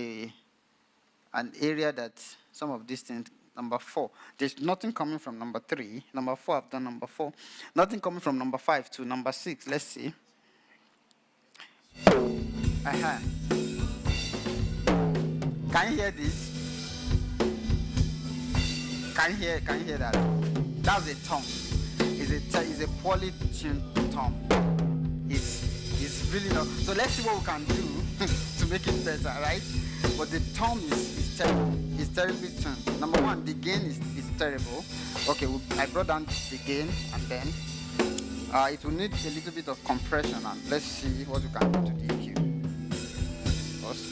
[SPEAKER 2] an area that some of these things. Number 4. There's nothing coming from number 3. Number 4, I've done number 4. Nothing coming from number 5 to number 6. Let's see. Uh-huh. Can you hear this? Can you hear that? That's a tom. It's a poorly tuned tom. It's really not. So let's see what we can do to make it better, right? But the tom is terrible. It's terribly tuned. Number one, the gain is terrible. Okay, I brought down the gain, and then it will need a little bit of compression, and let's see what we can do to the EQ.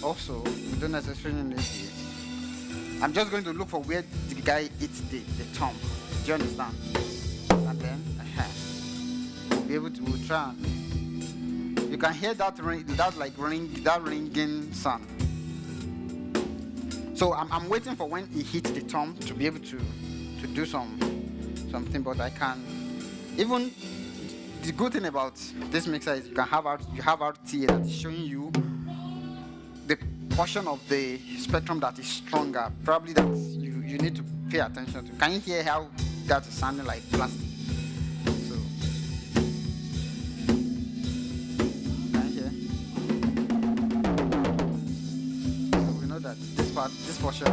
[SPEAKER 2] Also, we don't necessarily need the. I'm just going to look for where the guy hits the tom. Do you understand? And then we'll be able to try. You can hear that ringing sound. So I'm waiting for when he hits the tom to be able to do something, but I can. Even the good thing about this mixer is you have RTA that is showing you the portion of the spectrum that is stronger, probably that you need to pay attention to. Can you hear how that is sounding like plastic? So, can you hear? So we know that this portion.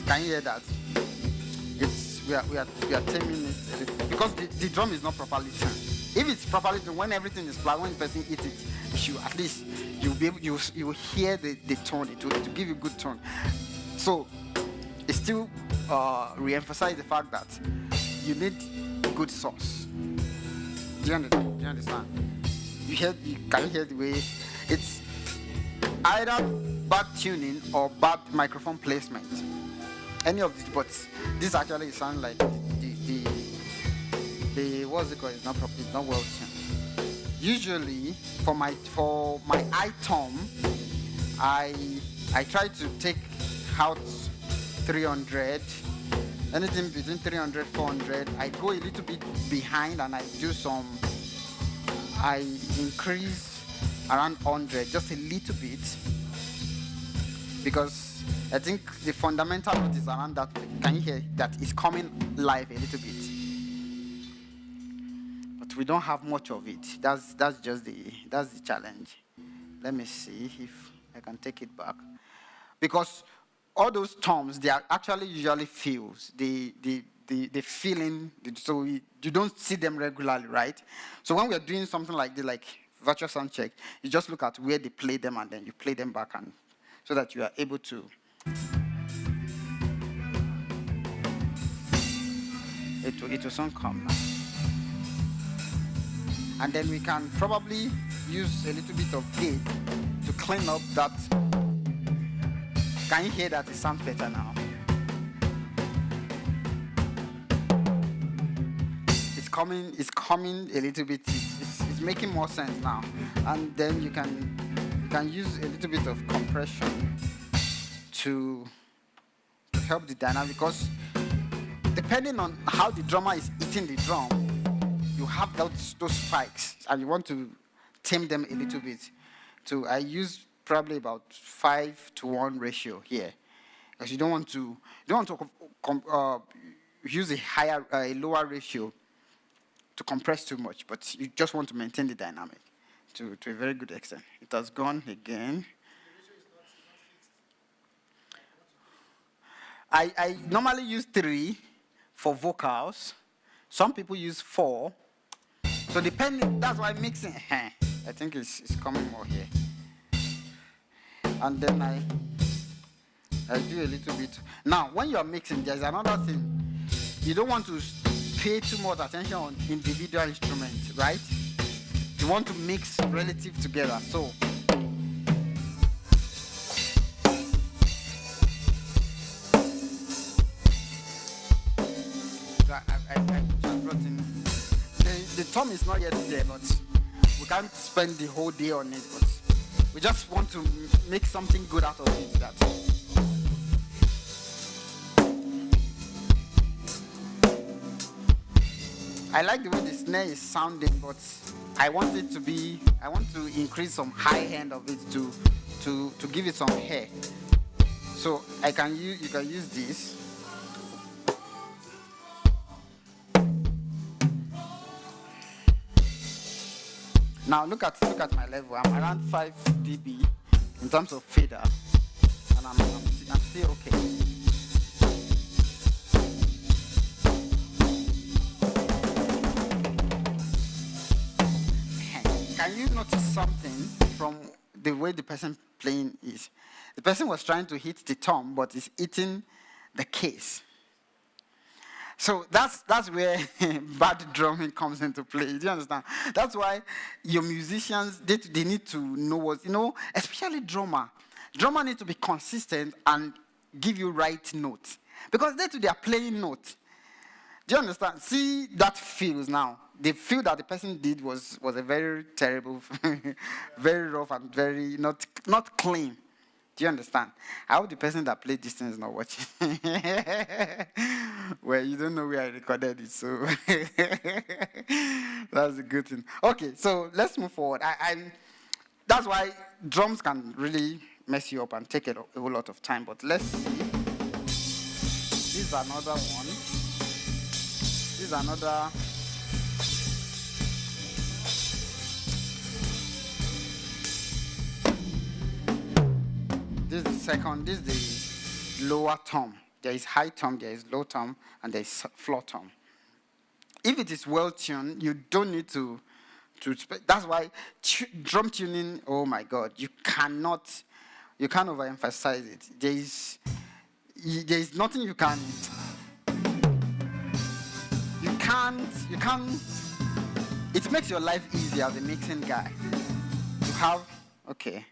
[SPEAKER 2] Can you hear that? We are taming it because the drum is not properly tuned. If it's properly tuned, when everything is flat, when the person hits it, at least you'll be able, you will hear the tone. It will give you good tone. So it still re-emphasize the fact that you need good source. Do you understand? Can you hear the way it's either bad tuning or bad microphone placement? Any of these, but this actually sounds like the what's it called? It's not well tuned. Usually for my high tom, I try to take out 300, anything between 300 400. I go a little bit behind and I increase around 100, just a little bit, because I think the fundamental note is around that. Can you hear that? It's coming live a little bit, but we don't have much of it. That's the challenge. Let me see if I can take it back, because all those toms, they are actually usually fills. The feeling, so you don't see them regularly, right? So when we are doing something like the virtual sound check, you just look at where they play them and then you play them back, and so that you are able to. It will soon come now. And then we can probably use a little bit of gate to clean up that. Can you hear that? It sounds better now. It's coming a little bit. It's making more sense now. And then you can use a little bit of compression to help the dynamic, because depending on how the drummer is hitting the drum, you have those spikes and you want to tame them a little bit. So I use probably about 5-to-1 ratio here, because you don't want to use a lower ratio to compress too much, but you just want to maintain the dynamic to a very good extent. It has gone again. I normally use 3 for vocals. Some people use 4. So depending, that's why mixing. I think it's coming more here. And then I do a little bit. Now, when you're mixing, there's another thing. You don't want to pay too much attention on individual instruments, right? You want to mix relative together. So I just brought in. The tom is not yet there, but we can't spend the whole day on it. But we just want to make something good out of it. That's all. I like the way the snare is sounding, but I want to increase some high end of it to give it some hair. So you can use this. Now look at my level. I'm around 5 dB in terms of fader, and I'm still okay. Can you notice something from the way the person playing is? The person was trying to hit the tom, but is hitting the case. So that's where bad drumming comes into play. Do you understand? That's why your musicians, they need to know what, especially drummer. Drummer need to be consistent and give you right notes. Because they are playing notes. Do you understand? See that feels now. The feel that the person did was a very terrible, very rough and very not clean. Do you understand? I hope the person that played this thing is not watching. Well, you don't know where I recorded it, so that's a good thing. Okay, so let's move forward. That's why drums can really mess you up and take a whole lot of time. But let's see. This is another one. This is another. This is the second. This is the lower tom. There is high tom, there is low tom, and there is floor tom. If it is well tuned, you don't need to. That's why drum tuning. Oh my God, you can't overemphasize it. There is nothing you can. You can't. It makes your life easier as a mixing guy. You have okay.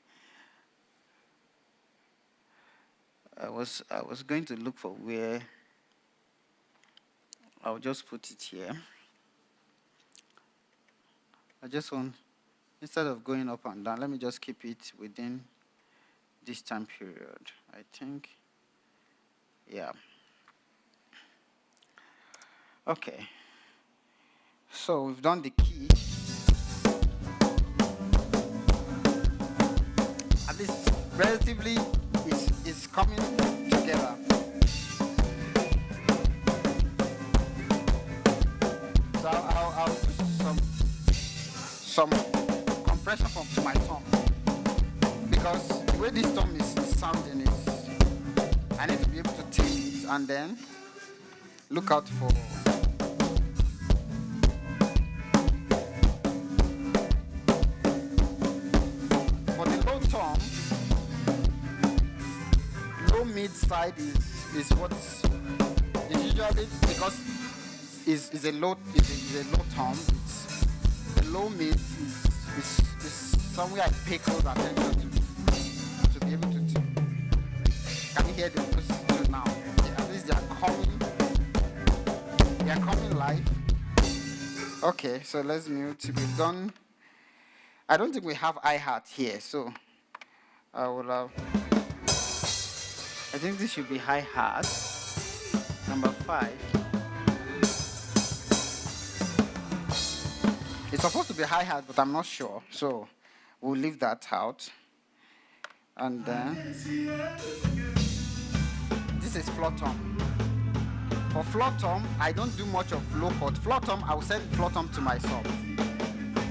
[SPEAKER 2] I was going to look for where I'll just put it here. I just want, instead of going up and down, let me just keep it within this time period. I think, yeah. Okay. So we've done the key. At least relatively is coming together. So I'll do some compression to my tom, because the way this tom is sounding is I need to be able to take it and then look out for the low tom. Mid side is what is usually, because is a low tom. It's the low mid is somewhere I pay close attention to be able to do. Can you hear the tune now? Yeah, at least they are coming live. Okay, so let's mute. We've done. I don't think we have hi-hat here, so I will have. I think this should be hi-hat, number 5. It's supposed to be hi-hat, but I'm not sure, so we'll leave that out. And then, this is floor tom. For floor tom, I don't do much of low chord. Floor tom, I will send floor tom to my sub,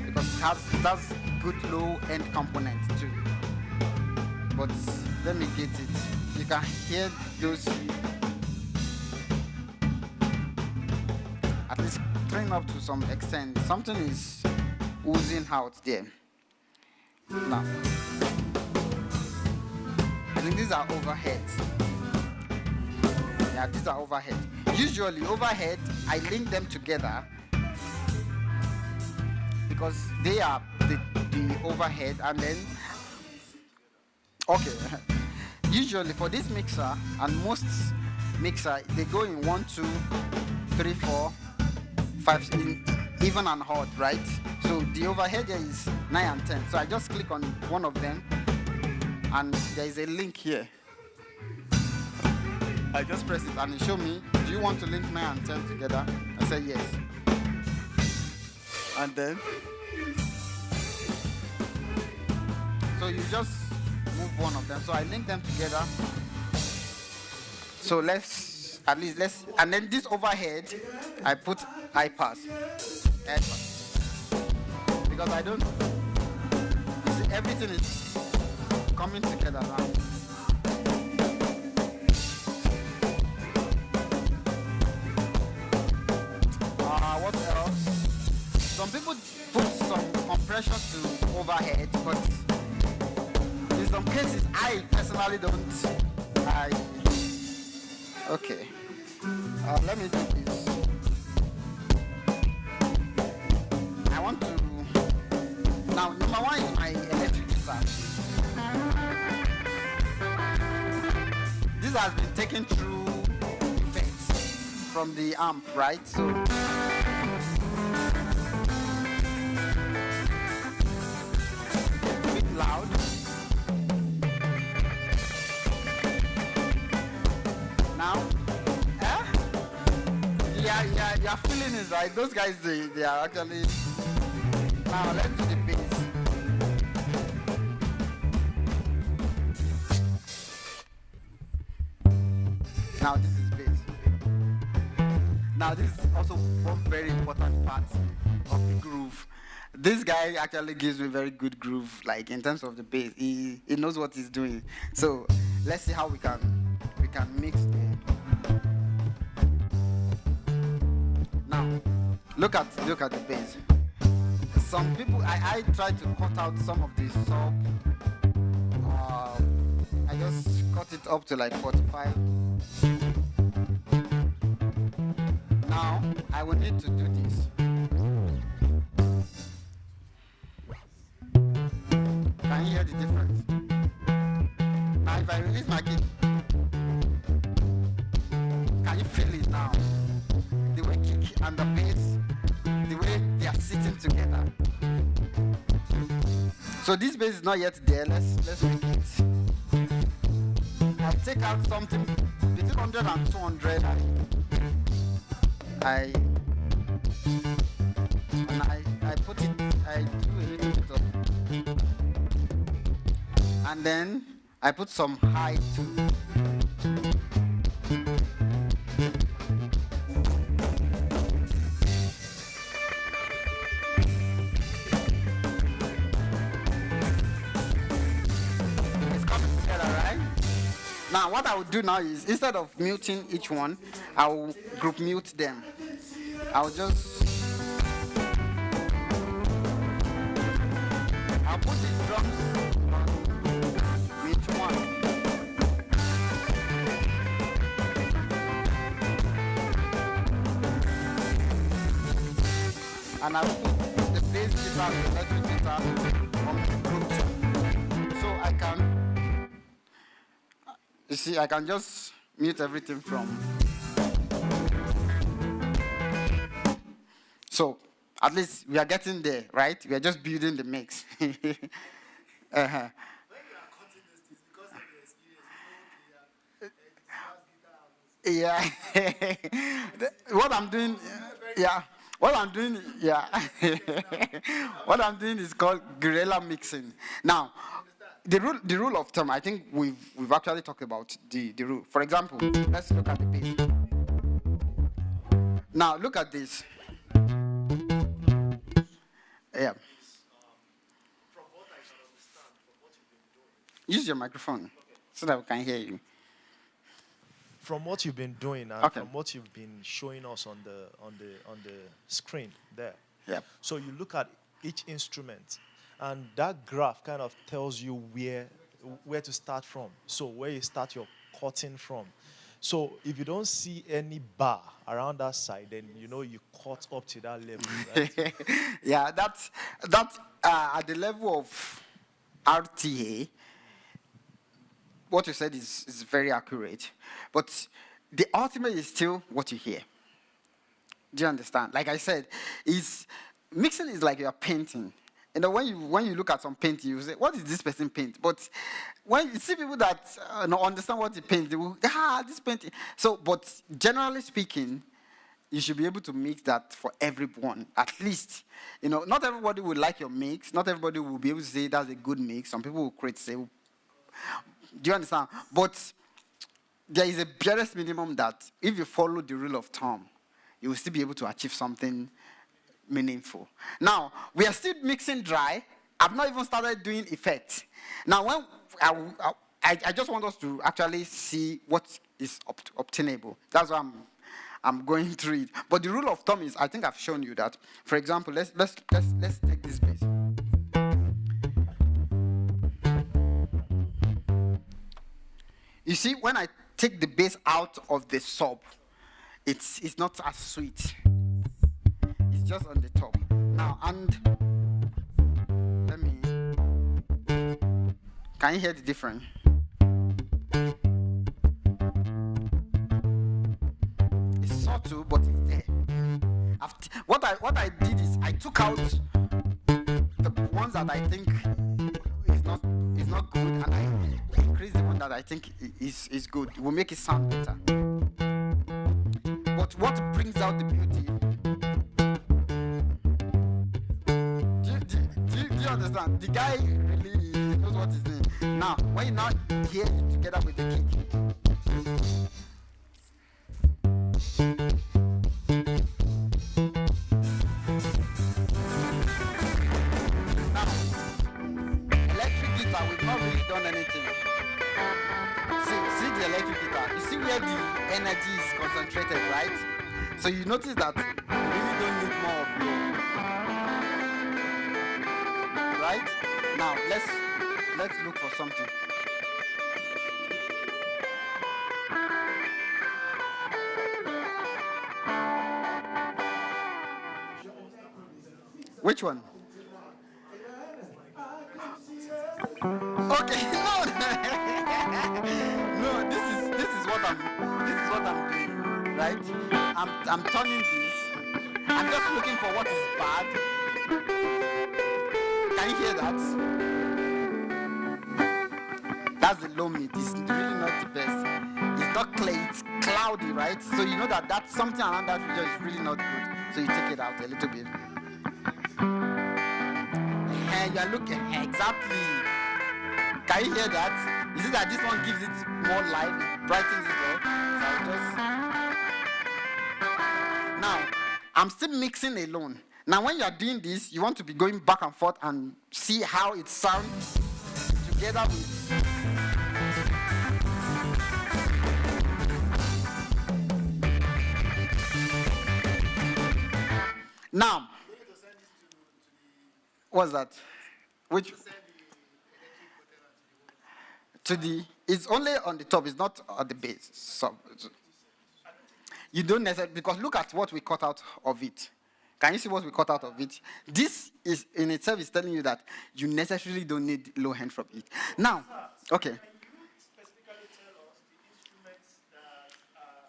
[SPEAKER 2] because it has good low-end component too. But let me get it. You can hear those, at least turning up to some extent. Something is oozing out there. Now, I think these are overheads. Yeah, these are overhead. Usually overhead, I link them together because they are the overhead, and then, okay. Usually for this mixer and most mixer, they go in 1, 2, 3, 4, 5, in even and odd, right? So the overhead there is 9 and 10. So I just click on one of them, and there is a link here. I just press it and it show me, do you want to link 9 and 10 together? I say yes. And then, so you just move one of them. So I link them together. So and then this overhead, I put high pass. Because I don't everything is coming together now. What else? Some people put some compression to overhead, but in some cases, I personally don't. Okay. Let me do this. I want to. Now, number one is my electric guitar. This has been taken through effects from the amp, right? So. A bit loud. Now, yeah, you're feeling it, right? Those guys, they are actually. Now, let's do the bass. Now, this is bass. Now, this is also one very important part of the groove. This guy actually gives me very good groove, like in terms of the bass. He knows what he's doing. So, let's see how we can mix the. Now, look at the bass. Some people, I try to cut out some of the sub. I just cut it up to like 45. Now, I will need to do this. Can you hear the difference? Now, if I release my kick, can you feel it now? The way kick and the bass, the way they are sitting together. So this bass is not yet there. Let's make it. I take out something between 100 and 200. I put it. I do a little bit of, and then I put some high too. Now, what I will do now is, instead of muting each one, I will group mute them. I'll put the drums on mute one. And I will put the bass guitar and the electric guitar on group two. So I can. You see, I can just mute everything from. So, at least we are getting there, right? We are just building the mix.
[SPEAKER 8] When you are cutting this, because of the experience,
[SPEAKER 2] Yeah. What I'm doing, yeah. What I'm doing is called Guerilla Mixing. Now, the rule of thumb, I think we've actually talked about the rule. For example, let's look at the bass. Now, look at this. Yeah.
[SPEAKER 8] from what I can understand, from what you've been doing,
[SPEAKER 2] Use your microphone so that we can hear you.
[SPEAKER 5] From what you've been doing and
[SPEAKER 2] Okay.
[SPEAKER 5] from what you've been showing us on the screen there.
[SPEAKER 2] Yeah.
[SPEAKER 5] So you look at each instrument, and that graph kind of tells you where to start from. So where you start your cutting from. So if you don't see any bar around that side, then you know you cut up to that level. Right?
[SPEAKER 2] Yeah, that's at the level of RTA. What you said is very accurate, but the ultimate is still what you hear. Do you understand? Like I said, mixing is like you're painting. You know, when you look at some painting, you say, "What is this person paint?" But when you see people that understand what they paint, they will, this painting. So, but generally speaking, you should be able to mix that for everyone. At least, not everybody will like your mix. Not everybody will be able to say that's a good mix. Some people will criticize. Do you understand? But there is a barest minimum that if you follow the rule of thumb, you will still be able to achieve something meaningful. Now, we are still mixing dry, I've not even started doing effects. Now, when I just want us to actually see what is obtainable. That's why I'm going through it. But the rule of thumb is, I think I've shown you that. For example, let's take this bass. You see, when I take the bass out of the sub, it's not as sweet. It's just on the top. Now, and let me. Can you hear the difference? It's subtle, but it's there. What I did is I took out the ones that I think is not good, and I increased the one that I think is good. It will make it sound better. But what brings out the beauty? Do you understand? The guy really knows what he's doing. Now, when you now hear it together with the kick. We've not really done anything. See the electric guitar. You see where the energy is concentrated, right? So you notice that you really don't need more of you. Right? Now let's look for something. Which one? Okay, no, this is what I'm doing, right? I'm turning this. I'm just looking for what is bad. Can you hear that? That's the low mid. It's really not the best. It's not clear. It's cloudy, right? So you know that something around that region is really not good. So you take it out a little bit. And you are looking exactly. Can you hear that? You see that this one gives it more life, it brightens it up. So now, I'm still mixing alone. Now, when you are doing this, you want to be going back and forth and see how it sounds together with. Now, what's that? Which? It's only on the top, it's not on the base. So you don't necessarily, because look at what we cut out of it. Can you see what we cut out of it? This is in itself is telling you that you necessarily don't need low end from it. Now, okay.
[SPEAKER 5] Can you specifically tell us the instruments that are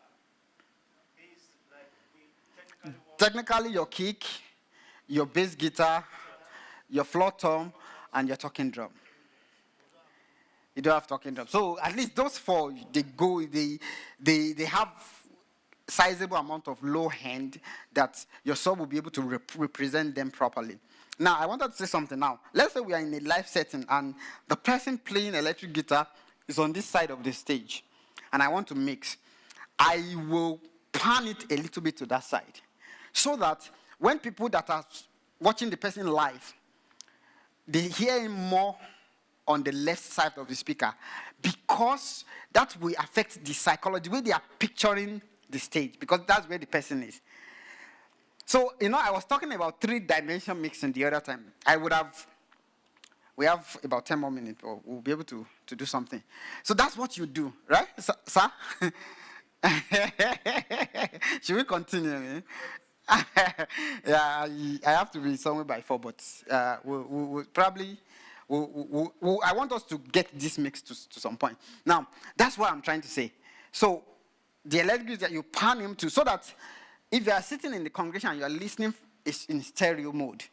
[SPEAKER 5] bass, like we
[SPEAKER 2] technically your kick, your bass guitar, your floor tom, and your talking drum. You don't have talking drum. So at least those four, they have sizable amount of low end that your sub will be able to represent them properly. Now, I wanted to say something now. Let's say we are in a live setting and the person playing electric guitar is on this side of the stage and I want to mix. I will pan it a little bit to that side so that when people that are watching the person live, they hear him more on the left side of the speaker, because that will affect the psychology, the way they are picturing the stage, because that's where the person is. So, I was talking about 3-dimension mixing the other time. We have about 10 more minutes, or we'll be able to do something. So that's what you do, right, sir? Should we continue? Yeah, I have to be somewhere by 4, but we'll probably... I want us to get this mix to some point. Now, that's what I'm trying to say. So, the electric that you pan him to, so that if you are sitting in the congregation and you are listening in stereo mode,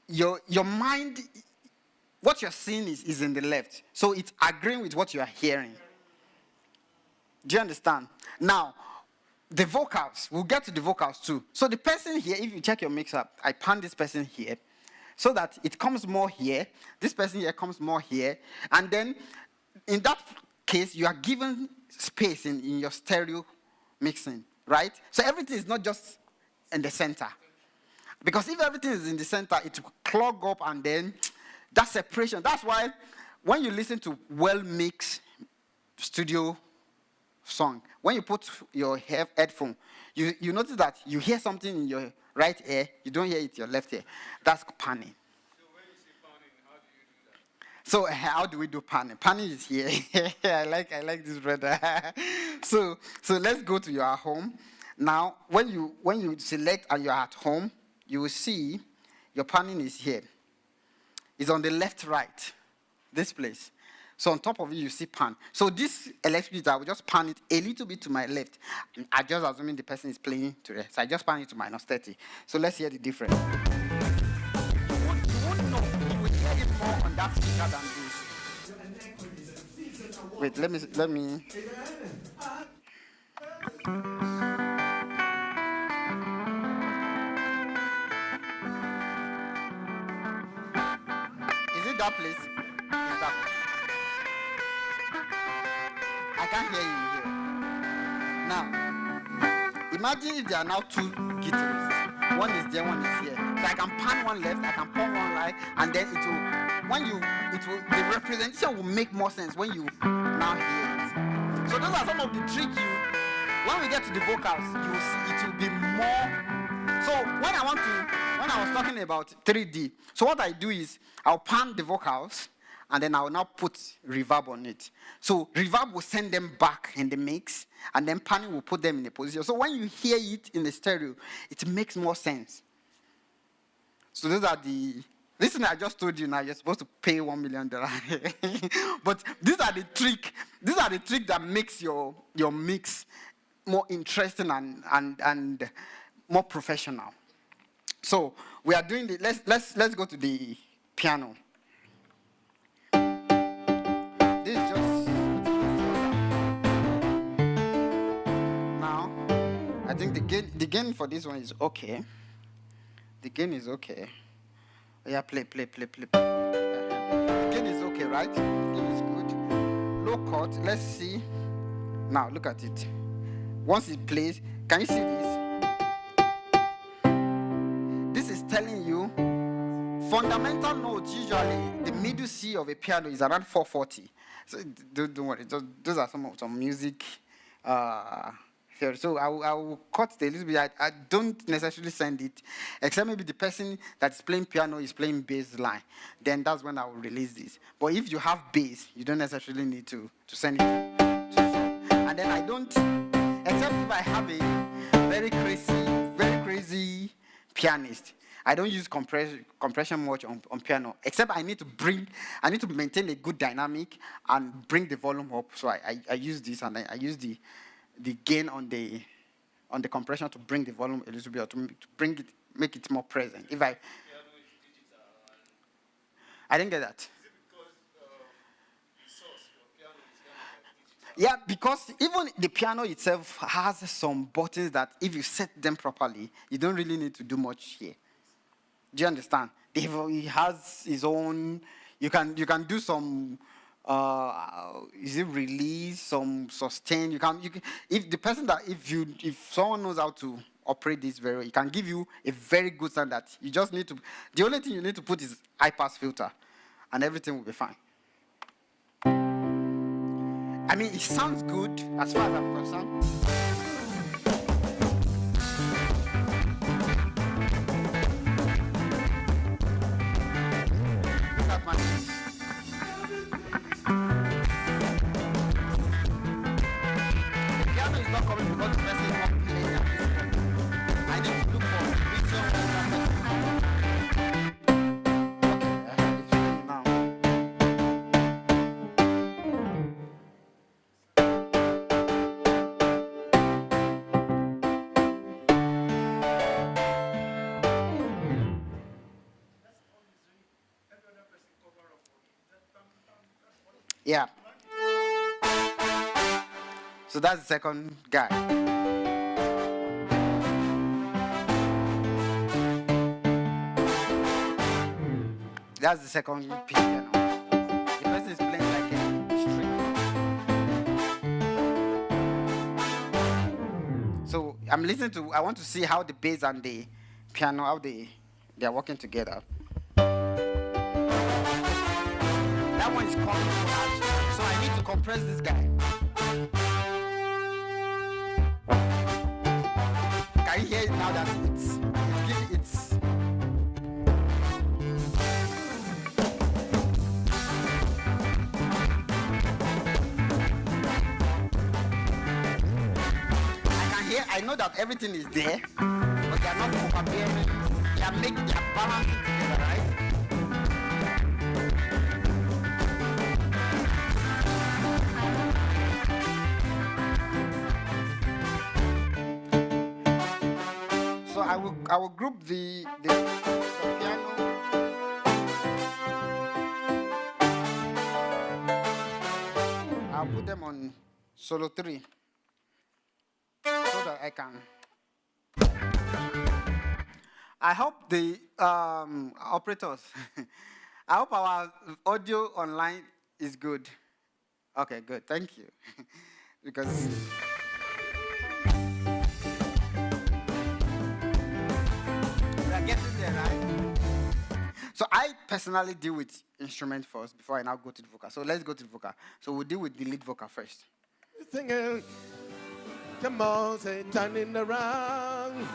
[SPEAKER 2] your mind, what you're seeing is in the left. So, it's agreeing with what you are hearing. Do you understand? Now, the vocals, we'll get to the vocals too. So, the person here, if you check your mix up, I pan this person here, so that it comes more here. This person here comes more here. And then, in that case, you are given space in your stereo mixing, right? So everything is not just in the center. Because if everything is in the center, it will clog up and then That separation. That's why when you listen to well-mixed studio song, when you put your headphone, you notice that you hear something in your right ear, you don't hear it in your left ear. That's panning. So how do we do panning? Panning is here. I like this brother. so let's go to your home. Now, when you select and you're at home, you will see your panning is here. It's on the left, right, this place. So on top of it, you see pan. So this electric guitar, I will just pan it a little bit to my left. I just assuming the person is playing to the, so I just pan it to -30. So let's hear the difference. You won't know. You will hear it more on that speaker than this. Wait, let me. Is it that place? Is that one? I can't hear you here. Now, imagine if there are now two guitarists. One is there, one is here. So I can pan one left, I can pan one right, and then the representation will make more sense when you now hear it. So those are some of the tricks when we get to the vocals, you will see it will be more. So when I was talking about 3D, so what I do is I'll pan the vocals, and then I will now put reverb on it. So reverb will send them back in the mix, and then panning will put them in a position. So when you hear it in the stereo, it makes more sense. So those are this thing I just told you now, you're supposed to pay $1 million. But these are the tricks that makes your mix more interesting and more professional. So we are doing the, let's go to the piano. This is just now. I think the gain for this one is okay. The gain is okay. Yeah, play. The gain is okay, right? The gain is good. Low cut. Let's see. Now look at it. Once it plays, can you see this? This is telling you fundamental notes. Usually, the middle C of a piano is around 440. So don't worry. Those are some music theory. So I will cut it a little bit. I don't necessarily send it, except maybe the person that's playing piano is playing bass line. Then that's when I will release this. But if you have bass, you don't necessarily need to send it to and then I don't, except if I have a very crazy pianist. I don't use compression much on piano, except I need to maintain a good dynamic and bring the volume up. So I use this, and I use the gain on the compression to bring the volume a little bit, or to make it more present. If I didn't get that. Yeah, because even the piano itself has some buttons that if you set them properly, you don't really need to do much here. Do you understand? He has his own. You can do some. Is it release, some sustain? You can if the person that if someone knows how to operate this very well, he can give you a very good sound that you just need to. The only thing you need to put is high pass filter, and everything will be fine. I mean, it sounds good as far as I'm concerned. Look at my face. The piano is not coming because the person is not playing at this point. I need to look for a region where that person is. Okay, it's playing now. Yeah. So that's the second guy. That's the second piano. The person is playing like a string. So I'm listening to. I want to see how the bass and the piano, how they are working together. is coming so much. So I need to compress this guy. Can you hear it now that it's I know that everything is there, but they are not comparing. They are balancing together, right? So I will group the piano. I'll put them on solo 3. So that I can. I hope the operators, I hope our audio online is good. Okay, good, thank you. Because we are getting there, right? So I personally deal with instrument first before I now go to the vocal. So let's go to the vocal. So we'll deal with the lead vocal first.
[SPEAKER 7] Come on, say turning around.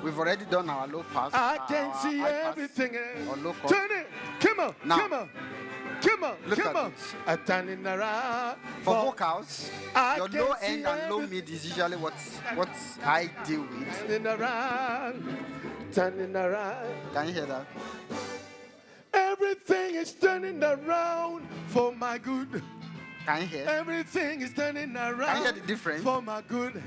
[SPEAKER 2] We've already done our low pass.
[SPEAKER 7] I can see everything.
[SPEAKER 2] Or low cut.
[SPEAKER 7] Turn it. Come on.
[SPEAKER 2] Now,
[SPEAKER 7] Come on.
[SPEAKER 2] look at
[SPEAKER 7] on.
[SPEAKER 2] this.
[SPEAKER 7] Turning around.
[SPEAKER 2] For vocals,
[SPEAKER 7] I
[SPEAKER 2] your
[SPEAKER 7] can
[SPEAKER 2] low
[SPEAKER 7] see
[SPEAKER 2] end and low mid is usually what I deal with.
[SPEAKER 7] Turning around.
[SPEAKER 2] Can you hear that?
[SPEAKER 7] Everything is turning around for my good.
[SPEAKER 2] Can you hear?
[SPEAKER 7] Everything is turning around.
[SPEAKER 2] Can you hear the difference?
[SPEAKER 7] For my good.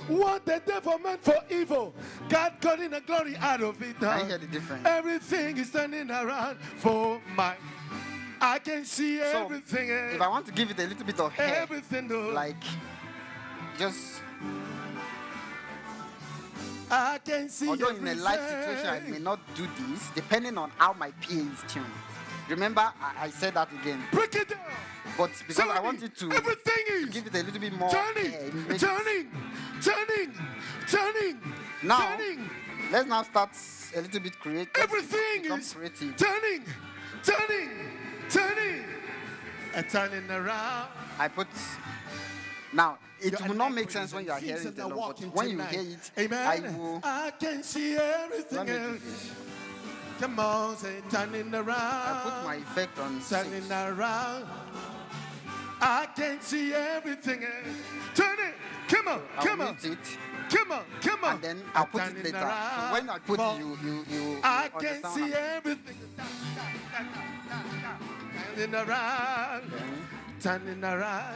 [SPEAKER 7] What the devil meant for evil, God got in the glory out of it.
[SPEAKER 2] Can you hear the difference?
[SPEAKER 7] Everything is turning around for my. I can see everything.
[SPEAKER 2] If I want to give it a little bit of hair,
[SPEAKER 7] everything, though.
[SPEAKER 2] like just.
[SPEAKER 7] I can see.
[SPEAKER 2] Although in a live situation I may not do this, depending on how my PA is tuned. Remember, I said that again.
[SPEAKER 7] Break it down.
[SPEAKER 2] But because I wanted to give it a little bit more
[SPEAKER 7] turning.
[SPEAKER 2] Now,
[SPEAKER 7] turning.
[SPEAKER 2] Let's now start a little bit creative.
[SPEAKER 7] Everything is
[SPEAKER 2] creative.
[SPEAKER 7] turning. Turning around.
[SPEAKER 2] I put. Now, it will not make sense when you are hearing it alone, but when you hear it,
[SPEAKER 7] Amen. I can see everything.
[SPEAKER 2] Let me do this.
[SPEAKER 7] Come on, say turning around.
[SPEAKER 2] I put my effect on
[SPEAKER 7] turning
[SPEAKER 2] 6.
[SPEAKER 7] around. I can see everything. Turn it. Come on.
[SPEAKER 2] I'll mute it.
[SPEAKER 7] Come on.
[SPEAKER 2] And then I'll put it later. So when I put it, you
[SPEAKER 7] I can see everything. Turning around.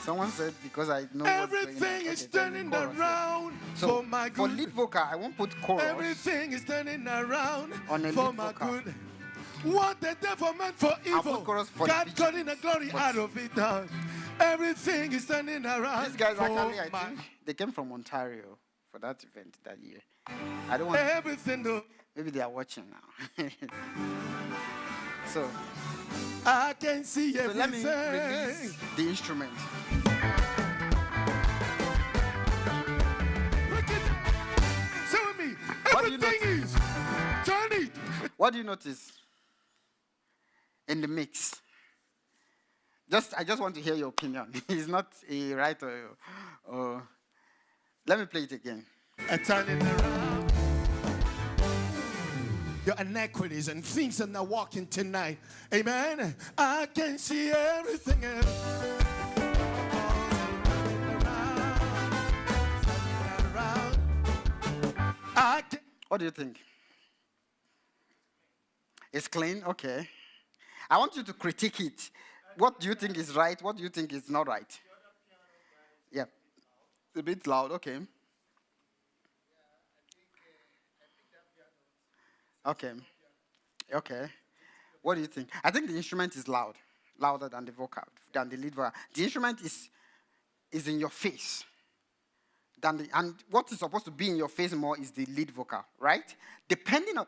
[SPEAKER 2] Someone said because I know
[SPEAKER 7] everything is turning around for my good.
[SPEAKER 2] For lead vocal, I won't put chorus.
[SPEAKER 7] Everything is turning around
[SPEAKER 2] on a
[SPEAKER 7] for
[SPEAKER 2] lead
[SPEAKER 7] my
[SPEAKER 2] vocal.
[SPEAKER 7] good. What the devil meant for evil, God got in the glory out of it. Everything is turning around.
[SPEAKER 2] These guys
[SPEAKER 7] for
[SPEAKER 2] actually, I think, they came from Ontario for that event that year. I don't want
[SPEAKER 7] everything though.
[SPEAKER 2] Maybe they are watching now. So
[SPEAKER 7] I can see everything.
[SPEAKER 2] let me release the instrument.
[SPEAKER 7] Say with me. Everything is turning.
[SPEAKER 2] What do you notice in the mix? I just want to hear your opinion. It's not a right or let me play it again.
[SPEAKER 7] Turning around. Your inequities and things that are walking tonight. Amen. I can see everything.
[SPEAKER 2] What do you think? It's clean? Okay. I want you to critique it. What do you think is right? What do you think is not right? Yeah. It's a bit loud. Okay. Okay. Okay. What do you think? I think the instrument is loud. Louder than the vocal, than the lead vocal. The instrument is in your face. And what is supposed to be in your face more is the lead vocal, right? Depending on,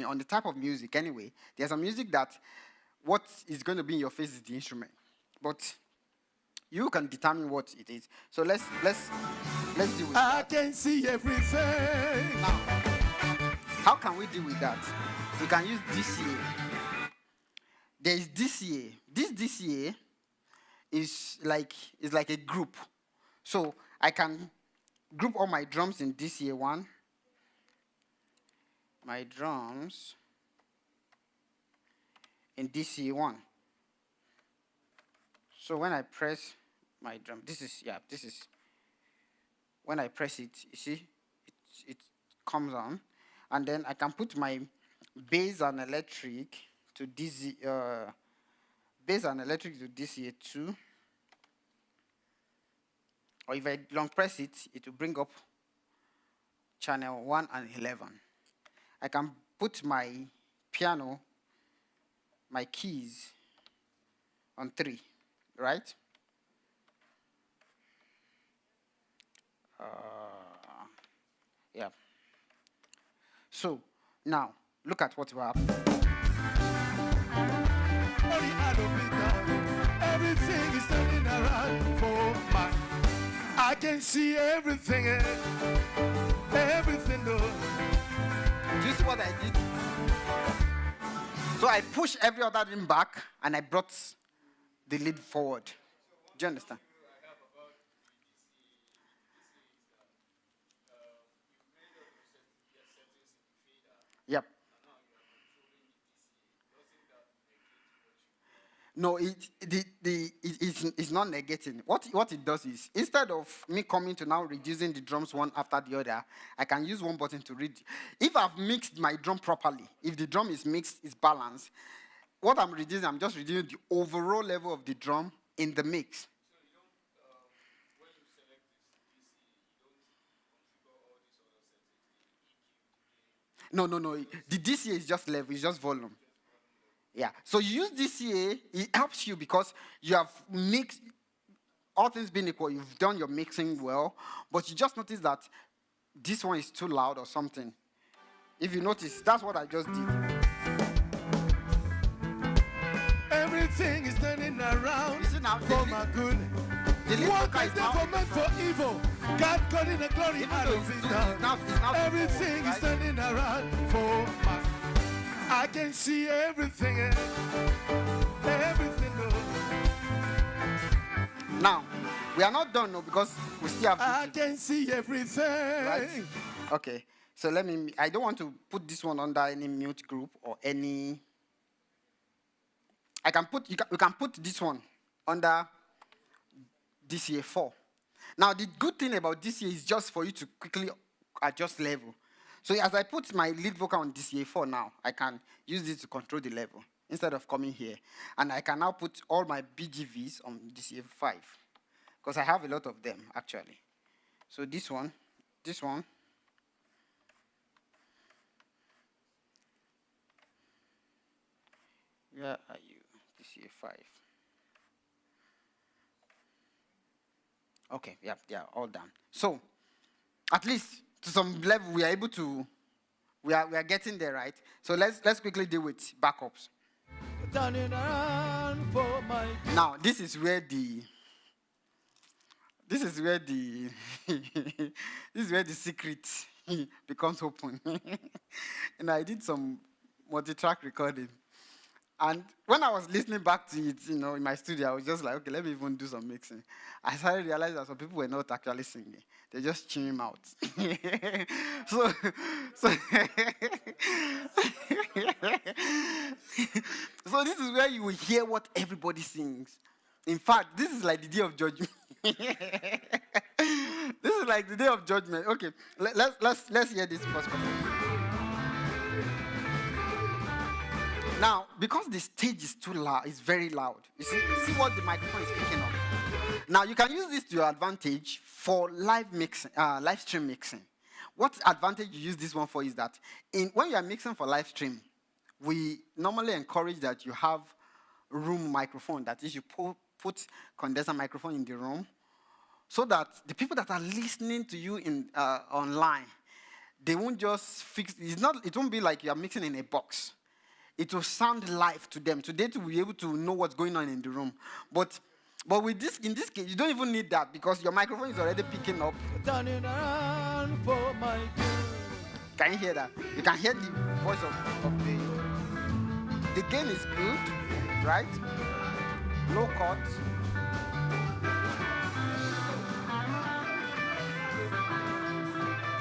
[SPEAKER 2] on the type of music anyway. There's a music that what is going to be in your face is the instrument. But you can determine what it is. So let's deal with that.
[SPEAKER 7] I can see everything.
[SPEAKER 2] Now, how can we deal with that? We can use DCA. there is DCA. This DCA is like a group. So I can group all my drums in DCA 1. My drums in DCA 1. So when I press my drum, this is when I press it, you see, it comes on, and then I can put my bass and electric to DCA 2, or if I long press it, it will bring up channel 1 and 11. I can put my piano, my keys on 3, right? Yeah. So now look at what will happen.
[SPEAKER 7] Everything is turning around for my. I can see everything, everything though.
[SPEAKER 2] Do you see what I did? So I pushed every other ring back and I brought the lead forward. Do you understand? Yep. No, it's not negating. What it does is, instead of me coming to now reducing the drums one after the other, I can use one button to read. If I've mixed my drum properly, if the drum is mixed, is balanced, what I'm reducing, I'm just reducing the overall level of the drum in the mix. No. The DCA is just level, it's just volume. Yeah. So you use DCA, it helps you because you have mixed, all things being equal, you've done your mixing well, but you just notice that this one is too loud or something. If you notice, that's what I just did.
[SPEAKER 7] Everything is turning around
[SPEAKER 2] You see now,
[SPEAKER 7] for my good.
[SPEAKER 2] the lead
[SPEAKER 7] What
[SPEAKER 2] vocal
[SPEAKER 7] I
[SPEAKER 2] is
[SPEAKER 7] did
[SPEAKER 2] now
[SPEAKER 7] for meant for evil, God got in the glory
[SPEAKER 2] Even
[SPEAKER 7] out
[SPEAKER 2] though
[SPEAKER 7] of
[SPEAKER 2] it's
[SPEAKER 7] it
[SPEAKER 2] too-
[SPEAKER 7] now.
[SPEAKER 2] it's now
[SPEAKER 7] Everything
[SPEAKER 2] forward,
[SPEAKER 7] is turning around for my. I can see everything, everything.
[SPEAKER 2] Now, we are not done, no, because we still have
[SPEAKER 7] I can see everything.
[SPEAKER 2] right? Okay. So I don't want to put this one under any mute group or any. We can put this one under DCA 4. Now, the good thing about DCA is just for you to quickly adjust level. So as I put my lead vocal on DCA 4 now, I can use this to control the level instead of coming here. And I can now put all my BGVs on DCA 5 because I have a lot of them, actually. So this one, where are you? DCA 5. Okay, yeah, they are all done. So, at least to some level, we are able to, we are getting there, right? So let's quickly deal with backups.
[SPEAKER 5] Turning around for my.
[SPEAKER 2] Now, this is where the secret becomes open. And I did some multi-track recording. And when I was listening back to it, in my studio, I was just like, okay, let me even do some mixing. I started realizing that some people were not actually singing. They just tune him out. so this is where you will hear what everybody sings. In fact, this is like the day of judgment. This is like the day of judgment. Okay, let's hear this first question. Now, because the stage is too loud, it's very loud. You see what the microphone is picking up. Now, you can use this to your advantage for live stream mixing. What advantage you use this one for is that when you are mixing for live stream, we normally encourage that you have room microphone. That is, you put condenser microphone in the room, so that the people that are listening to you online, they won't just fix. It won't be like you are mixing in a box. It will sound live to them. So they will be able to know what's going on in the room. But with this, in this case, you don't even need that because your microphone is already picking up.
[SPEAKER 5] Turning around for my good.
[SPEAKER 2] Can you hear that? You can hear the voice of the gain is good, right? Low cut.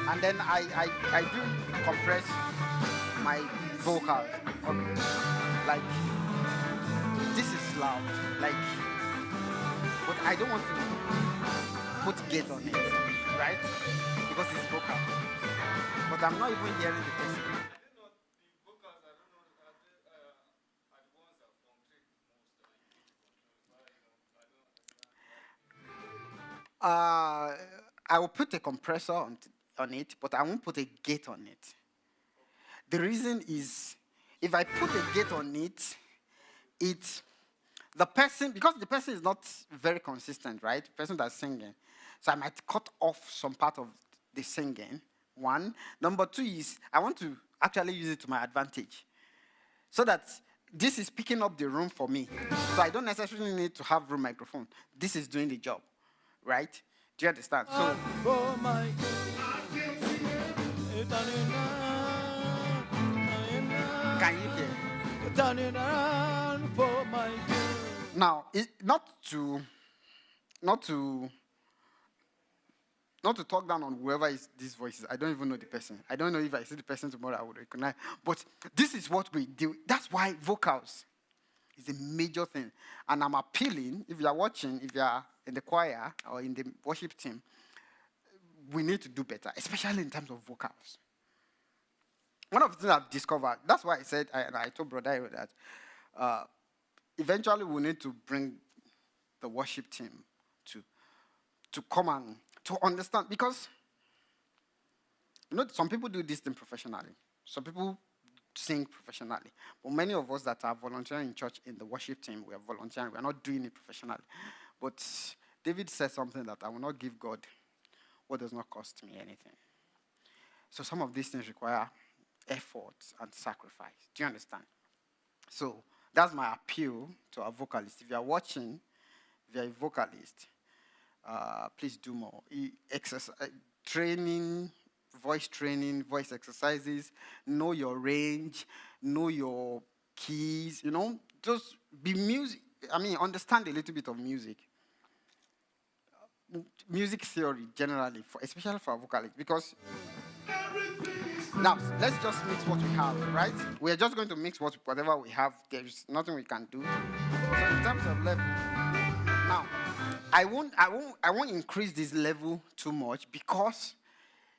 [SPEAKER 2] And then I do compress my vocal. Like, this is loud. Like, but I don't want to put gate on it, right? Because it's vocal. But I'm not even hearing the person. I will put a compressor on it, but I won't put a gate on it. The reason is, if I put a gate on it, because the person is not very consistent, right? The person that's singing. So I might cut off some part of the singing, one. Number two is, I want to actually use it to my advantage. So that this is picking up the room for me. So I don't necessarily need to have room microphone. This is doing the job, right? Do you understand? So, can you hear? Now, not to talk down on whoever is these voices. I don't even know the person. I don't know if I see the person tomorrow I would recognize. But this is what we do. That's why vocals is a major thing. And I'm appealing, if you're watching, if you're in the choir or in the worship team, we need to do better, especially in terms of vocals. One of the things I've discovered, that's why I said, I told Brother Iro that eventually we need to bring the worship team to come and to understand, because some people do this thing professionally. Some people sing professionally. But many of us that are volunteering in church in the worship team, we are volunteering. We are not doing it professionally. But David said something that I will not give God what does not cost me anything. So some of these things require effort and sacrifice. Do you understand? So that's my appeal to our vocalists. If you are watching, if you are a vocalist, please do more. Training, voice exercises, know your range, know your keys, just be music. Understand a little bit of music. Music theory, generally, especially for vocalists, because now let's just mix what we have, right? We are just going to mix whatever we have. There is nothing we can do. So in terms of level, now I won't increase this level too much, because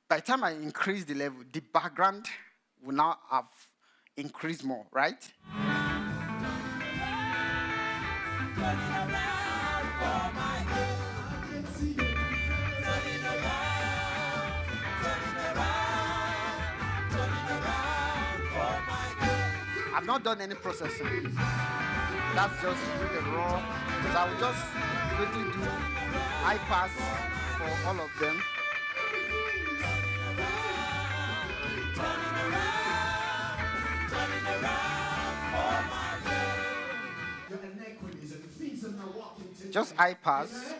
[SPEAKER 2] by the time I increase the level, the background will now have increased more, right? I've not done any processing. That's just the raw. So I will just quickly do high pass for all of them. Just high pass.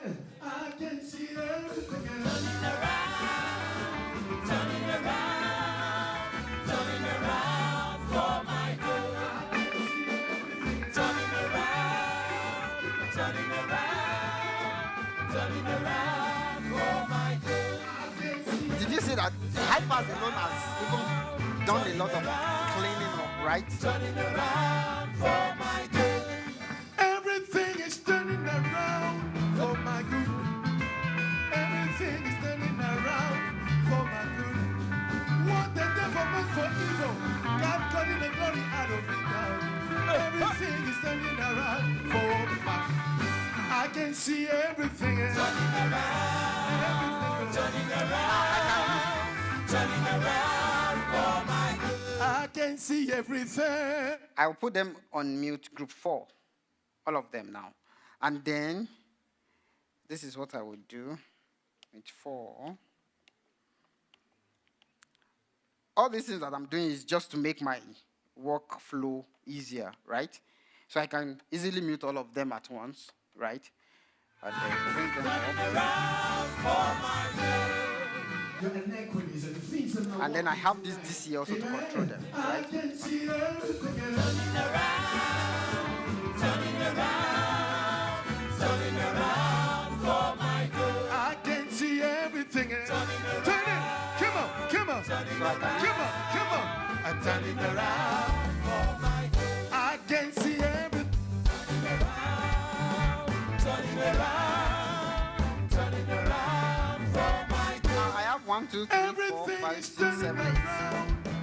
[SPEAKER 2] Did you see that the high pass alone has even done a lot of cleaning up, right? Turning around for my good.
[SPEAKER 7] Everything is turning around for my good. Everything is turning around for my good. What the devil meant for evil, God got in the glory out of it now. Everything is turning around for my good. I can see everything turning around, turning around for my good. I can see everything.
[SPEAKER 2] I will put them on mute, group 4, all of them now. And then, this is what I would do with 4. All these things that I'm doing is just to make my workflow easier, right? So I can easily mute all of them at once, right? And then bring them up. And then I have this DC also to control them, right?
[SPEAKER 7] I can see everything. Turn it. Come on. Come on. I'm turning around for my good. I can see everything. Turning around for my good.
[SPEAKER 2] Now I have 1, 2, 3, 4, 5, 6, 7, 8.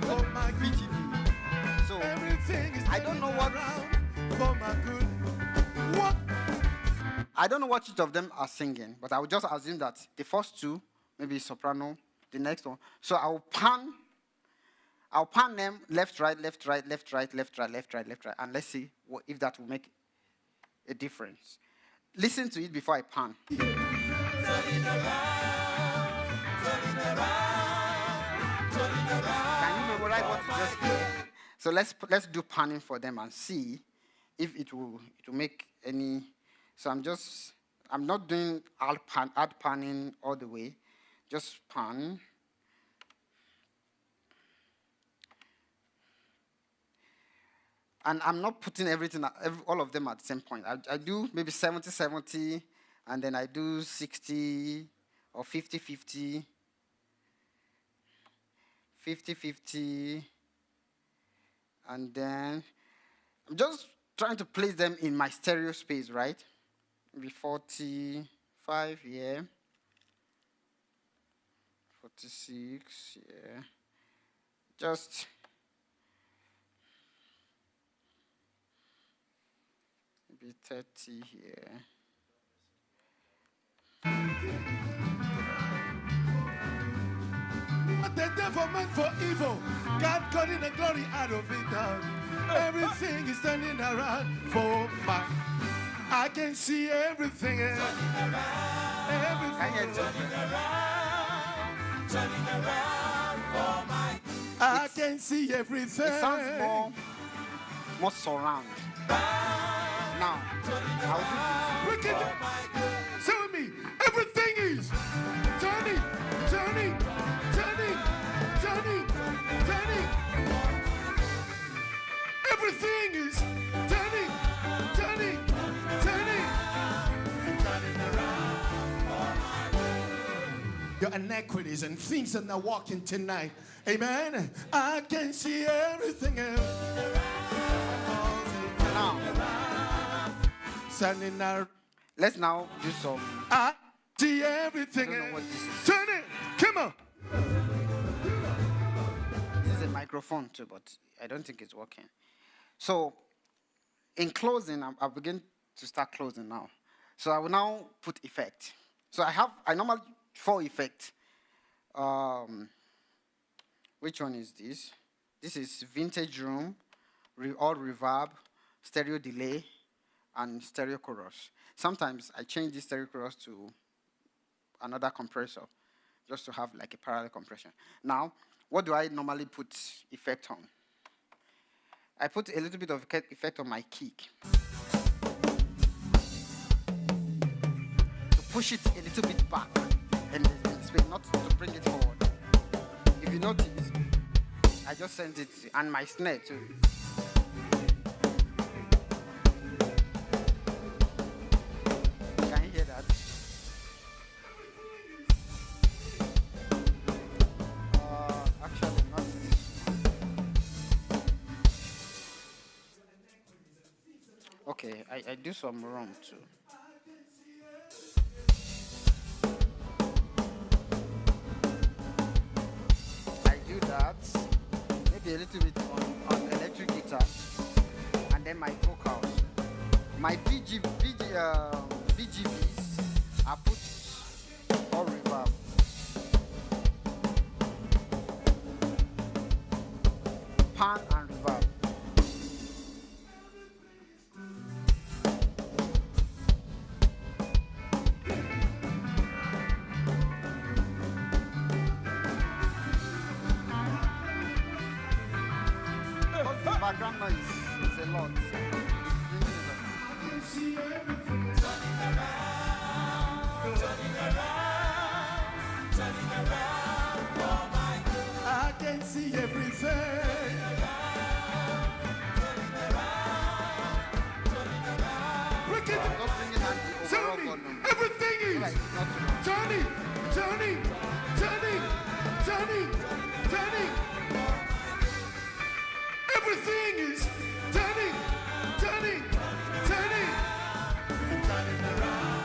[SPEAKER 7] For my good.
[SPEAKER 2] BGV. So
[SPEAKER 7] Everything is
[SPEAKER 2] I don't know what
[SPEAKER 7] for my good. What?
[SPEAKER 2] I don't know what each of them are singing, but I would just assume that the first two, maybe soprano, the next one. So I'll pan them left, right, left, right, left, right, left, right, left, right, left, right, and let's see if that will make a difference. Listen to it before I pan.
[SPEAKER 7] Turning around.
[SPEAKER 2] Can you memorize what you just heard? So let's do panning for them and see if it will make any. So I'm not doing add panning all the way, just pan. And I'm not putting all of them at the same point. I do maybe 70-70, and then I do 60 or 50-50, 50-50, and then I'm just trying to place them in my stereo space, right? Maybe 45 here, 46 here, just maybe 30 here.
[SPEAKER 7] What the devil meant for evil, God got in the glory out of it. Everything is turning around for my. I can see everything. Everything turning around for my. I can see everything.
[SPEAKER 2] It sounds more surround. Now, I'll do
[SPEAKER 7] Look at it. Say with me. Everything is turning. Everything is turning. Your inequities and things that are walking tonight. Amen. I can see everything.
[SPEAKER 2] now.
[SPEAKER 7] Standing there.
[SPEAKER 2] Let's now do some.
[SPEAKER 7] I see everything.
[SPEAKER 2] I don't know what this is.
[SPEAKER 7] Turn it. Come on.
[SPEAKER 2] This is a microphone too, but I don't think it's working. So, in closing, I'll begin to start closing now. So I will now put effect. So I normally 4 effects. Which one is this? This is vintage room, all reverb, stereo delay, and stereo chorus. Sometimes I change this stereo chorus to another compressor, just to have like a parallel compression. Now, what do I normally put effect on? I put a little bit of effect on my kick. To push it a little bit back, and not to bring it forward. If you notice, I just sent it, and my snare too. Can you hear that? Actually, not this one. Okay, I do some room too. Maybe a little bit on electric guitar, and then my vocals. My VGVs I put all reverb. Pan and reverb. Background noise is a lot. Turning around.
[SPEAKER 7] Everything is turning, turning, turning, turning, turning. Everything is turning, turning, turning, turning around.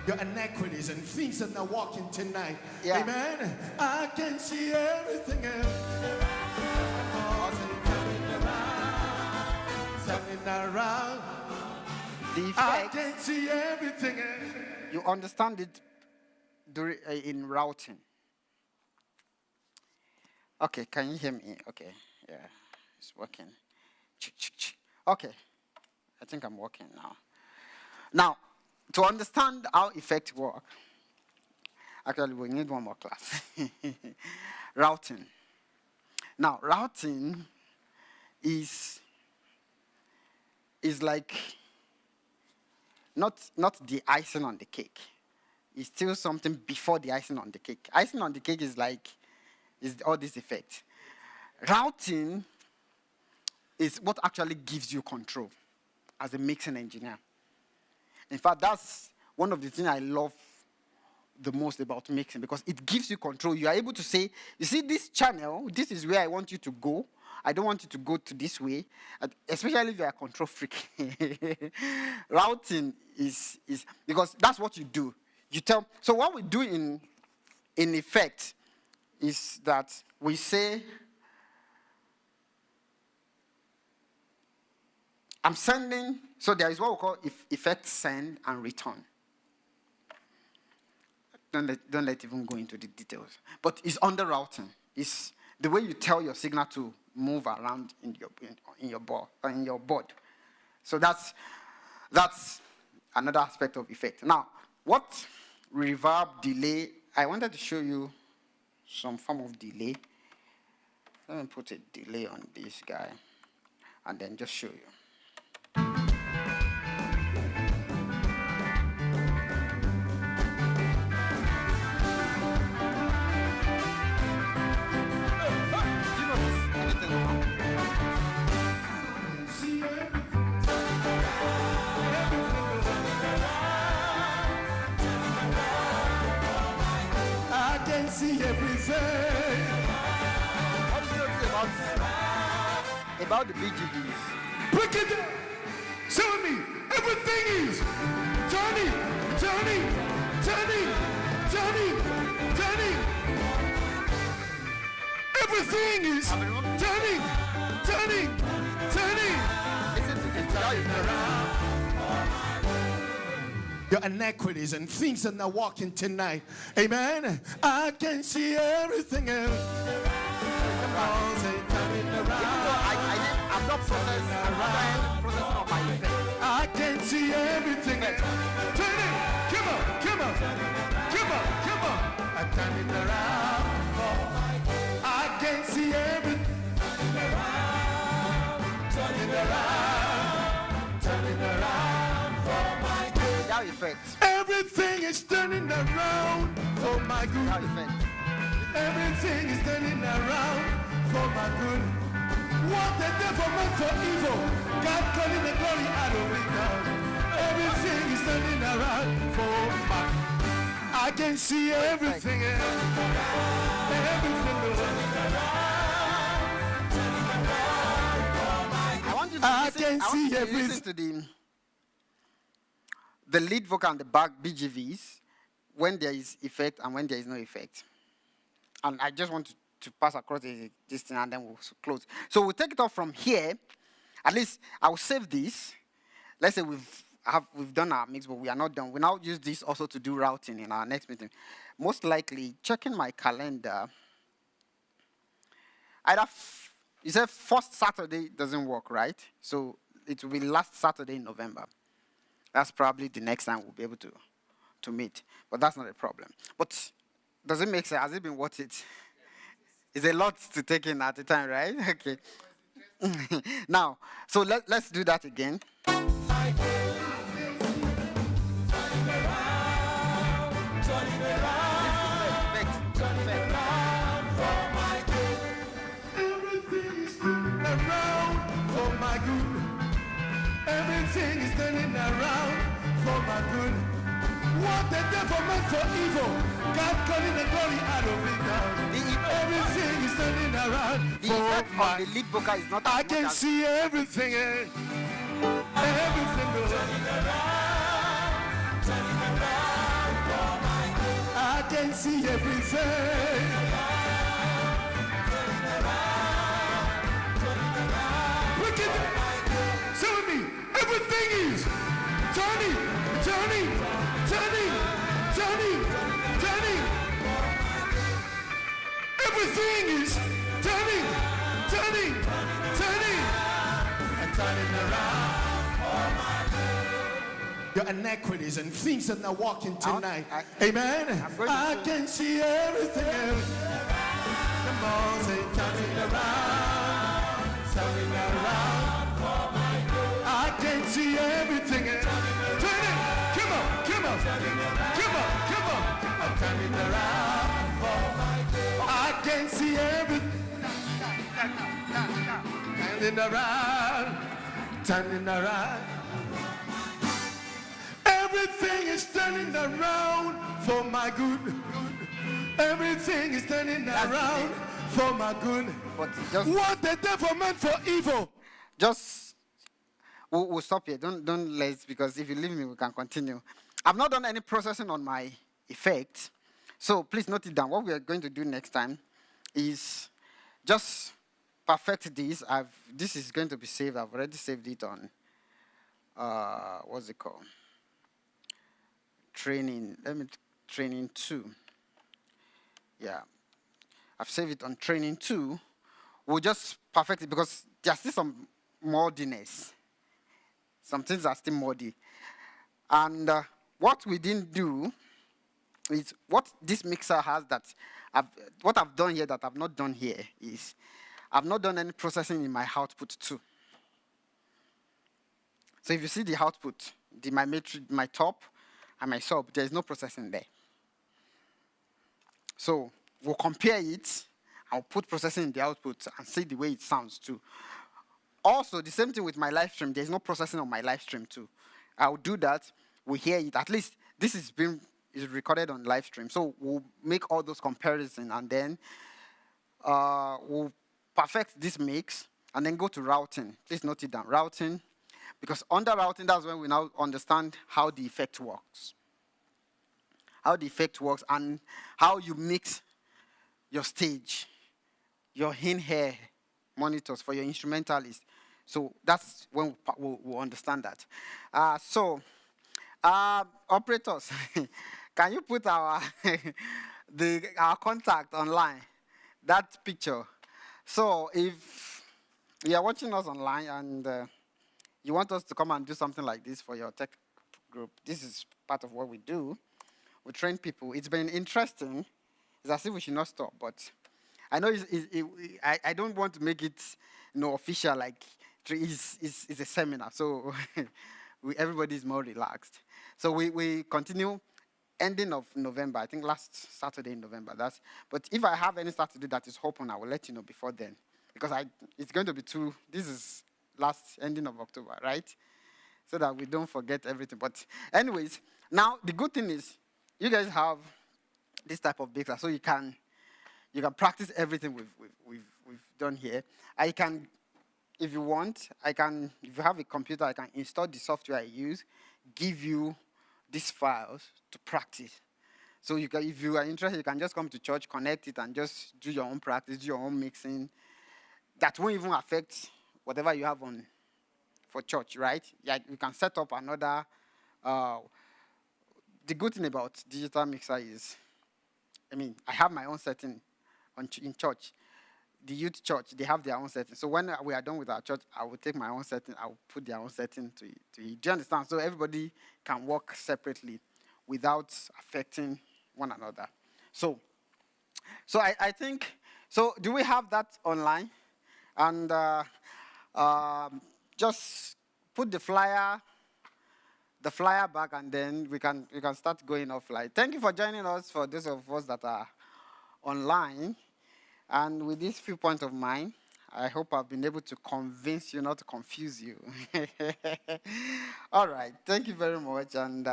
[SPEAKER 7] Your iniquities and things that are walking tonight.
[SPEAKER 2] Yeah.
[SPEAKER 7] Amen. I can see everything else. Turning around.
[SPEAKER 2] The
[SPEAKER 7] I
[SPEAKER 2] effect,
[SPEAKER 7] can see everything else.
[SPEAKER 2] you understand it in routing. Okay, can you hear me? Okay, yeah, it's working. Okay, I think I'm working now. Now, to understand how effects work, actually we need one more class. Routing. Now, routing is like not the icing on the cake. It's still something before the icing on the cake. Icing on the cake is all this effect. Routing is what actually gives you control as a mixing engineer. In fact, that's one of the things I love the most about mixing, because it gives you control. You are able to say, you see this channel, this is where I want you to go. I don't want you to go to this way, especially if you are a control freak. Routing is because that's what you do. You tell. So what we do in effect is that we say, I'm sending. So there is what we call effect send and return. Don't let even go into the details. But it's under routing. It's the way you tell your signal to move around in your board. So that's another aspect of effect. Now, what reverb delay? I wanted to show you some form of delay. Let me put a delay on this guy, and then just show you.
[SPEAKER 7] See everything.
[SPEAKER 2] What do you know about the BGVs?
[SPEAKER 7] Break it down. Show me. Everything is turning, turning, turning, turning, turning. Everything is turning, turning, turning.
[SPEAKER 2] Listen to this.
[SPEAKER 7] Your iniquities and things that are walking tonight. Amen. I can see everything else.
[SPEAKER 2] I'm not processing of my effect.
[SPEAKER 7] I can see everything else. Turn it. Come on, come on, come on, come on. I turn it around. I can see everything. Turn it around. Turn it around for my good.
[SPEAKER 2] That effect.
[SPEAKER 7] Everything is turning around for my good.
[SPEAKER 2] That effect.
[SPEAKER 7] Everything is turning around for my good. What the devil meant for evil, God calling the glory out of it now. Everything is turning around for my. I can see everything. Everything is turning around.
[SPEAKER 2] I want you to
[SPEAKER 7] I
[SPEAKER 2] listen,
[SPEAKER 7] can
[SPEAKER 2] I want
[SPEAKER 7] see
[SPEAKER 2] you to
[SPEAKER 7] everything.
[SPEAKER 2] listen to the lead vocal and the back BGVs when there is effect and when there is no effect. And I just want to pass across this thing and then we'll close. So we'll take it off from here. At least I'll save this. Let's say we've done our mix, but we are not done. We now use this also to do routing in our next meeting. Most likely, checking my calendar, you said first Saturday doesn't work, right? So it will be last Saturday in November. That's probably the next time we'll be able to meet. But that's not a problem. But does it make sense? Has it been worth it? It's a lot to take in at a time, right? Okay. Now, so let's do that again.
[SPEAKER 7] Everything is turning around the devil meant for evil, God calling the glory out of it now. Everything is turning around
[SPEAKER 2] The
[SPEAKER 7] for
[SPEAKER 2] effect
[SPEAKER 7] my.
[SPEAKER 2] on the lead vocal is not
[SPEAKER 7] I
[SPEAKER 2] as much
[SPEAKER 7] can
[SPEAKER 2] as
[SPEAKER 7] see everything. Everything. I can see everything. Look at it. Say with me. Everything is turning. Everything is turning and turning around. Your iniquities and things that are walking tonight. Amen. I can see everything. Come on, say turning around. I can see everything. Turning. Come on. I'm turning around. I can see everything. Turning around. Everything is turning around for my good. Everything is turning around for my good.
[SPEAKER 2] but just
[SPEAKER 7] What the devil meant for evil.
[SPEAKER 2] just we'll stop here. Don't let's, because if you leave me, we can continue. I've not done any processing on my effect, so please note it down. What we are going to do next time is just perfect this. This is going to be saved. I've already saved it on what's it called? Training. Training 2. Yeah, I've saved it on training 2. We'll just perfect it because there's still some moddiness. Some things are still moddy. And what we didn't do is what this mixer has that what I've done here that I've not done here is I've not done any processing in my output too. So if you see the output, my top and my sub, there is no processing there. So we'll compare it. I'll put processing in the output and see the way it sounds too. Also, the same thing with my live stream. There's no processing on my live stream too. I'll do that. We hear it. At least this is recorded on live stream. So we'll make all those comparisons and then we'll perfect this mix and then go to routing. Please note it down. Routing. Because under routing, that's when we now understand how the effect works. How the effect works and how you mix your stage, your in-ear monitors for your instrumentalist. So that's when we'll understand that. Operators, can you put our contact online, that picture? So if you are watching us online and you want us to come and do something like this for your tech group, this is part of what we do. We train people. It's been interesting. It's as if we should not stop, but I know I don't want to make it official, like it's a seminar, so everybody is more relaxed. So we continue ending of November, I think last Saturday in November. But if I have any Saturday that is open, I will let you know before then. Because it's going to be this is last ending of October, right? So that we don't forget everything. But anyways, now the good thing is you guys have this type of mixer, so you can practice everything we've done here. I can, if you want, if you have a computer, I can install the software I use, give you these files to practice. So if you are interested, you can just come to church, connect it, and just do your own practice, do your own mixing. That won't even affect whatever you have on for church, right? Yeah, you can set up another. The good thing about digital mixer is, I have my own setting in church. The youth church, they have their own setting. So when we are done with our church, I will take my own setting. I will put their own setting to it. Do you understand? So everybody can work separately without affecting one another. So I think, so do we have that online? And just put the flyer back, and then we can start going offline. Thank you for joining us, for those of us that are online. And with these few points of mine, I hope I've been able to convince you, not to confuse you. All right. Thank you very much, and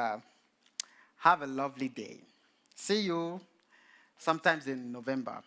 [SPEAKER 2] Have a lovely day. See you sometimes in November.